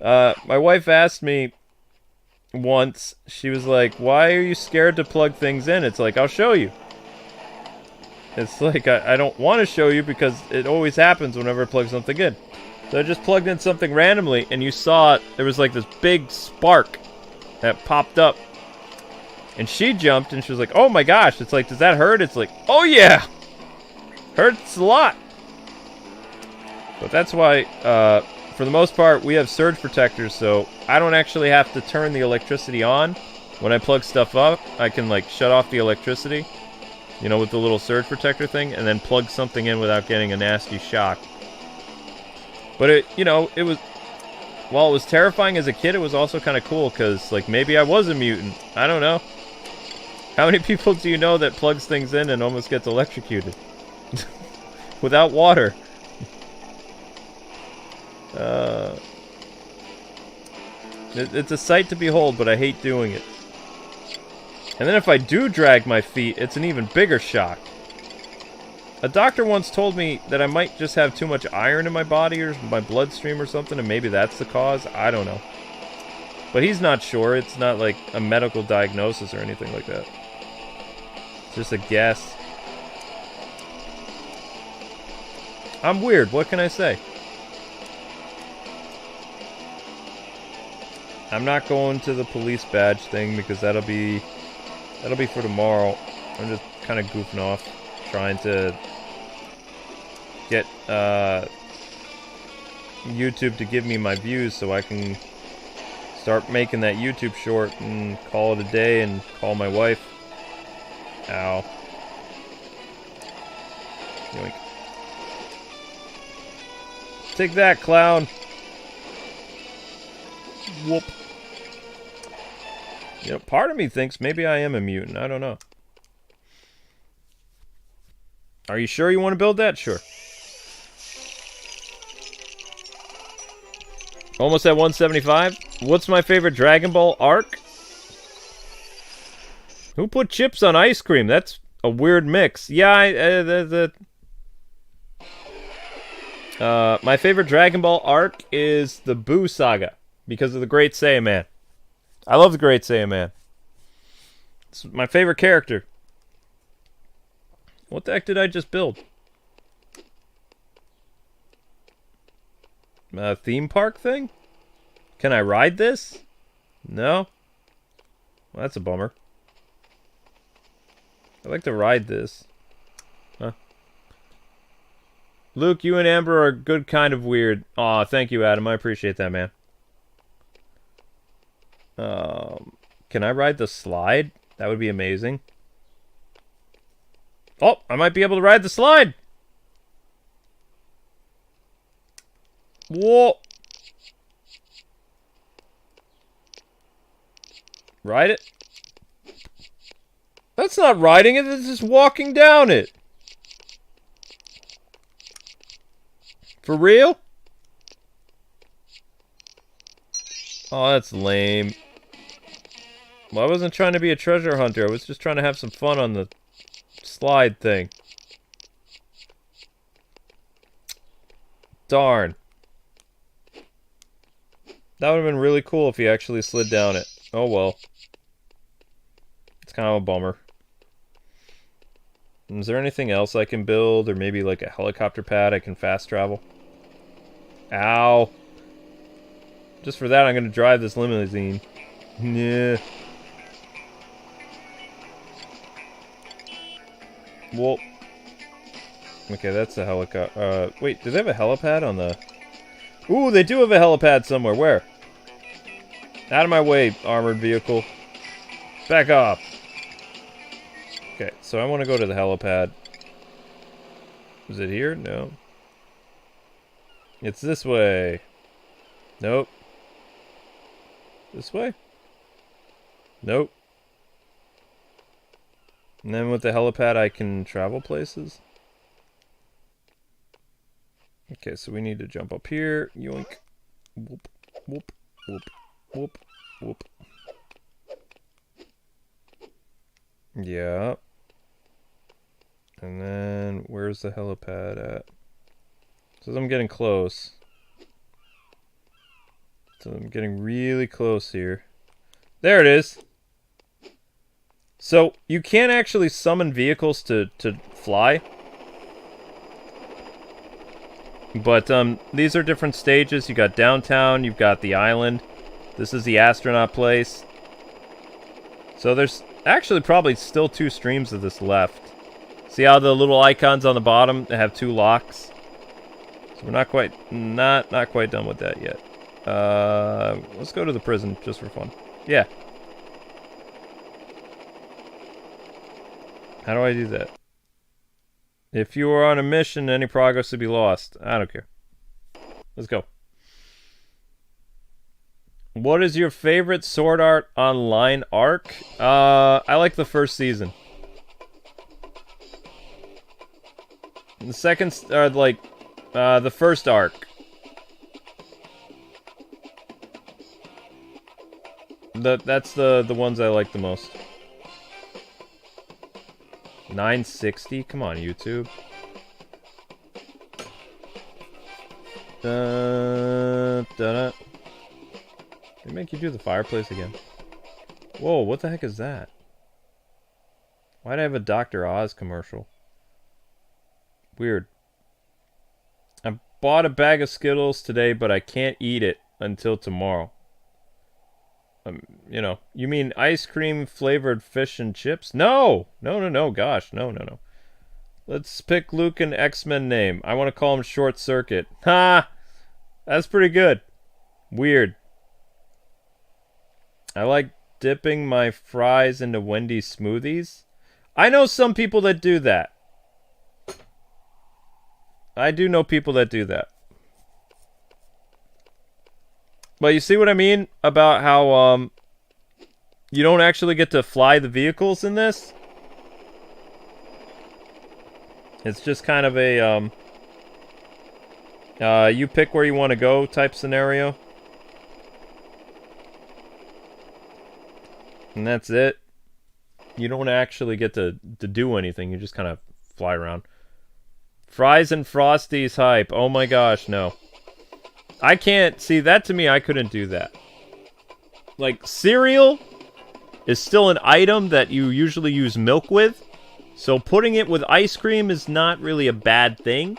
my wife asked me once, she was like, why are you scared to plug things in? It's like, I'll show you. It's like, I don't want to show you because it always happens whenever I plug something in. So I just plugged in something randomly, and you saw it, there was like this big spark that popped up. And she jumped, and she was like, oh my gosh. It's like, does that hurt? It's like, oh yeah! Hurts a lot. But that's why, for the most part, we have surge protectors, so I don't actually have to turn the electricity on. When I plug stuff up, I can, like, shut off the electricity, with the little surge protector thing, and then plug something in without getting a nasty shock. But it was... While it was terrifying as a kid, it was also kind of cool, because, like, maybe I was a mutant. I don't know. How many people do you know that plugs things in and almost gets electrocuted? Without water. It's a sight to behold, but I hate doing it. And then if I do drag my feet, it's an even bigger shock. A doctor once told me that I might just have too much iron in my body or my bloodstream or something, and maybe that's the cause. I don't know. But he's not sure. It's not like a medical diagnosis or anything like that. It's just a guess. I'm weird. What can I say? I'm not going to the police badge thing because that'll be for tomorrow. I'm just kind of goofing off, trying to get YouTube to give me my views so I can start making that YouTube short and call it a day and call my wife. Ow. Yoink. Take that, clown. Whoop. You know, part of me thinks maybe I am a mutant. I don't know. Are you sure you want to build that? Sure. Almost at 175. What's my favorite Dragon Ball arc? Who put chips on ice cream? That's a weird mix. Yeah, my favorite Dragon Ball arc is the Buu Saga because of the Great Saiyaman. I love the Great Saiyaman. It's my favorite character. What the heck did I just build? A theme park thing? Can I ride this? No? Well, that's a bummer. I'd like to ride this. Huh? Luke, you and Amber are a good kind of weird. Aw, thank you, Adam. I appreciate that, man. Can I ride the slide? That would be amazing. Oh, I might be able to ride the slide. Whoa. Ride it. That's not riding it, it's just walking down it. For real? Oh, that's lame. Well, I wasn't trying to be a treasure hunter. I was just trying to have some fun on the slide thing. Darn. That would have been really cool if he actually slid down it. Oh well. It's kind of a bummer. Is there anything else I can build? Or maybe like a helicopter pad I can fast travel? Ow. Just for that, I'm going to drive this limousine. Yeah. Well. Okay, that's a helicopter. Wait, do they have a helipad on the... Ooh, they do have a helipad somewhere. Where? Out of my way, armored vehicle. Back off. Okay, so I want to go to the helipad. Is it here? No. It's this way. Nope. This way? Nope. And then with the helipad I can travel places? Okay, so we need to jump up here. Yoink. Whoop, whoop, whoop, whoop, whoop. Yeah. And then, where's the helipad at? So I'm getting close. So I'm getting really close here. There it is! So, you can't actually summon vehicles to fly. But, these are different stages. You got downtown, you've got the island. This is the astronaut place. So there's actually probably still 2 streams of this left. See how the little icons on the bottom they have 2 locks? So we're not quite done with that yet. Let's go to the prison just for fun. Yeah. How do I do that? If you are on a mission, any progress will be lost. I don't care. Let's go. What is your favorite Sword Art Online arc? I like the first season. The second, the first arc. That's the ones I like the most. 960? Come on, YouTube. They make you do the fireplace again. Whoa, what the heck is that? Why'd I have a Dr. Oz commercial? Weird. bought a bag of Skittles today, but I can't eat it until tomorrow. You know, you mean ice cream flavored fish and chips? No! No, gosh, no. Let's pick Luke an X-Men name. I want to call him Short Circuit. Ha! That's pretty good. Weird. I like dipping my fries into Wendy's smoothies. I know some people that do that. I do know people that do that. But you see what I mean about how you don't actually get to fly the vehicles in this? It's just kind of a you pick where you want to go type scenario. And that's it. You don't actually get to do anything. You just kind of fly around. Fries and Frosties hype. Oh my gosh, no. I can't... See, that to me, I couldn't do that. Like, cereal is still an item that you usually use milk with. So putting it with ice cream is not really a bad thing.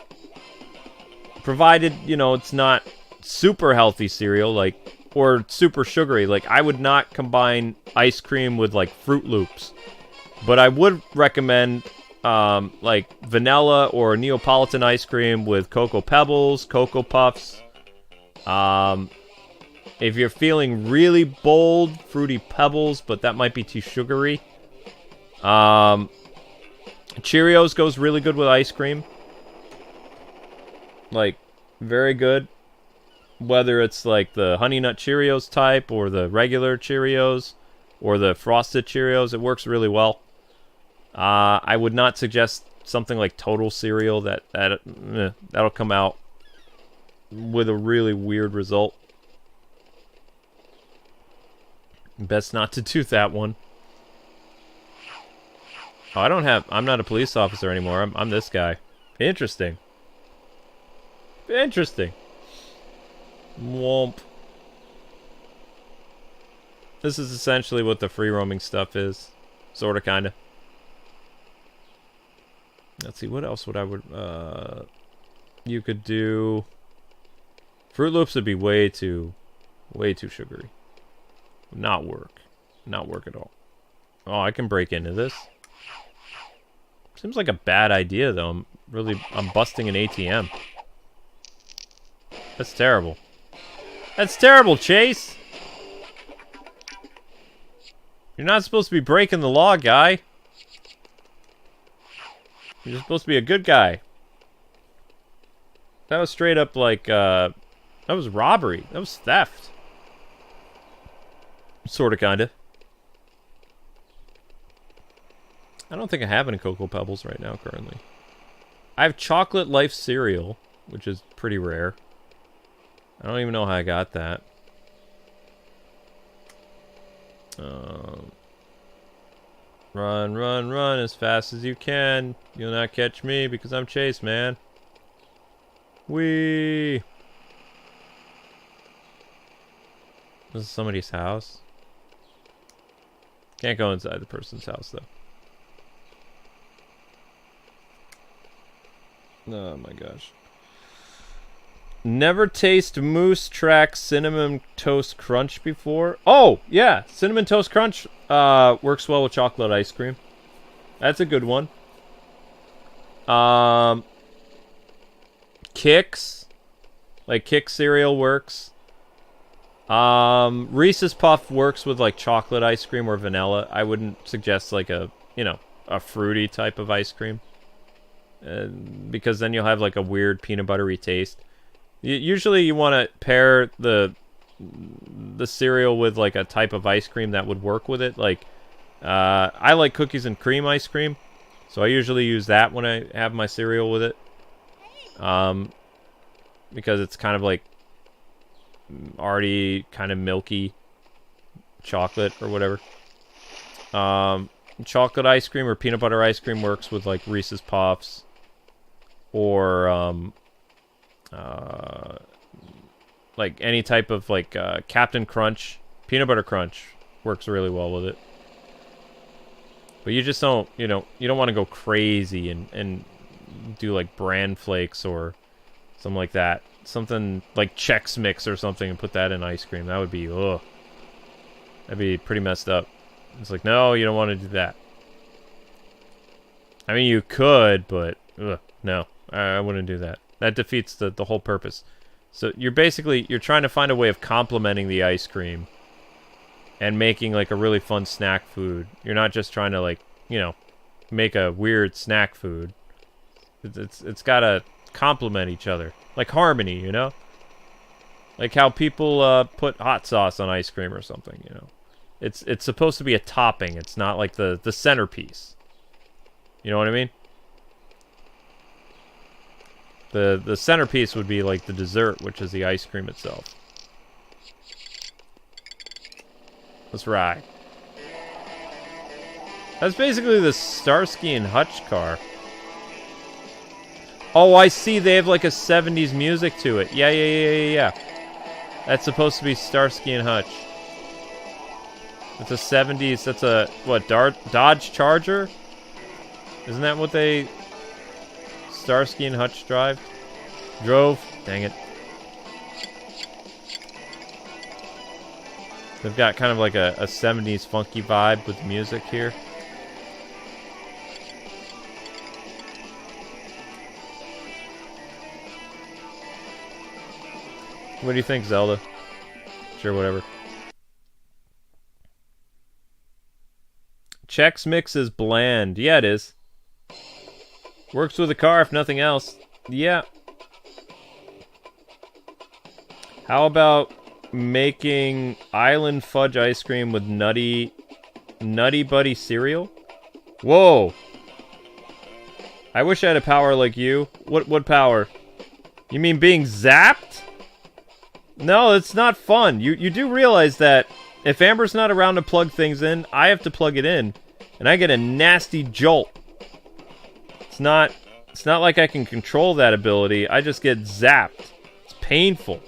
Provided, you know, it's not super healthy cereal, like... Or super sugary. Like, I would not combine ice cream with, like, Fruit Loops. But I would recommend... like vanilla or Neapolitan ice cream with Cocoa Pebbles, Cocoa Puffs. If you're feeling really bold, Fruity Pebbles, but that might be too sugary. Cheerios goes really good with ice cream. Like, very good. Whether it's like the Honey Nut Cheerios type or the regular Cheerios or the Frosted Cheerios, it works really well. I would not suggest something like Total Cereal. That'll come out with a really weird result. Best not to do that one. Oh, I'm not a police officer anymore. I'm this guy. Interesting. Interesting. Womp. This is essentially what the free roaming stuff is. Sorta, kinda. Let's see, what else would you could do... Fruit Loops would be way too sugary. Would not work. Not work at all. Oh, I can break into this. Seems like a bad idea, though. I'm busting an ATM. That's terrible. That's terrible, Chase! You're not supposed to be breaking the law, guy. You're supposed to be a good guy. That was straight up like, that was robbery. That was theft. Sorta, kinda. I don't think I have any Cocoa Pebbles right now, currently. I have Chocolate Life cereal, which is pretty rare. I don't even know how I got that. Run as fast as you can. You'll not catch me because I'm Chase, man. Whee! This is somebody's house. Can't go inside the person's house, though. Oh my gosh. Never taste Moose Track Cinnamon Toast Crunch before? Oh, yeah. Cinnamon Toast Crunch works well with chocolate ice cream. That's a good one. Kix. Like, Kix cereal works. Reese's Puff works with, like, chocolate ice cream or vanilla. I wouldn't suggest, like, a fruity type of ice cream. Because then you'll have, like, a weird peanut buttery taste. Usually you want to pair the cereal with like a type of ice cream that would work with it. Like, I like cookies and cream ice cream, so I usually use that when I have my cereal with it. Because it's kind of like already kind of milky chocolate or whatever. Chocolate ice cream or peanut butter ice cream works with like Reese's Puffs or like any type of like Captain Crunch, peanut butter crunch works really well with it. But you just don't, you don't want to go crazy and do like bran flakes or Something like that. Something like Chex Mix or something and put that in ice cream. That would be, ugh. That'd be pretty messed up. It's like, no, you don't want to do that. I mean, you could, but, ugh, no. I wouldn't do that. That defeats the whole purpose. So you're trying to find a way of complementing the ice cream and making, like, a really fun snack food. You're not just trying to, like, you know, make a weird snack food. It's gotta complement each other. Like harmony, you know? Like how people put hot sauce on ice cream or something, you know? It's supposed to be a topping. It's not like the centerpiece. You know what I mean? The centerpiece would be like the dessert, which is the ice cream itself. Let's ride. That's basically the Starsky and Hutch car. Oh, I see. They have like a 70s music to it. Yeah. That's supposed to be Starsky and Hutch. It's a 70s. That's a, what, Dodge Charger? Isn't that what they... Starsky and Hutch drove? Dang it. They've got kind of like a 70s funky vibe with music here. What do you think, Zelda? Sure, whatever. Chex Mix is bland. Yeah, it is. Works with a car, if nothing else. Yeah. How about making island fudge ice cream with Nutty Buddy cereal? Whoa. I wish I had a power like you. What power? You mean being zapped? No, it's not fun. You do realize that if Amber's not around to plug things in, I have to plug it in, and I get a nasty jolt. It's not like I can control that ability. I just get zapped. It's painful.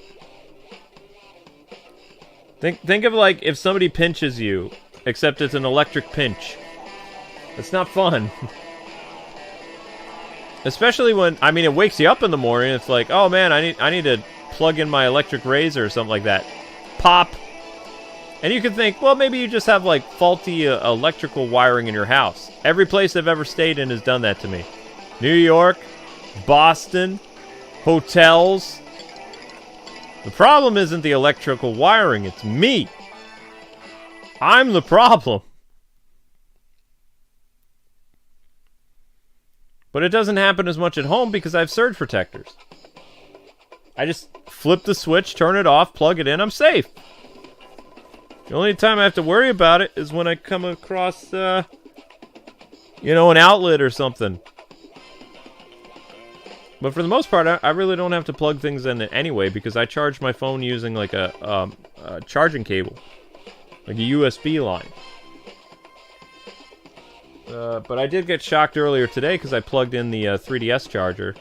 Think of like if somebody pinches you, except it's an electric pinch. It's not fun. Especially when, I mean, it wakes you up in the morning. It's like, oh man, I need to plug in my electric razor or something like that. Pop. And you can think, well, maybe you just have like faulty electrical wiring in your house. Every place I've ever stayed in has done that to me. New York, Boston, hotels. The problem isn't the electrical wiring, it's me. I'm the problem. But it doesn't happen as much at home because I have surge protectors. I just flip the switch, turn it off, plug it in, I'm safe. The only time I have to worry about it is when I come across, an outlet or something. But for the most part, I really don't have to plug things in anyway because I charge my phone using like a charging cable. Like a USB line. But I did get shocked earlier today because I plugged in the 3DS charger.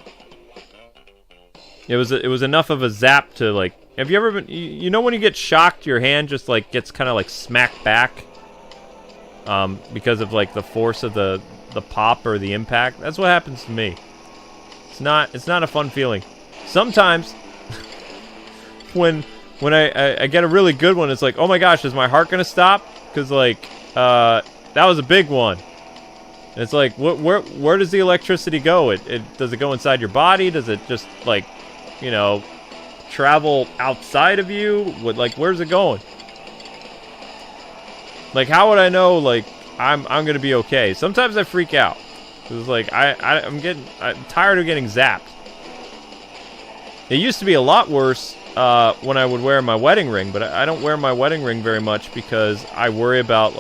It was enough of a zap to like. Have you ever been? You know when you get shocked, your hand just like gets kind of like smacked back. Because of like the force of the pop or the impact. That's what happens to me. It's not a fun feeling. Sometimes when I get a really good one, it's like, oh my gosh, is my heart gonna stop? Because like that was a big one. And it's like, where does the electricity go? Does it go inside your body? Does it just like, travel outside of you? Where's it going? Like, how would I know? Like, I'm gonna be okay. Sometimes I freak out. It's like I'm tired of getting zapped. It used to be a lot worse when I would wear my wedding ring, but I don't wear my wedding ring very much because I worry about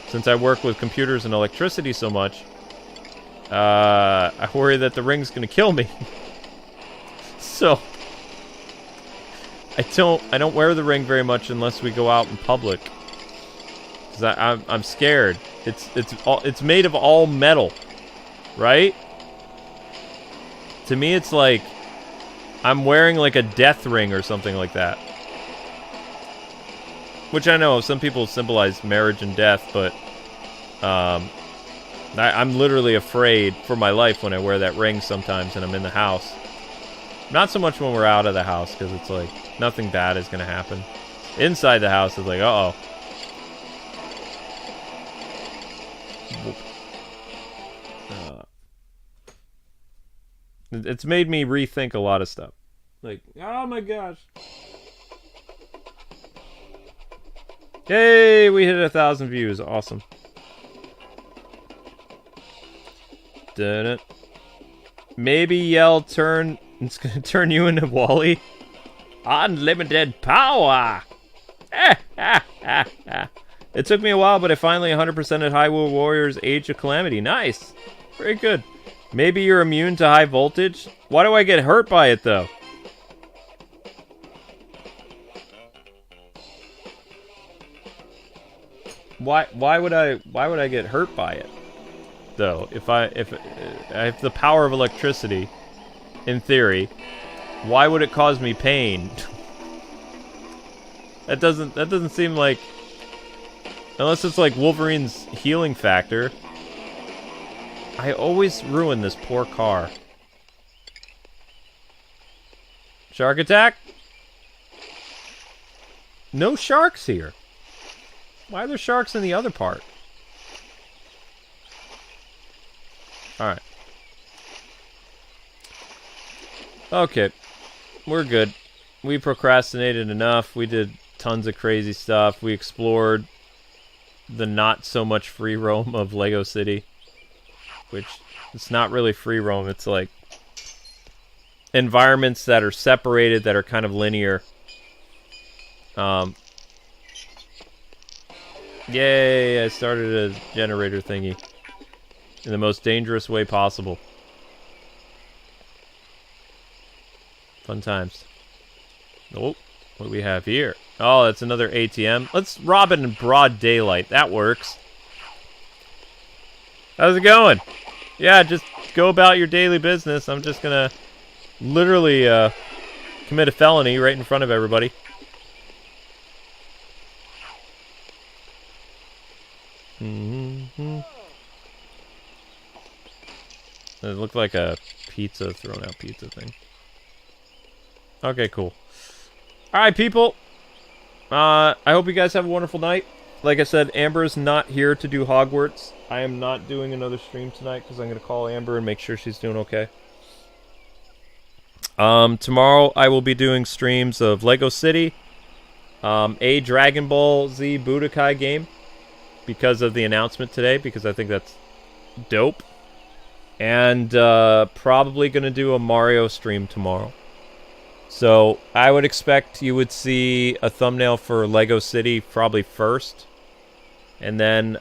since I work with computers and electricity so much, I worry that the ring's gonna kill me. So I don't wear the ring very much unless we go out in public. Cause I'm scared. It's made of all metal, right? To me, it's like I'm wearing like a death ring or something like that. Which I know some people symbolize marriage and death, but I'm literally afraid for my life when I wear that ring sometimes and I'm in the house. Not so much when we're out of the house, because it's like, nothing bad is going to happen. Inside the house is like, uh-oh. It's made me rethink a lot of stuff. Like, oh my gosh. Hey, we hit 1,000 views. Awesome. Dun it. Maybe yell turn. It's gonna turn you into Wally. Unlimited power. It took me a while, but I finally 100%ed Hyrule Warriors Age of Calamity. Nice. Very good. Maybe you're immune to high voltage? Why do I get hurt by it, though? Why would I get hurt by it, though? If I have the power of electricity, in theory, why would it cause me pain? That doesn't seem like, unless it's like Wolverine's healing factor. I always ruin this poor car. Shark attack? No sharks here. Why are there sharks in the other part? Alright. Okay. We're good. We procrastinated enough. We did tons of crazy stuff. We explored the not so much free roam of Lego City. Which, it's not really free roam. It's like environments that are separated, that are kind of linear. Yay, I started a generator thingy. In the most dangerous way possible. Fun times. Oh, what do we have here? Oh, that's another ATM. Let's rob it in broad daylight. That works. How's it going? Yeah, just go about your daily business. I'm just gonna literally commit a felony right in front of everybody. It looked like a pizza, thrown out pizza thing. Okay, cool. Alright, people. I hope you guys have a wonderful night. Like I said, Amber's not here to do Hogwarts. I am not doing another stream tonight because I'm going to call Amber and make sure she's doing okay. Tomorrow I will be doing streams of Lego City, a Dragon Ball Z Budokai game because of the announcement today, because I think that's dope. And probably going to do a Mario stream tomorrow. So I would expect you would see a thumbnail for Lego City probably first. And then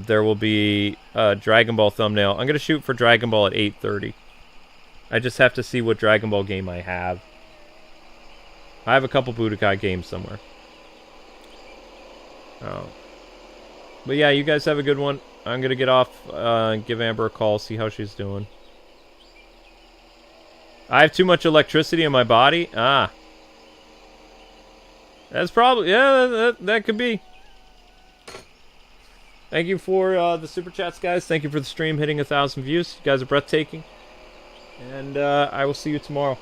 there will be a Dragon Ball thumbnail. I'm going to shoot for Dragon Ball at 8:30. I just have to see what Dragon Ball game I have. I have a couple Budokai games somewhere. Oh. But yeah, you guys have a good one. I'm going to get off and give Amber a call, see how she's doing. I have too much electricity in my body? Ah. That's probably... Yeah, that could be. Thank you for the super chats, guys. Thank you for the stream hitting 1,000 views. You guys are breathtaking. And I will see you tomorrow.